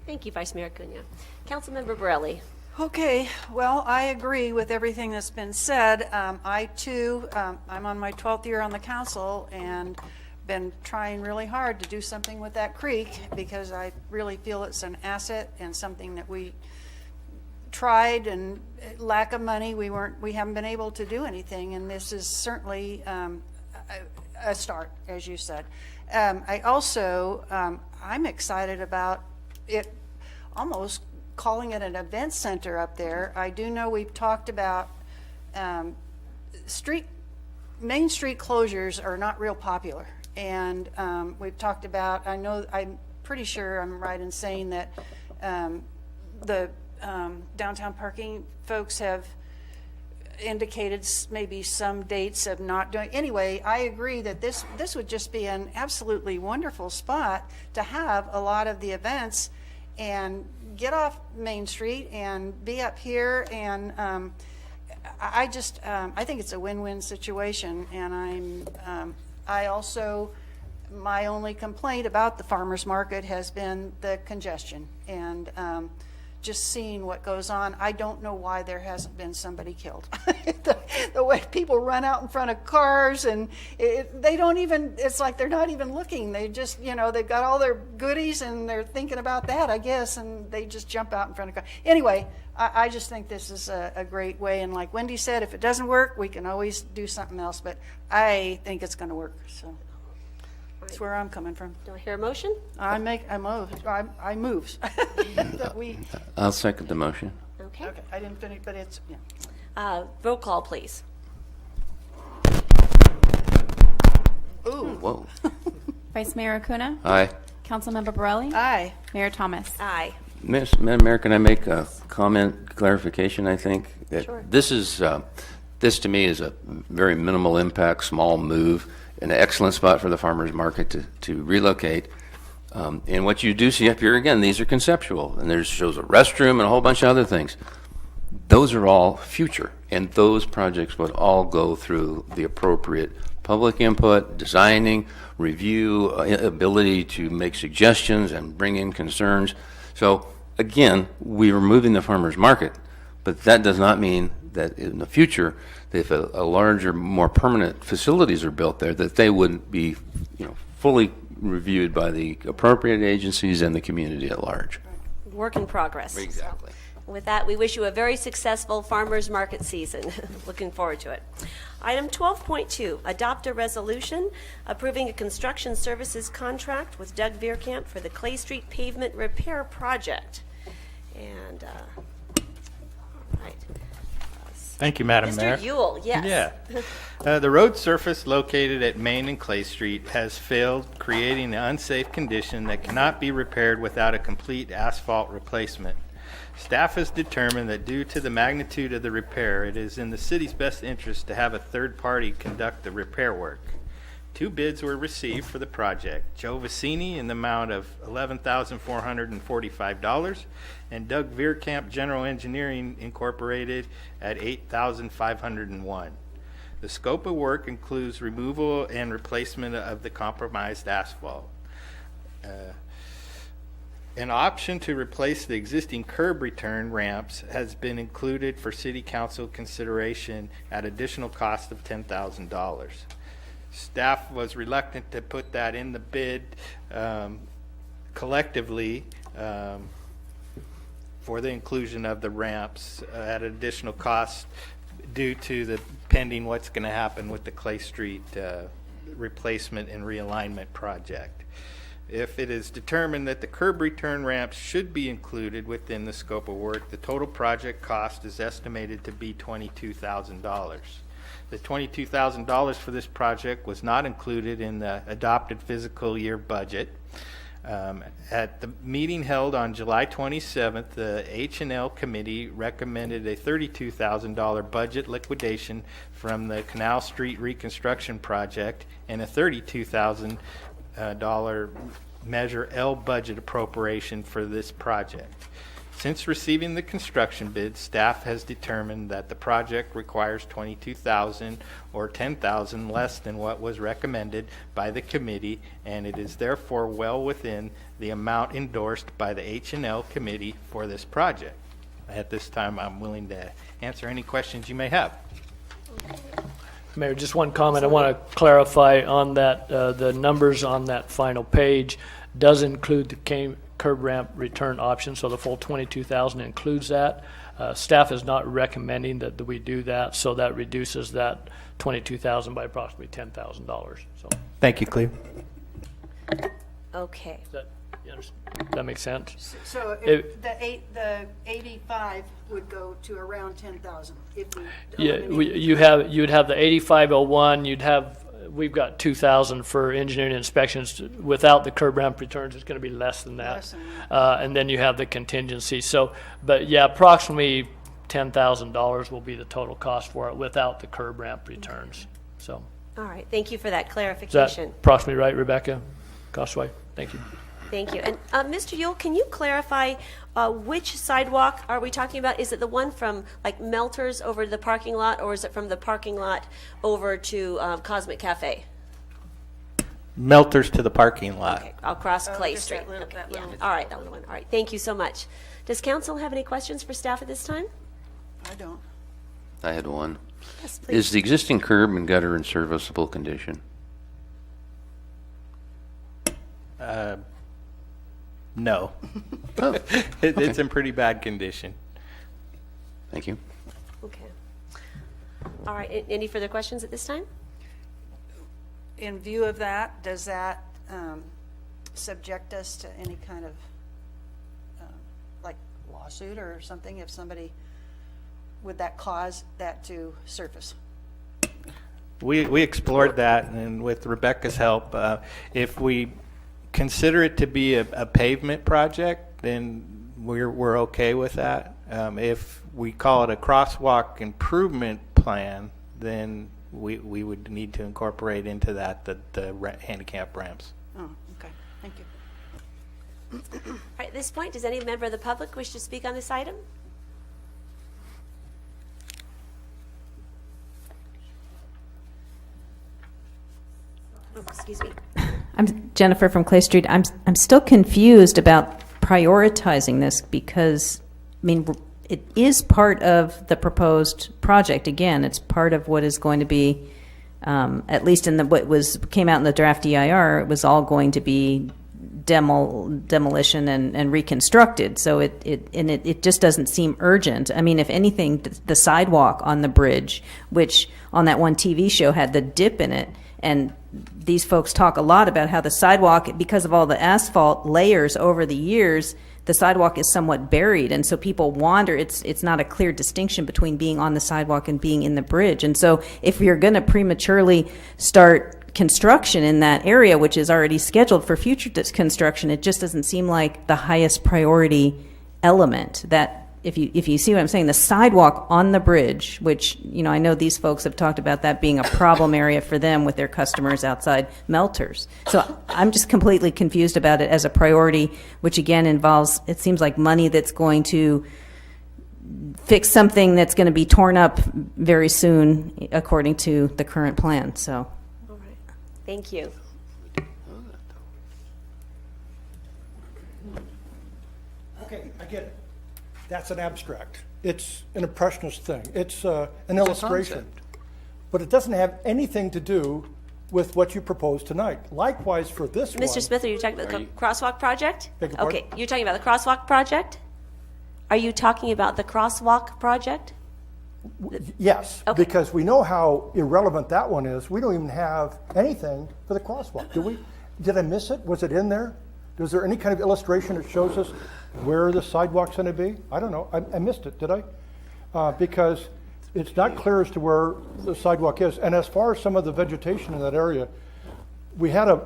S1: Thank you, Vice Mayor Cunha. Councilmember Borelli.
S3: Okay, well, I agree with everything that's been said. I too, I'm on my 12th year on the council and been trying really hard to do something with that creek because I really feel it's an asset and something that we tried, and lack of money, we haven't been able to do anything, and this is certainly a start, as you said. I also, I'm excited about it almost calling it an event center up there. I do know we've talked about main street closures are not real popular, and we've talked about, I'm pretty sure I'm right in saying that the downtown parking folks have indicated maybe some dates of not doing. Anyway, I agree that this would just be an absolutely wonderful spot to have a lot of the events and get off Main Street and be up here. And I think it's a win-win situation. And I also, my only complaint about the farmers market has been the congestion and just seeing what goes on. I don't know why there hasn't been somebody killed. The way people run out in front of cars, and they don't even, it's like they're not even looking. They just, they've got all their goodies and they're thinking about that, I guess, and they just jump out in front of cars. Anyway, I just think this is a great way. And like Wendy said, if it doesn't work, we can always do something else. But I think it's going to work. So that's where I'm coming from.
S1: Do I hear a motion?
S3: I move. That we.
S4: I'll second the motion.
S1: Okay.
S3: I didn't finish, but it's,
S1: Roll call, please.
S3: Ooh.
S4: Whoa.
S2: Vice Mayor Acuna?
S4: Aye.
S2: Councilmember Borelli?
S3: Aye.
S2: Mayor Thomas?
S1: Aye.
S4: Madam Mayor, can I make a comment, clarification? I think that
S1: Sure.
S4: this to me is a very minimal impact, small move, an excellent spot for the farmers market to relocate. And what you do see up here, again, these are conceptual, and there's shows a restroom and a whole bunch of other things. Those are all future, and those projects would all go through the appropriate public input, designing, review, ability to make suggestions and bring in concerns. So again, we are moving the farmers market, but that does not mean that in the future, if a larger, more permanent facilities are built there, that they wouldn't be, fully reviewed by the appropriate agencies and the community at large.
S1: Work in progress.
S4: Exactly.
S1: With that, we wish you a very successful farmers market season. Looking forward to it. Item 12.2, adopt a resolution approving a construction services contract with Doug Veerkamp for the Clay Street Pavement Repair Project. And, all right.
S17: Thank you, Madam Mayor.
S1: Mr. Ewell, yes.
S17: Yeah. The road surface located at Main and Clay Street has failed, creating an unsafe condition that cannot be repaired without a complete asphalt replacement. Staff has determined that due to the magnitude of the repair, it is in the city's best interest to have a third party conduct the repair work. 2 bids were received for the project. Joe Vicini in the amount of $11,445 and Doug Veerkamp General Engineering Incorporated at $8,501. The scope of work includes removal and replacement of the compromised asphalt. An option to replace the existing curb return ramps has been included for City Council consideration at additional cost of $10,000. Staff was reluctant to put that in the bid collectively for the inclusion of the ramps at additional cost due to the pending what's going to happen with the Clay Street replacement and realignment project. If it is determined that the curb return ramps should be included within the scope of work, the total project cost is estimated to be $22,000. The $22,000 for this project was not included in the adopted fiscal year budget. At the meeting held on July 27th, the H&L committee recommended a $32,000 budget liquidation from the Canal Street reconstruction project and a $32,000 Measure L budget appropriation for this project. Since receiving the construction bid, staff has determined that the project requires $22,000 or $10,000 less than what was recommended by the committee, and it is therefore well within the amount endorsed by the H&L committee for this project. At this time, I'm willing to answer any questions you may have.
S5: Mayor, just one comment. I want to clarify on that. The numbers on that final page does include the curb ramp return option, so the full $22,000 includes that. Staff is not recommending that we do that, so that reduces that $22,000 by approximately $10,000. So,
S17: thank you, Cleve.
S1: Okay.
S5: That makes sense?
S3: So if the 85 would go to around 10,000 if we
S5: Yeah, you'd have the 8501. We've got 2,000 for engineering inspections. Without the curb ramp returns, it's going to be less than that. And then you have the contingency. So, but yeah, approximately $10,000 will be the total cost for it without the curb ramp returns. So.
S1: All right. Thank you for that
S5: Is
S1: clarification.
S5: that approximately right, Rebecca Costway? Thank you.
S1: Thank you. And Mr. Yule, can you clarify which sidewalk are we talking about? Is it the one from like Melters over to the parking lot, or is it from the parking lot over to Cosmic Cafe?
S17: Melters to the parking lot.
S1: Okay, across Clay Street. Okay, yeah. All right, that one. All right, thank you so much. Does council have any questions for staff at this time?
S3: I don't.
S4: I had one.
S1: Yes, please.
S4: Is the existing curb and gutter in serviceable condition?
S17: No.
S4: Oh,
S17: It's in pretty bad condition.
S4: Thank you.
S1: Okay. All right, any further questions at this time?
S3: In view of that, does that subject us to any kind of like lawsuit or something if somebody, would that cause that to surface?
S17: We explored that, and with Rebecca's help, if we consider it to be a pavement project, then we're okay with that. If we call it a crosswalk improvement plan, then we would need to incorporate into that the handicap ramps.
S3: Oh, okay. Thank you.
S1: All right, at this point, does any member of the public wish to speak on this item? Oh, excuse me.
S12: I'm Jennifer from Clay Street. I'm still confused about prioritizing this because, I mean, it is part of the proposed project. Again, it's part of what is going to be, at least in came out in the draft EIR. It was all going to be demolition and reconstructed. So it just doesn't seem urgent. I mean, if anything, the sidewalk on the bridge, which on that one TV show had the dip in it, and these folks talk a lot about how the sidewalk, because of all the asphalt layers over the years, the sidewalk is somewhat buried, and so people wander. It's not a clear distinction between being on the sidewalk and being in the bridge. And so if you're going to prematurely start construction in that area, which is already scheduled for future construction, it just doesn't seem like the highest priority element. That if you see what I'm saying, the sidewalk on the bridge, which, you know, I know these folks have talked about that being a problem area for them with their customers outside Melters. So I'm just completely confused about it as a priority, which again involves, it seems like money that's going to fix something that's going to be torn up very soon, according to the current plan. So,
S1: all right, thank you.
S15: Okay, I get it. That's an abstract. It's an impressionist thing. It's an illustration. But it doesn't have anything to do with what you proposed tonight. Likewise for this one.
S1: Mr. Smith, are you talking about the crosswalk project?
S15: Beg your pardon?
S1: Okay, you're talking about the crosswalk project? Are you talking about the crosswalk project?
S15: Yes,
S1: Okay.
S15: because we know how irrelevant that one is. We don't even have anything for the crosswalk, do we? Did I miss it? Was it in there? Is there any kind of illustration that shows us where the sidewalk's going to be? I don't know. I missed it, did I? Because it's not clear as to where the sidewalk is. And as far as some of the vegetation in that area, we had a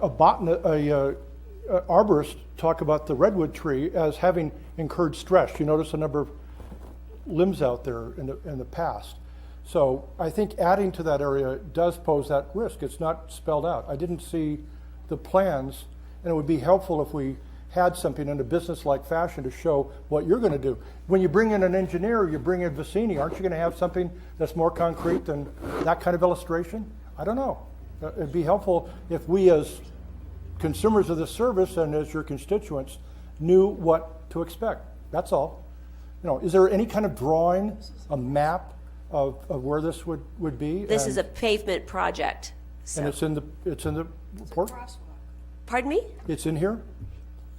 S15: arborist talk about the redwood tree as having incurred stress. You notice a number of limbs out there in the past. So I think adding to that area does pose that risk. It's not spelled out. I didn't see the plans, and it would be helpful if we had something in a business-like fashion to show what you're going to do. When you bring in an engineer, you bring in Vicini, aren't you going to have something that's more concrete than that kind of illustration? I don't know. It'd be helpful if we as consumers of this service and as your constituents knew what to expect. That's all. Is there any kind of drawing, a map of where this would be?
S1: This is a pavement project. So.
S15: And it's in the report?
S1: Pardon me?
S15: It's in here?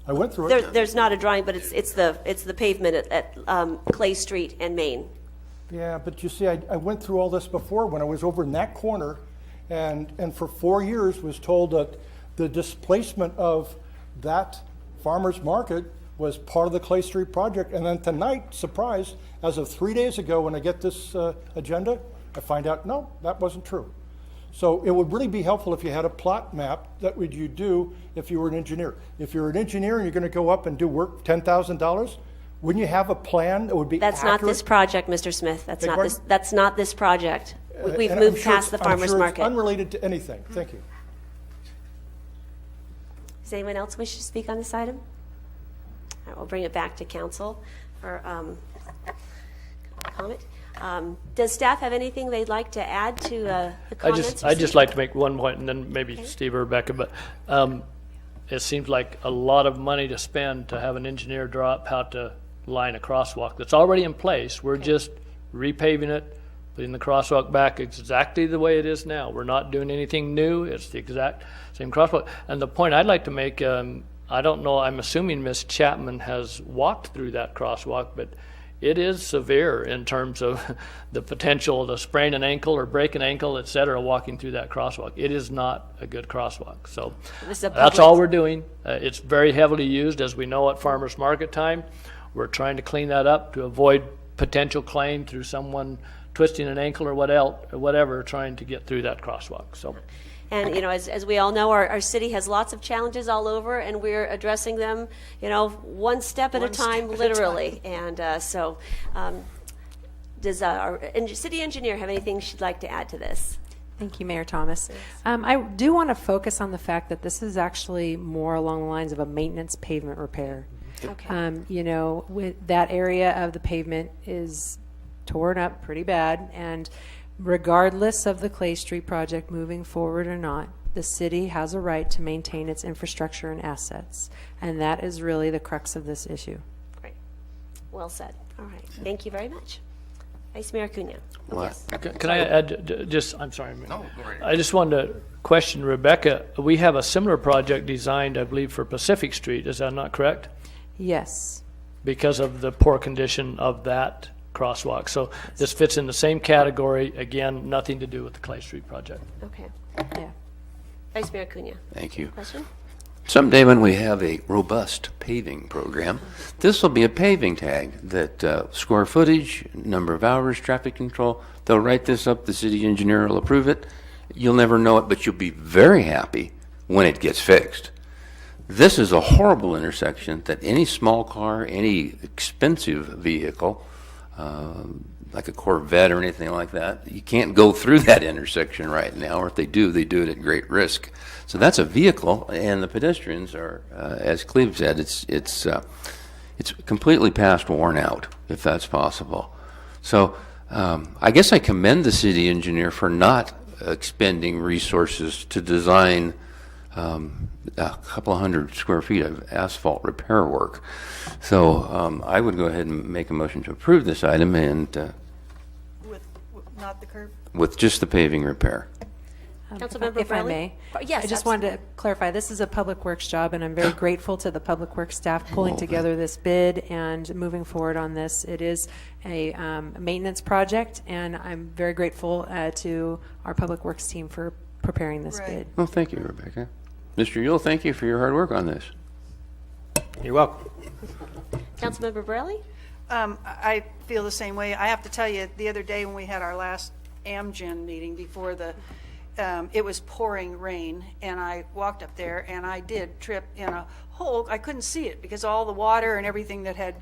S15: I went through it.
S1: There's not a drawing, but it's the pavement at Clay Street and Main.
S15: Yeah, but you see, I went through all this before when I was over in that corner, and for 4 years was told that the displacement of that farmer's market was part of the Clay Street project. And then tonight, surprise, as of 3 days ago when I get this agenda, I find out, no, that wasn't true. So it would really be helpful if you had a plot map. That would you do if you were an engineer. If you're an engineer and you're going to go up and do work $10,000, wouldn't you have a plan that would be
S1: That's
S15: accurate?
S1: not this project, Mr. Smith. That's not this. That's not this project. We've
S15: And
S1: moved
S15: I'm sure
S1: past the farmers
S15: I'm sure
S1: market.
S15: It's unrelated to anything. Thank you.
S1: Does anyone else wish to speak on this item? All right, we'll bring it back to council for comment. Does staff have anything they'd like to add to the comments?
S5: I'd just like to make one point, and then maybe Steve or Rebecca, but it seems like a lot of money to spend to have an engineer draw up how to line a crosswalk that's already in place. We're just repaving it, putting the crosswalk back exactly the way it is now. We're not doing anything new. It's the exact same crosswalk. And the point I'd like to make, I don't know, I'm assuming Ms. Chapman has walked through that crosswalk, but it is severe in terms of the potential to sprain an ankle or break an ankle, et cetera, walking through that crosswalk. It is not a good crosswalk. So that's all we're doing. It's very heavily used, as we know, at farmers market time. We're trying to clean that up to avoid potential claim through someone twisting an ankle or whatever, trying to get through that crosswalk. So.
S1: And, as we all know, our city has lots of challenges all over, and we're addressing them, one step at a time, literally. And so does our city engineer have anything she'd like to add to this?
S7: Thank you, Mayor Thomas. I do want to focus on the fact that this is actually more along the lines of a maintenance pavement repair.
S1: Okay.
S7: With that area of the pavement is torn up pretty bad, and regardless of the Clay Street project moving forward or not, the city has a right to maintain its infrastructure and assets, and that is really the crux of this issue.
S1: Great. Well said. All right. Thank you very much. Vice Mayor Cunha.
S4: What?
S1: Yes.
S5: Can I add just, I'm sorry.
S4: No, go right
S5: I just wanted to question Rebecca. We have a similar project designed, I believe, for Pacific Street. Is that not correct?
S7: Yes.
S5: Because of the poor condition of that crosswalk. So this fits in the same category. Again, nothing to do with the Clay Street project.
S1: Okay.
S7: Yeah.
S1: Vice Mayor Cunha.
S4: Thank you.
S1: Question?
S4: Someday when we have a robust paving program, this will be a paving tag that square footage, number of hours, traffic control, they'll write this up, the city engineer will approve it. You'll never know it, but you'll be very happy when it gets fixed. This is a horrible intersection that any small car, any expensive vehicle, like a Corvette or anything like that, you can't go through that intersection right now, or if they do it at great risk. So that's a vehicle, and the pedestrians are, as Cleve said, it's completely past worn out, if that's possible. So I guess I commend the city engineer for not expending resources to design a couple of 100 square feet of asphalt repair work. So I would go ahead and make a motion to approve this item, and
S3: With not the curb?
S4: with just the paving repair.
S1: Councilmember
S7: If I
S1: Bradley?
S7: may.
S1: Yes,
S7: I just wanted to clarify, this is a Public Works job, and I'm very grateful to the Public Works staff pulling together this bid and moving forward on this. It is a maintenance project, and I'm very grateful to our Public Works team for preparing this bid.
S4: Well, thank you, Rebecca. Mr. Yule, thank you for your hard work on this.
S13: You're welcome.
S1: Councilmember Bradley?
S3: I feel the same way. I have to tell you, the other day when we had our last Amgen meeting before it was pouring rain, and I walked up there and I did trip in a hole. I couldn't see it because all the water and everything that had,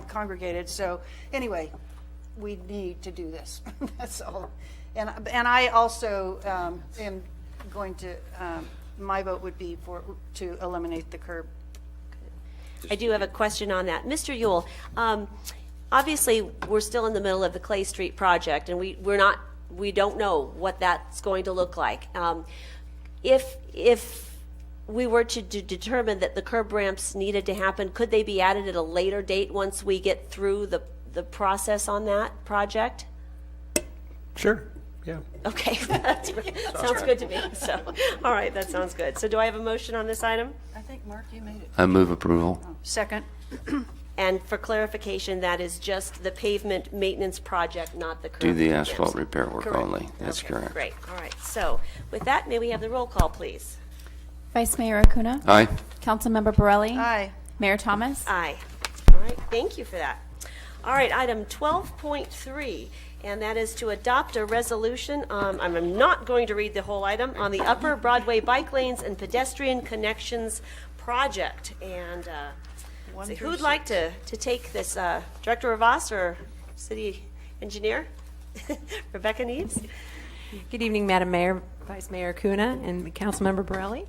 S3: congregated. So anyway, we need to do this. That's all. And I also am going to, my vote would be to eliminate the curb
S1: I do have a question on that. Mr. Yule, obviously, we're still in the middle of the Clay Street project, and we don't know what that's going to look like. If we were to determine that the curb ramps needed to happen, could they be added at a later date once we get through the process on that project?
S9: Sure, yeah.
S1: Okay, sounds good to me. So, all right, that sounds good. So do I have a motion on this item?
S3: I think, Mark, you made it.
S4: I move approval.
S3: Second.
S1: And for clarification, that is just the pavement maintenance project, not the curb.
S4: Do the
S1: ramps.
S4: asphalt repair work
S1: Correct.
S4: only. That's
S1: Okay,
S4: correct.
S1: Great, all right. So with that, may we have the roll call, please?
S2: Vice Mayor Acuna?
S4: Aye.
S2: Councilmember Borelli?
S3: Aye.
S2: Mayor Thomas?
S1: Aye. All right, thank you for that. All right, item 12.3, and that is to adopt a resolution, I'm not going to read the whole item, on the Upper Broadway Bike Lanes and Pedestrian Connections Project. And so who'd like to take this, Director Rivas or City Engineer? Rebecca Neves?
S7: Good evening, Madam Mayor, Vice Mayor Acuna, and Councilmember Borelli.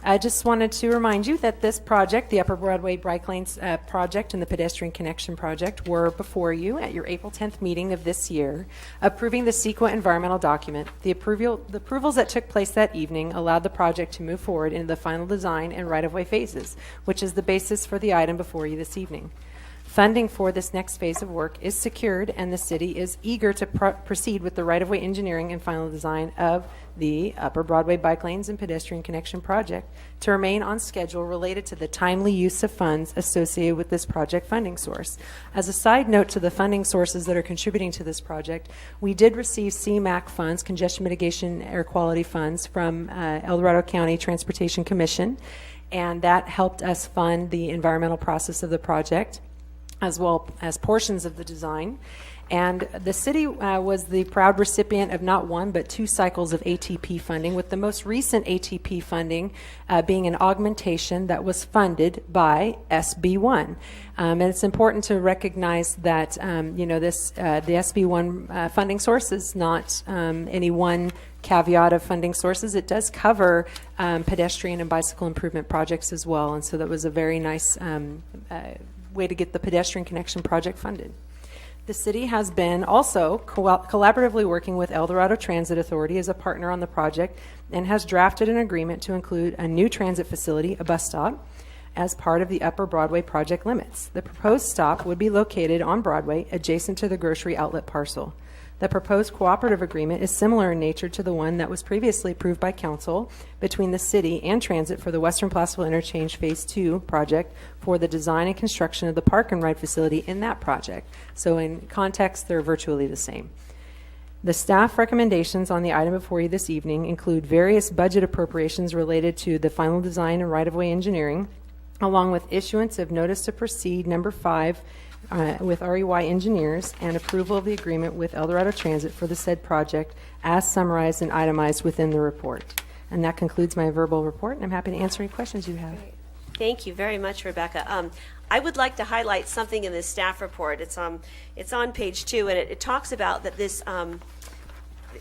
S7: I just wanted to remind you that this project, the Upper Broadway Bike Lanes project and the Pedestrian Connection Project, were before you at your April 10th meeting of this year, approving the CEQA environmental document. The approvals that took place that evening allowed the project to move forward into the final design and right-of-way phases, which is the basis for the item before you this evening. Funding for this next phase of work is secured, and the city is eager to proceed with the right-of-way engineering and final design of the Upper Broadway Bike Lanes and Pedestrian Connection Project to remain on schedule related to the timely use of funds associated with this project funding source. As a side note to the funding sources that are contributing to this project, we did receive CMAQ funds, Congestion Mitigation Air Quality Funds, from El Dorado County Transportation Commission, and that helped us fund the environmental process of the project, as well as portions of the design. And the city was the proud recipient of not one, but 2 cycles of ATP funding, with the most recent ATP funding being an augmentation that was funded by SB1. And it's important to recognize that, the SB1 funding source is not any one caveat of funding sources. It does cover pedestrian and bicycle improvement projects as well. And so that was a very nice way to get the pedestrian connection project funded. The city has been also collaboratively working with El Dorado Transit Authority as a partner on the project and has drafted an agreement to include a new transit facility, a bus stop, as part of the Upper Broadway project limits. The proposed stop would be located on Broadway adjacent to the grocery outlet parcel. The proposed cooperative agreement is similar in nature to the one that was previously approved by Council between the city and Transit for the Western Placerville Interchange Phase 2 project for the design and construction of the park and ride facility in that project. So in context, they're virtually the same. The staff recommendations on the item before you this evening include various budget appropriations related to the final design and right-of-way engineering, along with issuance of notice to proceed number 5 with REY Engineers and approval of the agreement with El Dorado Transit for the said project as summarized and itemized within the report. And that concludes my verbal report, and I'm happy to answer any questions you have.
S1: Thank you very much, Rebecca. I would like to highlight something in this staff report. It's on page 2, and it talks about that this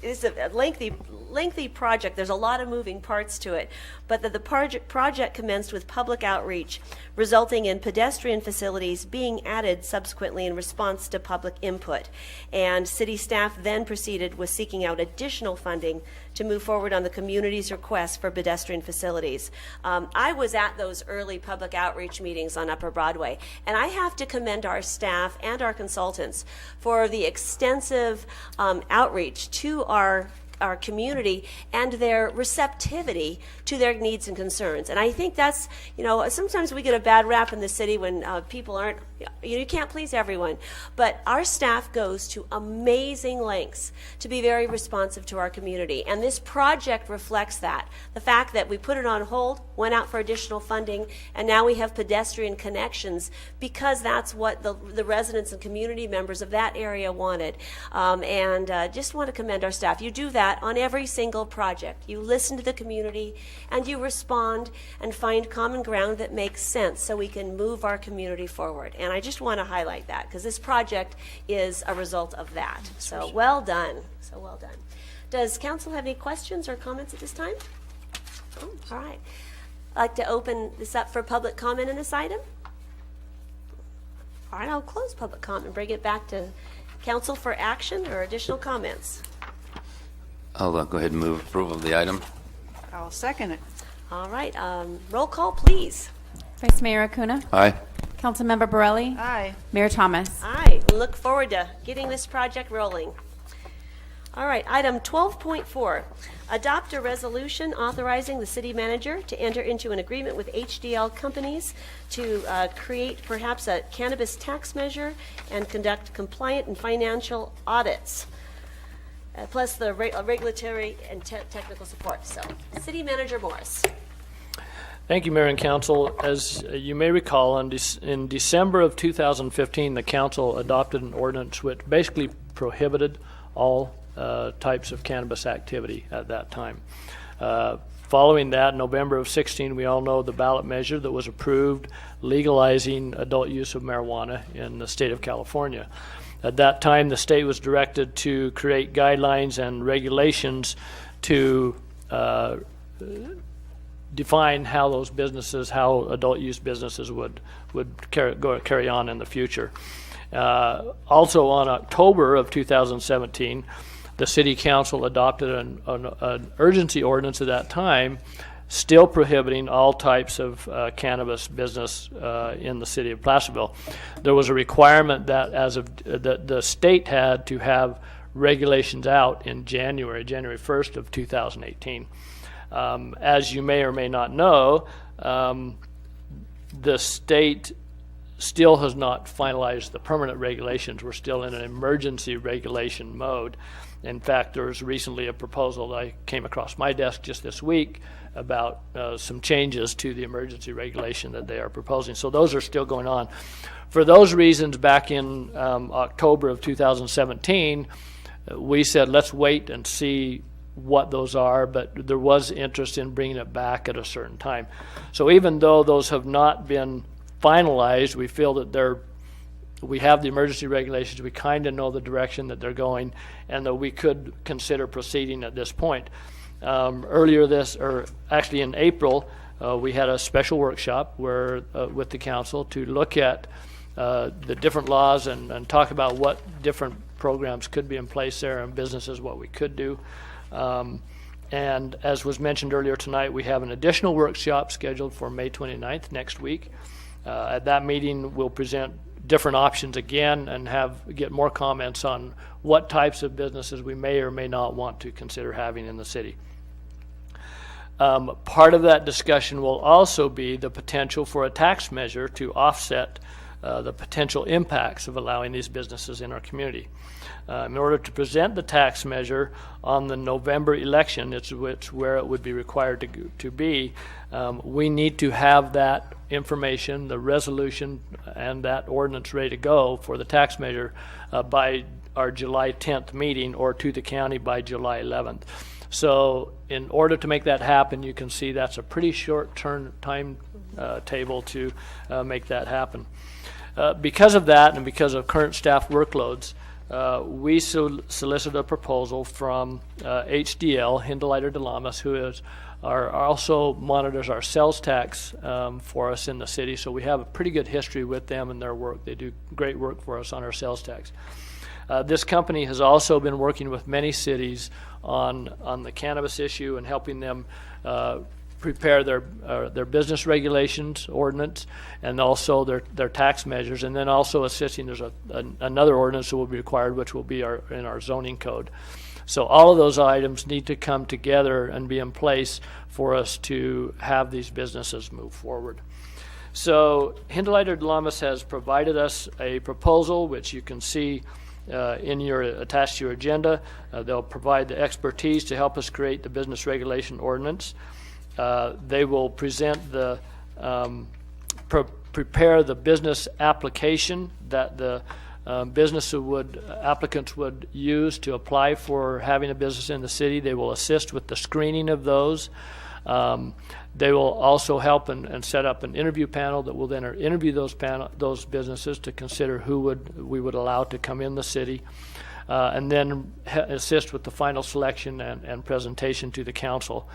S1: is a lengthy project. There's a lot of moving parts to it, but that the project commenced with public outreach, resulting in pedestrian facilities being added subsequently in response to public input. And city staff then proceeded with seeking out additional funding to move forward on the community's request for pedestrian facilities. I was at those early public outreach meetings on Upper Broadway, and I have to commend our staff and our consultants for the extensive outreach to our community and their receptivity to their needs and concerns. And I think that's, sometimes we get a bad rap in the city when people aren't, you can't please everyone. But our staff goes to amazing lengths to be very responsive to our community. And this project reflects that. The fact that we put it on hold, went out for additional funding, and now we have pedestrian connections because that's what the residents and community members of that area wanted. Just want to commend our staff. You do that on every single project. You listen to the community and you respond and find common ground that makes sense so we can move our community forward. And I just want to highlight that because this project is a result of that. So well done. So well done. Does council have any questions or comments at this time? Oh, all right. I'd like to open this up for public comment on this item. All right, I'll close public comment and bring it back to council for action or additional comments.
S4: I'll go ahead and move approval of the item.
S3: I'll second it.
S1: All right, roll call, please.
S2: Vice Mayor Acuna?
S4: Aye.
S2: Councilmember Borelli?
S3: Aye.
S2: Mayor Thomas?
S1: Aye, we look forward to getting this project rolling. All right, item 12.4, adopt a resolution authorizing the city manager to enter into an agreement with HDL companies to create perhaps a cannabis tax measure and conduct compliant and financial audits, plus the regulatory and technical support. So, City Manager Morris.
S5: Thank you, Mayor and Council. As you may recall, in December of 2015, the Council adopted an ordinance which basically prohibited all types of cannabis activity at that time. Following that, November of 16, we all know the ballot measure that was approved legalizing adult use of marijuana in the state of California. At that time, the state was directed to create guidelines and regulations to define how those businesses, how adult use businesses would carry on in the future. Also, on October of 2017, the City Council adopted an urgency ordinance at that time, still prohibiting all types of cannabis business in the city of Placerville. There was a requirement that the state had to have regulations out in January 1st of 2018. As you may or may not know, the state still has not finalized the permanent regulations. We're still in an emergency regulation mode. In fact, there was recently a proposal that I came across my desk just this week about some changes to the emergency regulation that they are proposing. So those are still going on. For those reasons, back in October of 2017, we said, let's wait and see what those are, but there was interest in bringing it back at a certain time. So even though those have not been finalized, we feel that we have the emergency regulations, we kind of know the direction that they're going, and that we could consider proceeding at this point. Actually in April, we had a special workshop where with the council to look at the different laws and talk about what different programs could be in place there and businesses, what we could do. And as was mentioned earlier tonight, we have an additional workshop scheduled for May 29th, next week. At that meeting, we'll present different options again and get more comments on what types of businesses we may or may not want to consider having in the city. Part of that discussion will also be the potential for a tax measure to offset the potential impacts of allowing these businesses in our community. In order to present the tax measure on the November election, it's where it would be required to be, we need to have that information, the resolution, and that ordinance ready to go for the tax measure by our July 10th meeting, or to the county by July 11th. So in order to make that happen, you can see that's a pretty short time table to make that happen. Because of that, and because of current staff workloads, we solicited a proposal from HDL, Hindeleiter de Lamas, who also monitors our sales tax for us in the city. So we have a pretty good history with them and their work. They do great work for us on our sales tax. This company has also been working with many cities on the cannabis issue and helping them prepare their business regulations ordinance and also their tax measures, and then also assisting. There's another ordinance that will be required, which will be in our zoning code. So all of those items need to come together and be in place for us to have these businesses move forward. So Hindeleiter de Lamas has provided us a proposal, which you can see attached to your agenda. They'll provide the expertise to help us create the business regulation ordinance. They will present prepare the business application that the applicants would use to apply for having a business in the city. They will assist with the screening of those. They will also help and set up an interview panel that will then interview those businesses to consider who we would allow to come in the city, and then assist with the final selection and presentation to the council.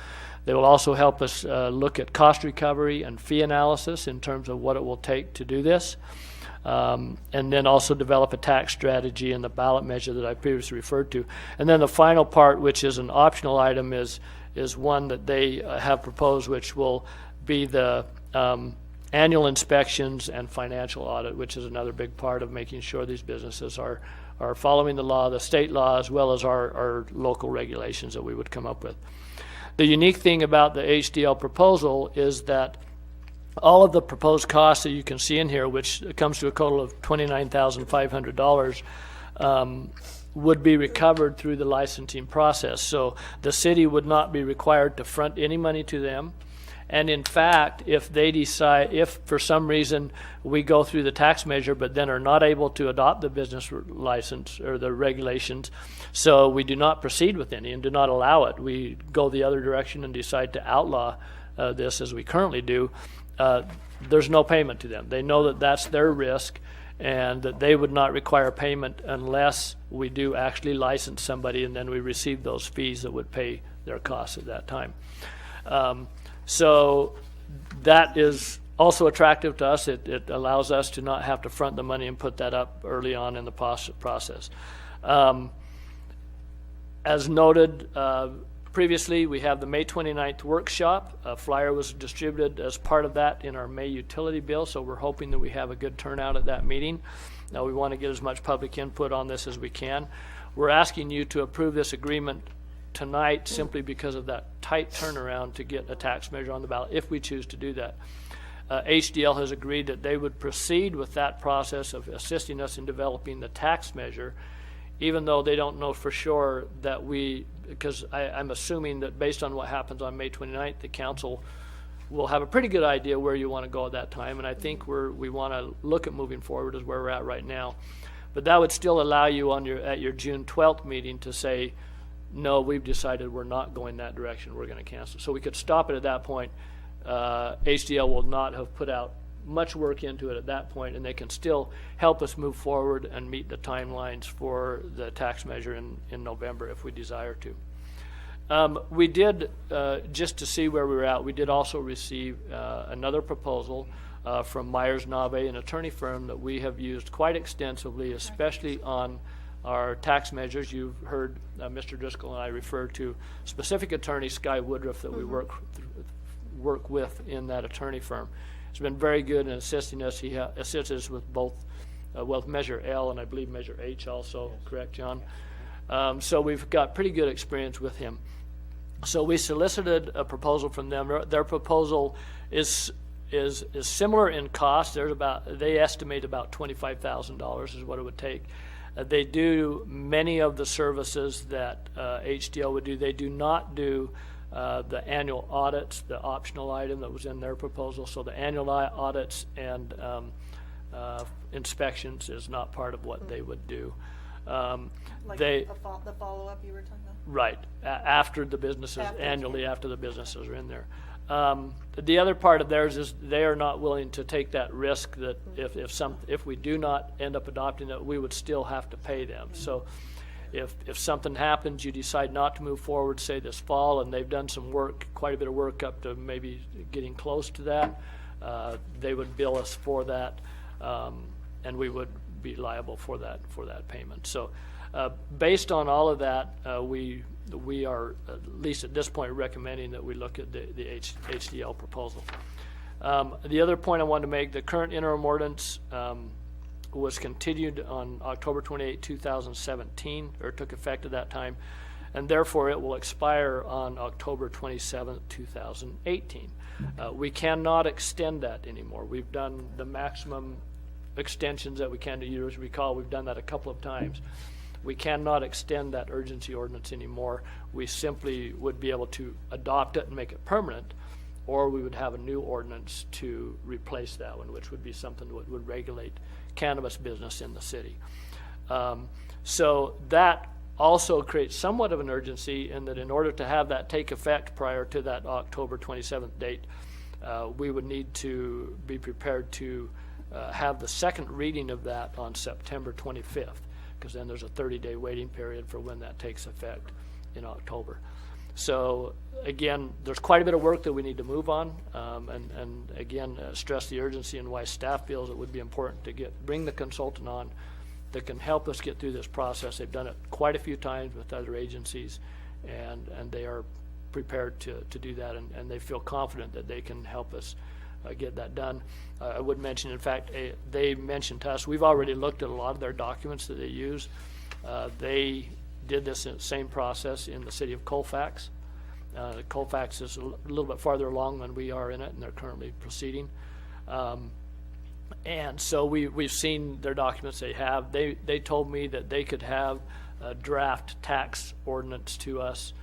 S5: They will also help us look at cost recovery and fee analysis in terms of what it will take to do this. and then also develop a tax strategy and the ballot measure that I previously referred to. And then the final part, which is an optional item, is one that they have proposed, which will be the annual inspections and financial audit, which is another big part of making sure these businesses are following the law, the state law, as well as our local regulations that we would come up with. The unique thing about the HDL proposal is that all of the proposed costs that you can see in here, which comes to a total of $29,500, would be recovered through the licensing process. So the city would not be required to front any money to them. And in fact, if they decide, if for some reason we go through the tax measure but then are not able to adopt the business license or the regulations, so we do not proceed with any and do not allow it, we go the other direction and decide to outlaw this as we currently do, there's no payment to them. They know that that's their risk and that they would not require payment unless we do actually license somebody and then we receive those fees that would pay their costs at that time. So that is also attractive to us. It allows us to not have to front the money and put that up early on in the process. As noted previously, we have the May 29th workshop. A flyer was distributed as part of that in our May utility bill, so we're hoping that we have a good turnout at that meeting. Now, we want to get as much public input on this as we can. We're asking you to approve this agreement tonight simply because of that tight turnaround to get a tax measure on the ballot if we choose to do that. HDL has agreed that they would proceed with that process of assisting us in developing the tax measure, even though they don't know for sure that because I'm assuming that based on what happens on May 29th, the council will have a pretty good idea where you want to go at that time, and I think we want to look at moving forward as where we're at right now. But that would still allow you at your June 12th meeting to say, no, we've decided we're not going that direction, we're going to cancel. So we could stop it at that point. HDL will not have put out much work into it at that point, and they can still help us move forward and meet the timelines for the tax measure in November if we desire to. We did, just to see where we were at, we did also receive another proposal from Myers Nave, an attorney firm that we have used quite extensively, especially on our tax measures. You've heard Mr. Driscoll and I refer to specific attorney, Sky Woodruff, that we work with in that attorney firm. He's been very good in assisting us. He assists us with both Measure L and I believe Measure H also, correct, John? So we've got pretty good experience with him. So we solicited a proposal from them. Their proposal is similar in cost. They estimate about $25,000 is what it would take. They do many of the services that HDL would do. They do not do the annual audits, the optional item that was in their proposal. So the annual audits and inspections is not part of what they would do.
S11: Like the follow-up you were talking about?
S5: Right, after the businesses, annually after the businesses are in there. The other part of theirs is they are not willing to take that risk that if we do not end up adopting it, we would still have to pay them. So if something happens, you decide not to move forward, say this fall, and they've done some work, quite a bit of work up to maybe getting close to that, they would bill us for that, and we would be liable for that payment. So based on all of that, we are, at least at this point, recommending that we look at the HDL proposal. The other point I wanted to make, the current interim ordinance was continued on October 28, 2017, or took effect at that time, and therefore it will expire on October 27, 2018. We cannot extend that anymore. We've done the maximum extensions that we can do. You recall, we've done that a couple of times. We cannot extend that urgency ordinance anymore. We simply would be able to adopt it and make it permanent, or we would have a new ordinance to replace that one, which would be something that would regulate cannabis business in the city. So that also creates somewhat of an urgency in that in order to have that take effect prior to that October 27th date, we would need to be prepared to have the second reading of that on September 25th, because then there's a 30-day waiting period for when that takes effect in October. So again, there's quite a bit of work that we need to move on, and again, stress the urgency and why staff feels it would be important to bring the consultant on that can help us get through this process. They've done it quite a few times with other agencies, and they are prepared to do that, and they feel confident that they can help us get that done. I would mention, in fact, they mentioned to us, we've already looked at a lot of their documents that they use. They did this same process in the city of Colfax. Colfax is a little bit farther along than we are in it, and they're currently proceeding. And so we've seen their documents they have. They told me that they could have a draft tax ordinance to us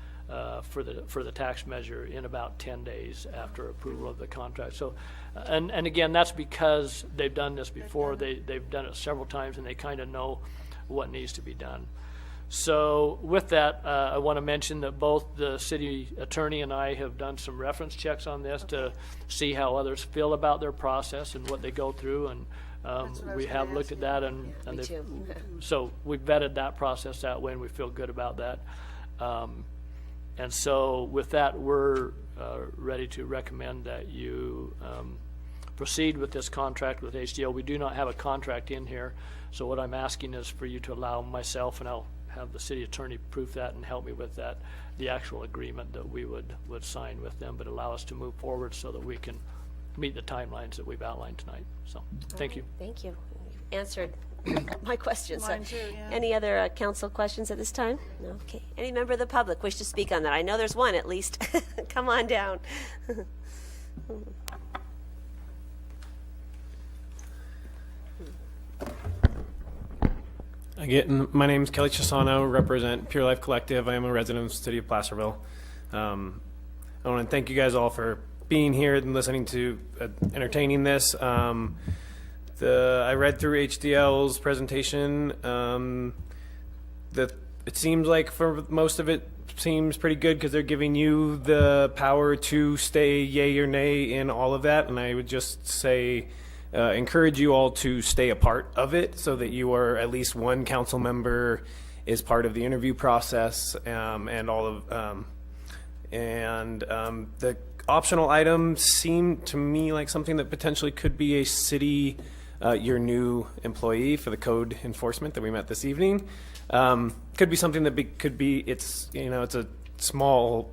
S5: for the tax measure in about 10 days after approval of the contract. So, and again, that's because they've done this before. They've done it several times, and they kind of know what needs to be done. So with that, I want to mention that both the city attorney and I have done some reference checks on this to see how others feel about their process and what they go through, and we have looked at that, and so we vetted that process that way, and we feel good about that. And so with that, we're ready to recommend that you proceed with this contract with HDL. We do not have a contract in here, so what I'm asking is for you to allow myself, and I'll have the city attorney proof that and help me with that, the actual agreement that we would sign with them, but allow us to move forward so that we can meet the timelines that we've outlined tonight. So thank you.
S1: Thank you. You answered my questions.
S3: Mine too, yeah.
S1: Any other council questions at this time? No? Okay. Any member of the public wish to speak on that? I know there's one at least. Come on down.
S13: Again, my name is Kelly Chisano, represent Pure Life Collective. I am a resident of the city of Placerville. I want to thank you guys all for being here and listening to entertaining this. I read through HDL's presentation. It seems like for most of it seems pretty good because they're giving you the power to stay yay or nay in all of that, and I would just say encourage you all to stay a part of it so that you are at least one council member is part of the interview process, and all of the optional items seem to me like something that potentially could be a city your new employee for the code enforcement that we met this evening. Could be something that it's a small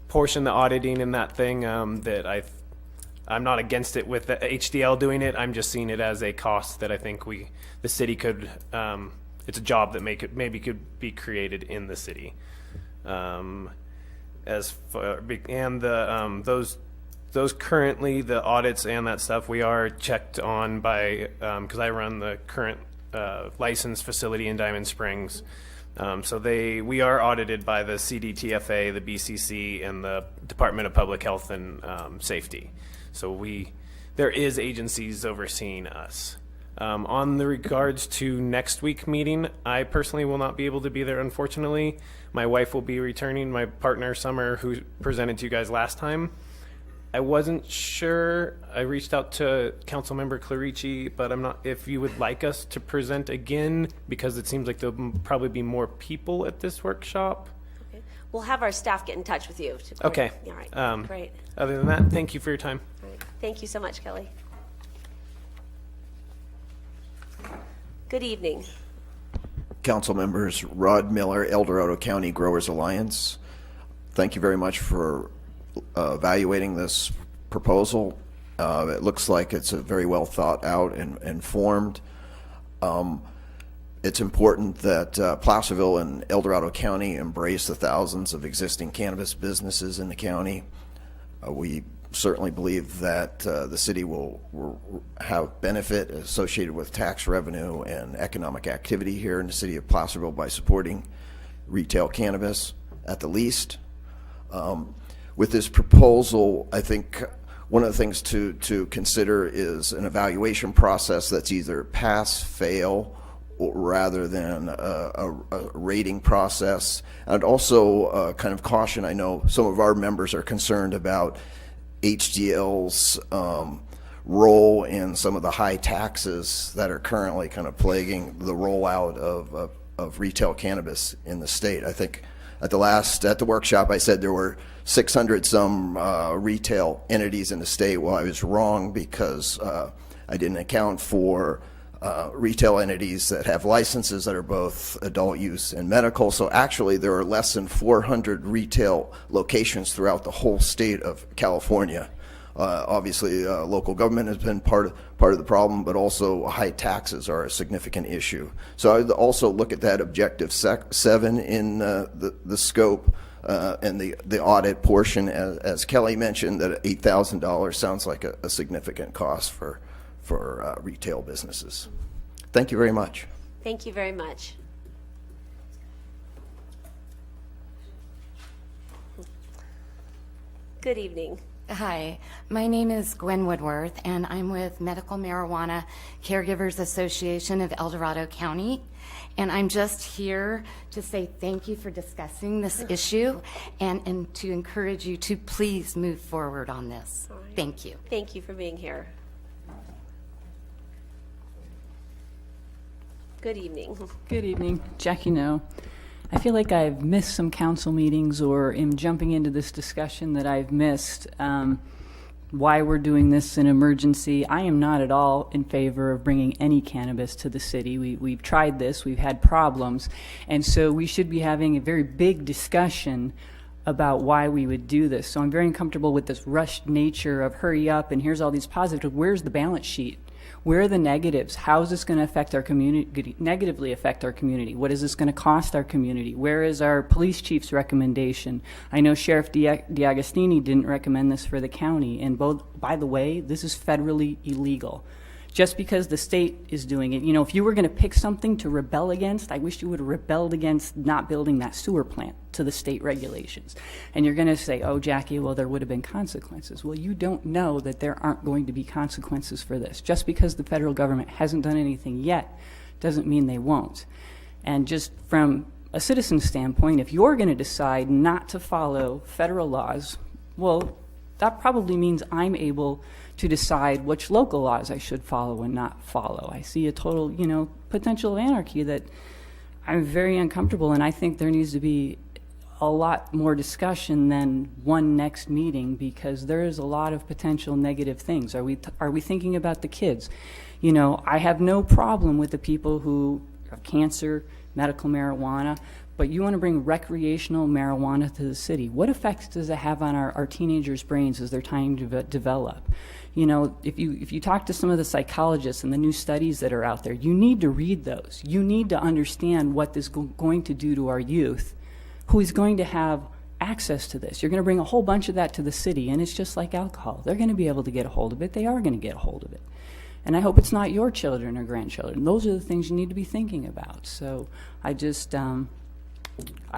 S13: portion, the auditing and that thing, that I'm not against it with the HDL doing it. I'm just seeing it as a cost that I think the city could, it's a job that maybe could be created in the city. Those currently, the audits and that stuff, we are checked on by, because I run the current licensed facility in Diamond Springs. So we are audited by the CDTFA, the BCC, and the Department of Public Health and Safety. So there is agencies overseeing us. On the regards to next week meeting, I personally will not be able to be there, unfortunately. My wife will be returning, my partner, Summer, who presented to you guys last time. I wasn't sure. I reached out to Councilmember Clarici, but I'm not, if you would like us to present again, because it seems like there'll probably be more people at this workshop.
S1: Okay. We'll have our staff get in touch with you.
S5: Okay.
S1: All right. Great.
S5: Other than that, thank you for your time.
S1: All right. Thank you so much, Kelly. Good evening.
S8: Council members, Rod Miller, El Dorado County Growers Alliance. Thank you very much for evaluating this proposal. It looks like it's a very well thought out and informed. It's important that Placerville and El Dorado County embrace the thousands of existing cannabis businesses in the county. We certainly believe that the city will have benefit associated with tax revenue and economic activity here in the city of Placerville by supporting retail cannabis at the least. With this proposal, I think one of the things to consider is an evaluation process that's either pass, fail, rather than a rating process. I'd also kind of caution, I know some of our members are concerned about HDL's role in some of the high taxes that are currently kind of plaguing the rollout of retail cannabis in the state. I think at the workshop, I said there were 600 some retail entities in the state. Well, I was wrong because I didn't account for retail entities that have licenses that are both adult use and medical. So actually, there are less than 400 retail locations throughout the whole state of California. Obviously, local government has been part of the problem, but also high taxes are a significant issue. So I would also look at that objective 7 in the scope and the audit portion, as Kelly mentioned, that $8,000 sounds like a significant cost for retail businesses. Thank you very much.
S1: Thank you very much. Good evening.
S10: Hi, my name is Gwen Woodworth, and I'm with Medical Marijuana Caregivers Association of El Dorado County. And I'm just here to say thank you for discussing this issue and to encourage you to please move forward on this. Thank you.
S1: Thank you for being here. Good evening.
S20: Good evening. Jackie No. I feel like I've missed some council meetings or am jumping into this discussion that I've missed. Why we're doing this in emergency. I am not at all in favor of bringing any cannabis to the city. We've tried this. We've had problems. And so we should be having a very big discussion about why we would do this. So I'm very uncomfortable with this rushed nature of hurry up and here's all these positives. Where's the balance sheet? Where are the negatives? How is this going to affect our community, negatively affect our community? What is this going to cost our community? Where is our police chief's recommendation? I know Sheriff D'Agostini didn't recommend this for the county. And by the way, this is federally illegal. Just because the state is doing it, if you were going to pick something to rebel against, I wish you would have rebelled against not building that sewer plant to the state regulations. And you're going to say, oh, Jackie, well, there would have been consequences. Well, you don't know that there aren't going to be consequences for this. Just because the federal government hasn't done anything yet doesn't mean they won't. And just from a citizen standpoint, if you're going to decide not to follow federal laws, well, that probably means I'm able to decide which local laws I should follow and not follow. I see a total, potential of anarchy that I'm very uncomfortable, and I think there needs to be a lot more discussion than one next meeting because there is a lot of potential negative things. Are we thinking about the kids? I have no problem with the people who have cancer, medical marijuana, but you want to bring recreational marijuana to the city. What effects does it have on our teenagers' brains as they're trying to develop? If you talk to some of the psychologists and the new studies that are out there, you need to read those. You need to understand what this is going to do to our youth, who is going to have access to this. You're going to bring a whole bunch of that to the city, and it's just like alcohol. They're going to be able to get a hold of it. They are going to get a hold of it. And I hope it's not your children or grandchildren. Those are the things you need to be thinking about. So I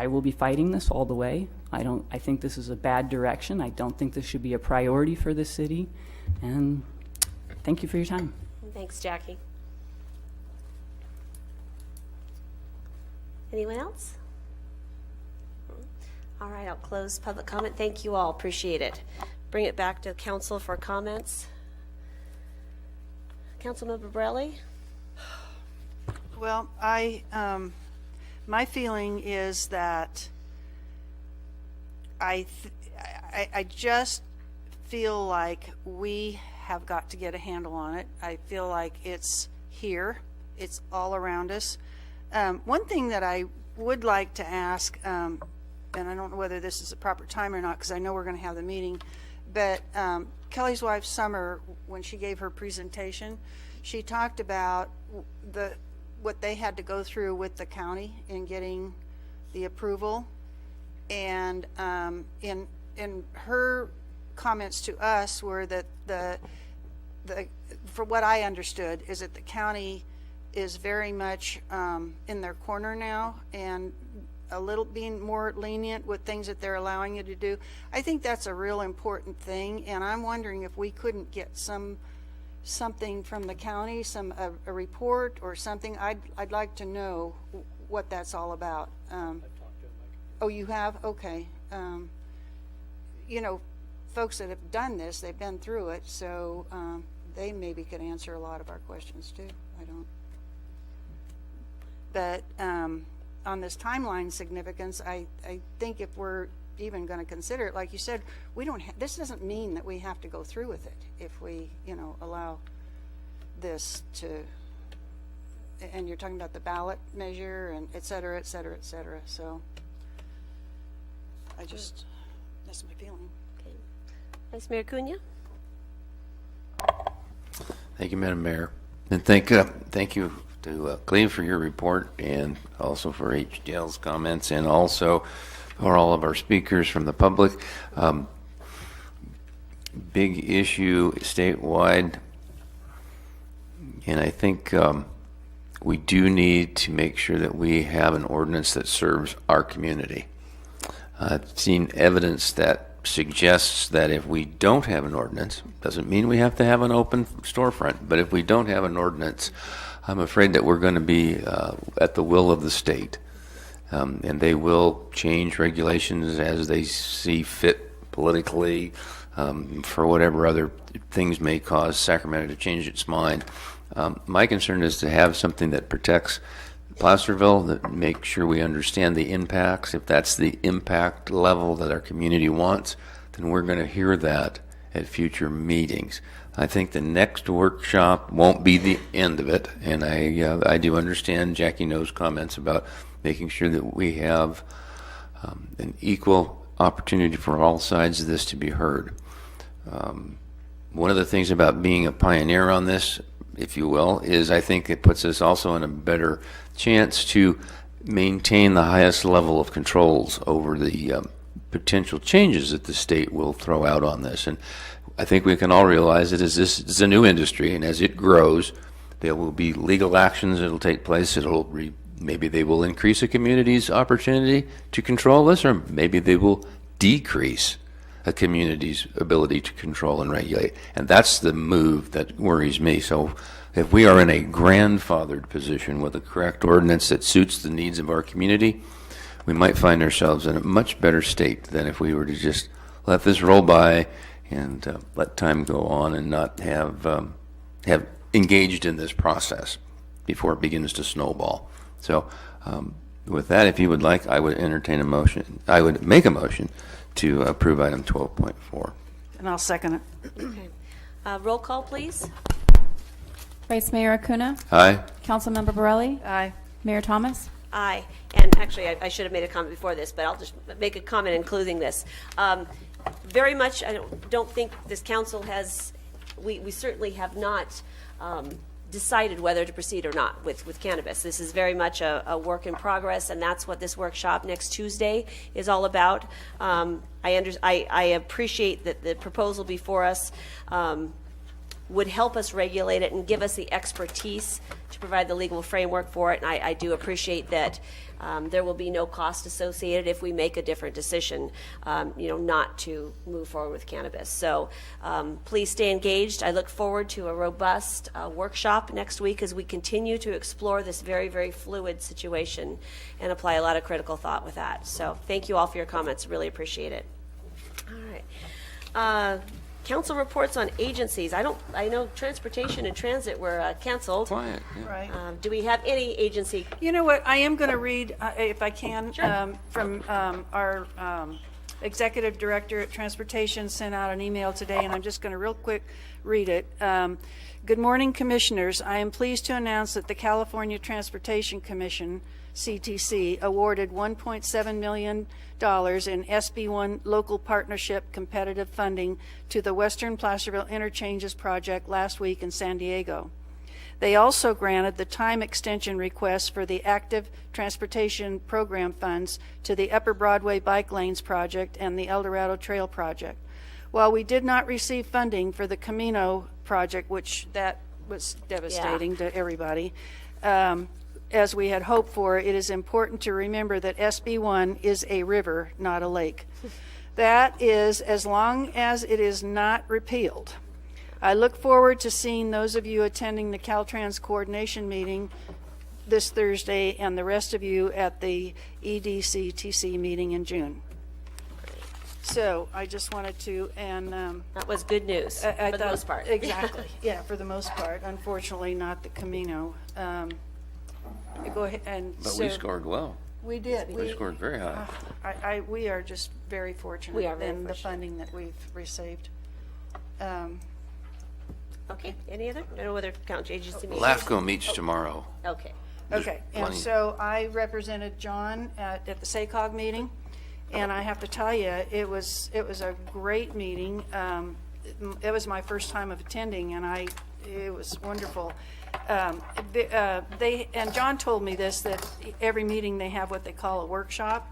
S20: will be fighting this all the way. I think this is a bad direction. I don't think this should be a priority for the city. And thank you for your time.
S1: Thanks, Jackie. Anyone else? All right, I'll close public comment. Thank you all. Appreciate it. Bring it back to council for comments. Councilmember Borelli?
S3: Well, my feeling is that I just feel like we have got to get a handle on it. I feel like it's here. It's all around us. One thing that I would like to ask, and I don't know whether this is the proper time or not because I know we're going to have the meeting, but Kelly's wife, Summer, when she gave her presentation, she talked about what they had to go through with the county in getting the approval. And in her comments to us were that for what I understood is that the county is very much in their corner now and a little being more lenient with things that they're allowing you to do. I think that's a real important thing, and I'm wondering if we couldn't get something from the county, a report or something. I'd like to know what that's all about. Oh, you have? Okay. Folks that have done this, they've been through it, so they maybe could answer a lot of our questions too. I don't. But on this timeline significance, I think if we're even going to consider it, like you said, we don't. This doesn't mean that we have to go through with it if we, allow this to. And you're talking about the ballot measure and et cetera, et cetera, et cetera. So that's my feeling.
S1: Okay. Vice Mayor Cunha?
S4: Thank you, Madam Mayor. And thank you to Cleve for your report, and also for HDL's comments, and also for all of our speakers from the public. Big issue statewide, and I think we do need to make sure that we have an ordinance that serves our community. I've seen evidence that suggests that if we don't have an ordinance, doesn't mean we have to have an open storefront, but if we don't have an ordinance, I'm afraid that we're going to be at the will of the state. And they will change regulations as they see fit politically, for whatever other things may cause Sacramento to change its mind. My concern is to have something that protects Placerville, that makes sure we understand the impacts. If that's the impact level that our community wants, then we're going to hear that at future meetings. I think the next workshop won't be the end of it, and I do understand Jackie No's comments about making sure that we have an equal opportunity for all sides of this to be heard. One of the things about being a pioneer on this, if you will, is I think it puts us also in a better chance to maintain the highest level of controls over the potential changes that the state will throw out on this. And I think we can all realize that as this is a new industry, and as it grows, there will be legal actions that will take place. Maybe they will increase a community's opportunity to control this, or maybe they will decrease a community's ability to control and regulate. And that's the move that worries me. So if we are in a grandfathered position with a correct ordinance that suits the needs of our community, we might find ourselves in a much better state than if we were to just let this roll by and let time go on and not have engaged in this process before it begins to snowball. So with that, if you would like, I would entertain a motion. I would make a motion to approve item 12.4.
S3: And I'll second it.
S1: Okay. Roll call, please.
S2: Vice Mayor Acuna?
S4: Aye.
S2: Councilmember Borelli?
S3: Aye.
S2: Mayor Thomas?
S1: Aye. And actually, I should have made a comment before this, but I'll just make a comment including this. Very much, I don't think this council has, we certainly have not decided whether to proceed or not with cannabis. This is very much a work in progress, and that's what this workshop next Tuesday is all about. I appreciate that the proposal before us would help us regulate it and give us the expertise to provide the legal framework for it. And I do appreciate that there will be no cost associated if we make a different decision, not to move forward with cannabis. So please stay engaged. I look forward to a robust workshop next week as we continue to explore this very, very fluid situation and apply a lot of critical thought with that. So thank you all for your comments. Really appreciate it. All right. Council reports on agencies. I know transportation and transit were canceled.
S4: Quiet. Yeah.
S3: Right.
S1: Do we have any agency?
S3: You know what? I am going to read, if I can,
S1: Sure.
S3: from our executive director at Transportation sent out an email today, and I'm just going to real quick read it. Good morning, Commissioners. I am pleased to announce that the California Transportation Commission, CTC, awarded $1.7 million in SB1 local partnership competitive funding to the Western Placerville Interchanges project last week in San Diego. They also granted the time extension request for the active transportation program funds to the Upper Broadway Bike Lanes project and the El Dorado Trail project. While we did not receive funding for the Camino project, which that was devastating to everybody, as we had hoped for, it is important to remember that SB1 is a river, not a lake. That is, as long as it is not repealed. I look forward to seeing those of you attending the Caltrans coordination meeting this Thursday and the rest of you at the EDCTC meeting in June. So I just wanted to, and
S1: that was good news for the most part.
S3: Exactly. Yeah, for the most part. Unfortunately, not the Camino. Go ahead and.
S4: But we scored well.
S3: We did.
S4: We scored very high.
S3: We are just very fortunate
S1: We are very
S3: in the
S1: fortunate.
S3: funding that we've received.
S1: Okay, any other? No other county agency meetings?
S4: LAFCO meets tomorrow.
S1: Okay.
S3: Okay, and
S4: plenty.
S3: so I represented John at the SACOG meeting, and I have to tell you, it was a great meeting. It was my first time of attending, and it was wonderful. And John told me this, that every meeting they have what they call a workshop,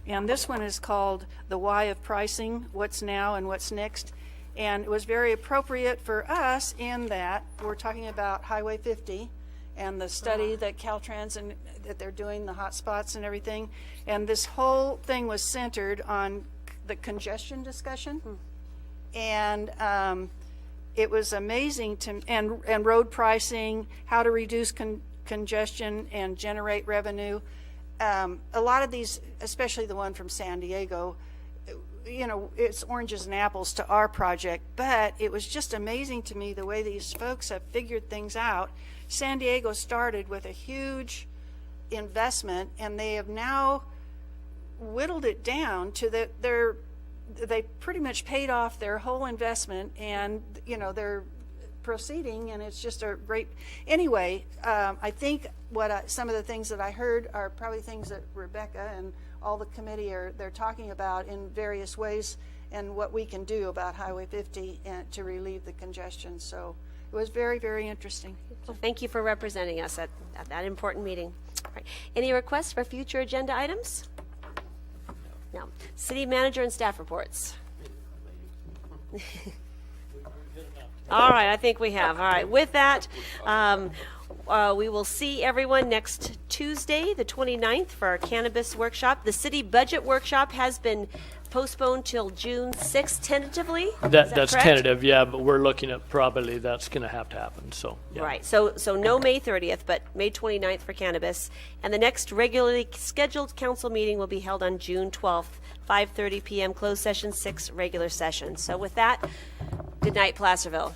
S3: and this one is called The Why of Pricing, What's Now and What's Next. And it was very appropriate for us in that we're talking about Highway 50 and the study that Caltrans and that they're doing, the hot spots and everything. And this whole thing was centered on the congestion discussion. And it was amazing and road pricing, how to reduce congestion and generate revenue. A lot of these, especially the one from San Diego, you know, it's oranges and apples to our project, but it was just amazing to me the way these folks have figured things out. San Diego started with a huge investment, and they have now whittled it down to that they pretty much paid off their whole investment, and you know they're proceeding, and it's just a great. Anyway, I think some of the things that I heard are probably things that Rebecca and all the committee they're talking about in various ways, and what we can do about Highway 50 and to relieve the congestion. So it was very, very interesting.
S1: Well, thank you for representing us at that important meeting. All right. Any requests for future agenda items? No. City manager and staff reports. All right, I think we have. All right, with that, we will see everyone next Tuesday, the 29th, for our cannabis workshop. The city budget workshop has been postponed till June 6th tentatively. Is that
S5: That's
S1: correct?
S5: tentative, yeah, but we're looking at probably that's going to have to happen, so. Yeah.
S1: Right, so no May 30th, but May 29th for cannabis. And the next regularly scheduled council meeting will be held on June 12th, 5:30 p.m., closed session, 6 regular session. So with that, good night, Placerville.